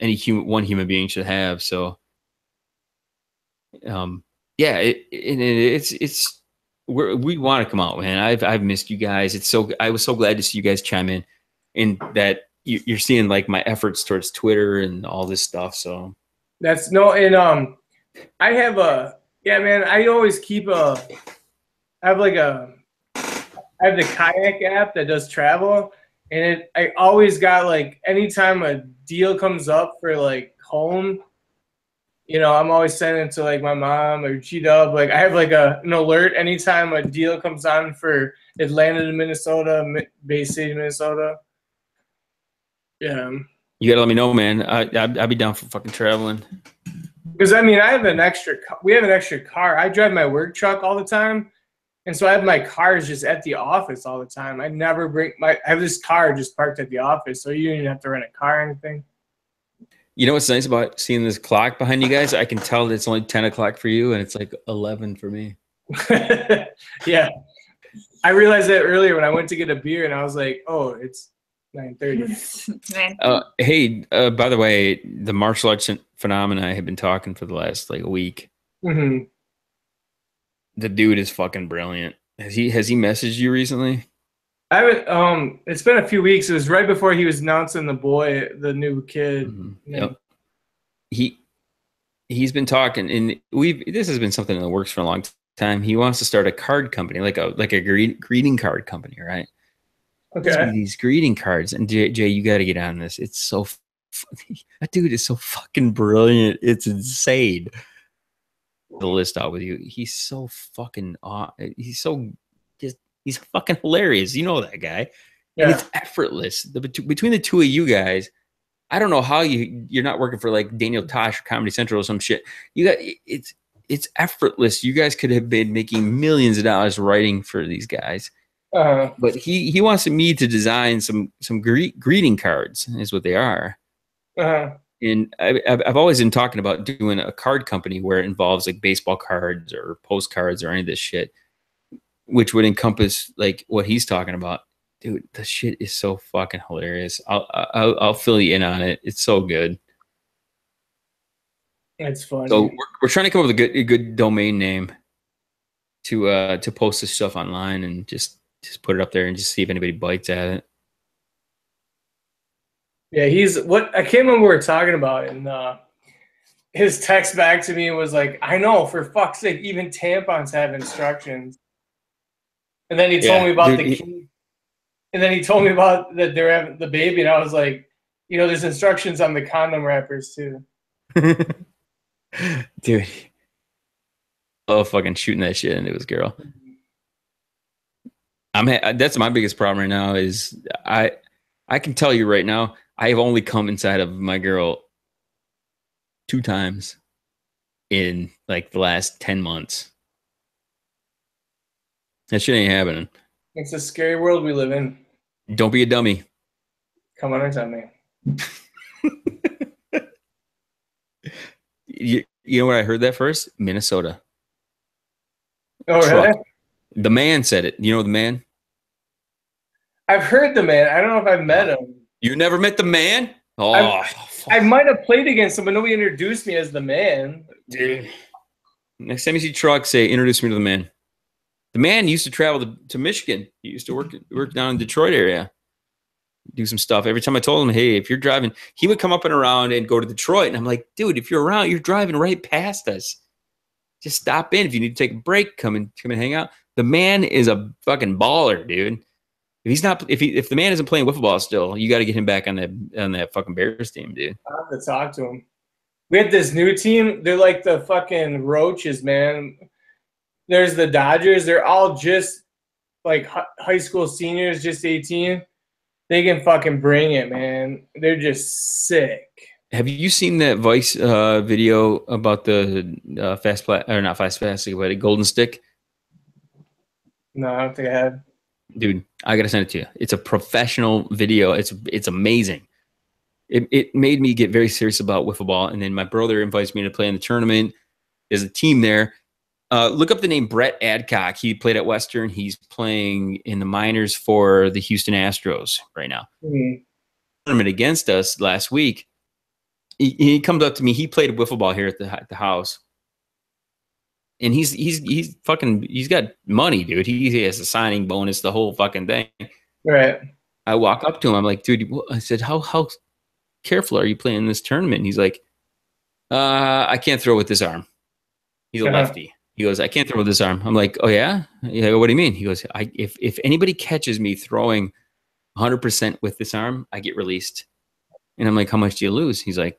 any one human being should have. So yeah, we want to come out, man. I've missed you guys. I was so glad to see you guys chime in, and that you're seeing like my efforts towards Twitter and all this stuff. So that's and I have man. I always keep I have the kayak app that does travel, and I always got like anytime a deal comes up for like home. I'm always sending it to like my mom or G-Dub. Like I have like an alert anytime a deal comes on for Atlanta to Minnesota, Bay City, Minnesota. Yeah. You gotta let me know, man. I'd be down for fucking traveling. Because I mean, we have an extra car. I drive my work truck all the time. And so I have my cars just at the office all the time. I have this car just parked at the office. So you don't even have to rent a car or anything. You know what's nice about seeing this clock behind you guys? I can tell that it's only 10 o'clock for you and it's like 11 for me. Yeah. I realized that earlier when I went to get a beer and I was like, oh, it's 9:30. Hey, by the way, the martial arts phenomena have been talking for the last like a week. Mm-hmm. The dude is fucking brilliant. Has he messaged you recently? I haven't. It's been a few weeks. It was right before he was announcing the new kid. Mm-hmm. Yep. He's been talking, and this has been something in the works for a long time. He wants to start a card company, like a greeting card company, right? Okay. These greeting cards, and Jay, you got to get on this. It's so that dude is so fucking brilliant. It's insane. The list out with you. He's so fucking. He's fucking hilarious. You know that guy, Yeah. and it's effortless. Between the two of you guys, I don't know how you're not working for like Daniel Tosh or Comedy Central or some shit. It's effortless. You guys could have been making millions of dollars writing for these guys. Uh-huh. But he wants me to design some greeting cards, is what they are. Uh-huh. And I've always been talking about doing a card company where it involves like baseball cards or postcards or any of this shit, which would encompass like what he's talking about. Dude, the shit is so fucking hilarious. I'll fill you in on it. It's so good. It's funny. So we're trying to come up with a good domain name to post this stuff online and just put it up there and just see if anybody bites at it. Yeah, I can't remember what we were talking about, and his text back to me was like, "I know, for fuck's sake, even tampons have instructions." And then he told me about and then he told me about that they're having the baby, and I was like, there's instructions on the condom wrappers too. Dude, oh, fucking shooting that shit into his girl. That's my biggest problem right now. Is I can tell you right now, I have only come inside of my girl 2 times in like the last 10 months. That shit ain't happening. It's a scary world we live in. Don't be a dummy. Come on and tell me. You know where I heard that first? Minnesota. Oh, really? The man said it. You know the man? I've heard the man. I don't know if I've met him. You never met the man? Oh, I might have played against him, but nobody introduced me as the man. Dude. Next time you see Truck, say, introduce me to the man. The man used to travel to Michigan. He used to work down in Detroit area. Do some stuff. Every time I told him, hey, if you're driving, he would come up and around and go to Detroit. And I'm like, dude, if you're around, you're driving right past us. Just stop in. If you need to take a break, come and hang out. The man is a fucking baller, dude. If the man isn't playing wiffle ball still, you got to get him back on that fucking Bears team, dude. I have to talk to him. We had this new team. They're like the fucking roaches, man. There's the Dodgers. They're all just like high school seniors, just 18. They can fucking bring it, man. They're just sick. Have you seen that Vice video about the not fast plastic, but a golden stick? No, I don't think I have. Dude, I gotta send it to you. It's a professional video. It's amazing. It made me get very serious about wiffle ball, and then my brother invites me to play in the tournament. There's a team there. Look up the name Brett Adcock. He played at Western. He's playing in the minors for the Houston Astros right now. Mm-hmm. Tournament against us last week. He comes up to me. He played wiffle ball here at the house, and he's got money, dude. He has a signing bonus, the whole fucking thing. Right. I walk up to him. I'm like, dude. I said, how careful are you playing in this tournament? And he's like, I can't throw with this arm. He's a lefty. He goes, I can't throw with this arm. I'm like, oh yeah? Yeah. What do you mean? He goes, if anybody catches me throwing 100% with this arm, I get released. And I'm like, how much do you lose? He's like,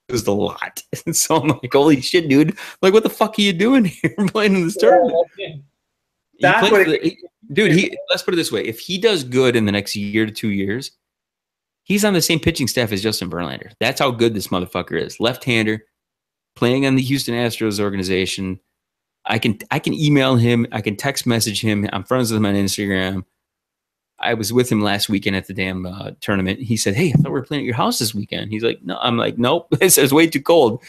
lose a lot. And so I'm like, holy shit, dude. Like, what the fuck are you doing here playing in this tournament? That's what Dude, let's put it this way. If he does good in the next year to 2 years, he's on the same pitching staff as Justin Verlander. That's how good this motherfucker is. Left-hander, playing on the Houston Astros organization. I can email him. I can text message him. I'm friends with him on Instagram. I was with him last weekend at the damn tournament. He said, hey, I thought we were playing at your house this weekend. He's like, no. I'm like, nope. It's way too cold.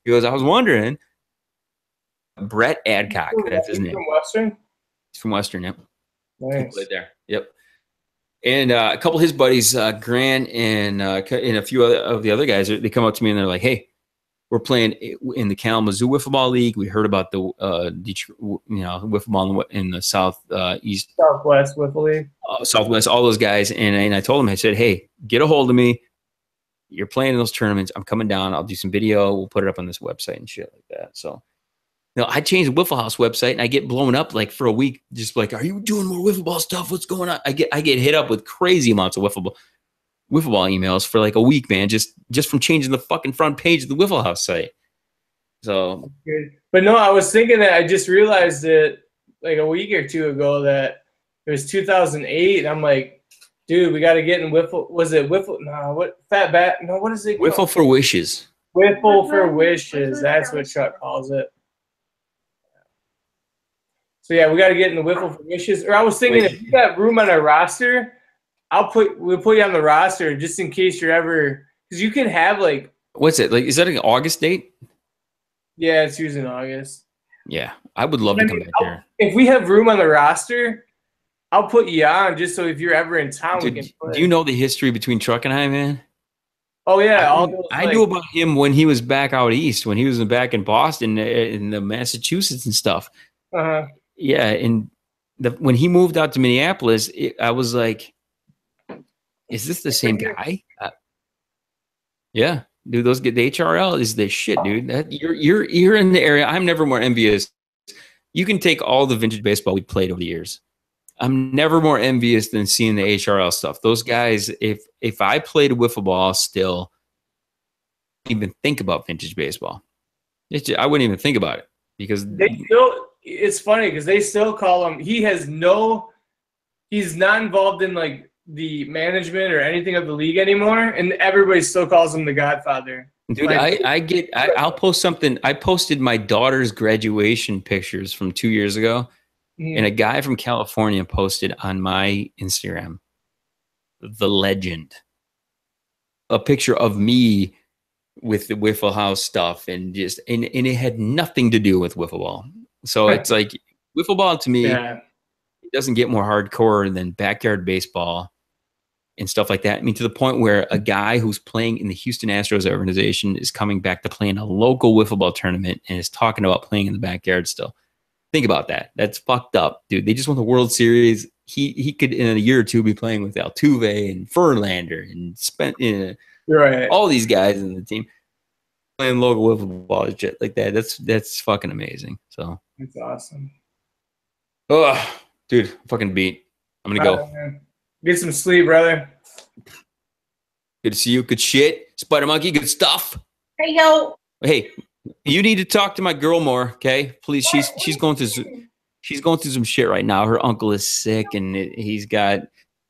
He goes, I was wondering. Brett Adcock, that's his name. From Western? He's from Western, yep. Nice. Right there. Yep. And a couple of his buddies, Grant and a few of the other guys, they come up to me and they're like, hey, we're playing in the Kalamazoo Wiffle Ball League. We heard about the Detroit, wiffle ball in the Southwest Wiffle League. Southwest, all those guys. And I told them, I said, hey, get a hold of me. You're playing in those tournaments. I'm coming down. I'll do some video. We'll put it up on this website and shit like that. So, I changed the Wiffle House website and I get blown up like for a week. Just like, are you doing more wiffle ball stuff? What's going on? I get hit up with crazy amounts of wiffle ball emails for like a week, man. Just from changing the fucking front page of the Wiffle House site. So, but no, I was thinking that I just realized it like a week or two ago that it was 2008. And I'm like, dude, we got to get in wiffle. Was it wiffle? No, what fat bat? No, what is it? Wiffle for Wishes. Wiffle for Wishes. That's what Chuck calls it. So yeah, we got to get in the Wiffle for Wishes. Or I was thinking, if you got room on our roster, we'll put you on the roster just in case you're ever, because you can have like. What's it like? Is that an August date? Yeah, it's usually in August. Yeah, I would love to come back there. If we have room on the roster, I'll put you on just so if you're ever in town, Dude, we can play. Do you know the history between Truck and I, man? Oh yeah, I knew about him when he was back out east, when he was back in Boston, in the Massachusetts and stuff. Uh-huh. Yeah, and when he moved out to Minneapolis, I was like, "Is this the same guy?" Yeah, dude, the HRL is the shit, dude. You're in the area. I'm never more envious. You can take all the vintage baseball we played over the years. I'm never more envious than seeing the HRL stuff. Those guys, if I played wiffle ball still, I wouldn't even think about vintage baseball. I wouldn't even think about it because it's funny because they still call him. He's not involved in like the management or anything of the league anymore, and everybody still calls him the Godfather. Dude, I'll post something. I posted my daughter's graduation pictures from 2 years ago. And a guy from California posted on my Instagram, the legend, a picture of me with the Wiffle House stuff and it had nothing to do with wiffle ball. So it's like wiffle ball to me, it doesn't get more hardcore than backyard baseball and stuff like that. I mean, to the point where a guy who's playing in the Houston Astros organization is coming back to play in a local wiffle ball tournament and is talking about playing in the backyard still. Think about that. That's fucked up, dude. They just won the World Series. He could in a year or two be playing with Altuve and Verlander and all these guys in the team playing local wiffle ball and shit like that. That's fucking amazing. So it's awesome. Oh, dude, fucking beat. I'm gonna go. Get some sleep, brother. Good to see you. Good shit, Spider Monkey. Good stuff. Hey yo. Hey. You need to talk to my girl more, okay? Please, she's going through some shit right now. Her uncle is sick, and he's got.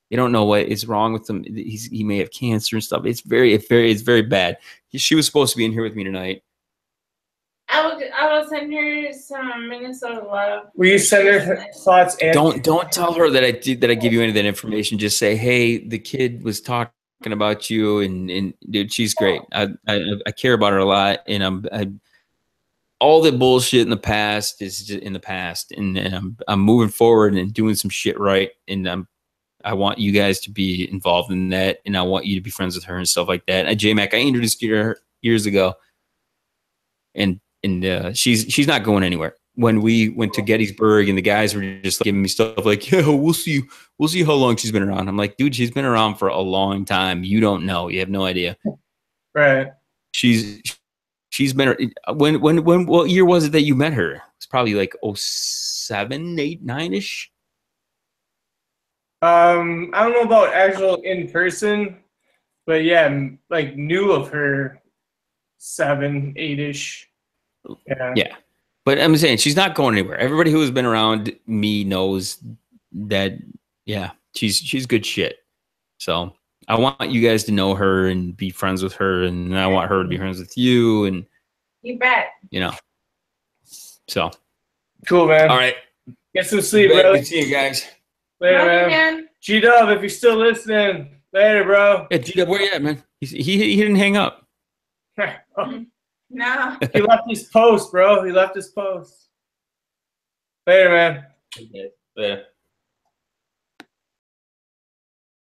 You don't know what is wrong with him. He may have cancer and stuff. It's very bad. She was supposed to be in here with me tonight. I will send her some Minnesota love. Will you send her thoughts? And Don't tell her that I give you any of that information. Just say, hey, the kid was talking about you, and dude, she's great. I care about her a lot, and all the bullshit in the past is just in the past, and I'm moving forward and doing some shit right, and I want you guys to be involved in that, and I want you to be friends with her and stuff like that. And J-Mac, I introduced you to her years ago, and she's not going anywhere. When we went to Gettysburg and the guys were just giving me stuff like, yeah, we'll see how long she's been around. I'm like, dude, she's been around for a long time. You don't know. You have no idea. Right. She's been what year was it that you met her? It's probably like 07, 8, 9-ish. I don't know about actual in person, but yeah, like knew of her 7, 8-ish. Yeah. Yeah. But I'm saying she's not going anywhere. Everybody who has been around me knows that, yeah, she's good shit. So I want you guys to know her and be friends with her, and I want her to be friends with you, and You bet. So Cool, man. all right. Get some sleep, Good bro. to see you guys. Later, Love you, man. man. G-Dub, if you're still listening. Later, bro. Yeah, G-Dub, where you at, man? He didn't hang up. Oh, No. he left his post, bro. He left his post. Later, man. Later.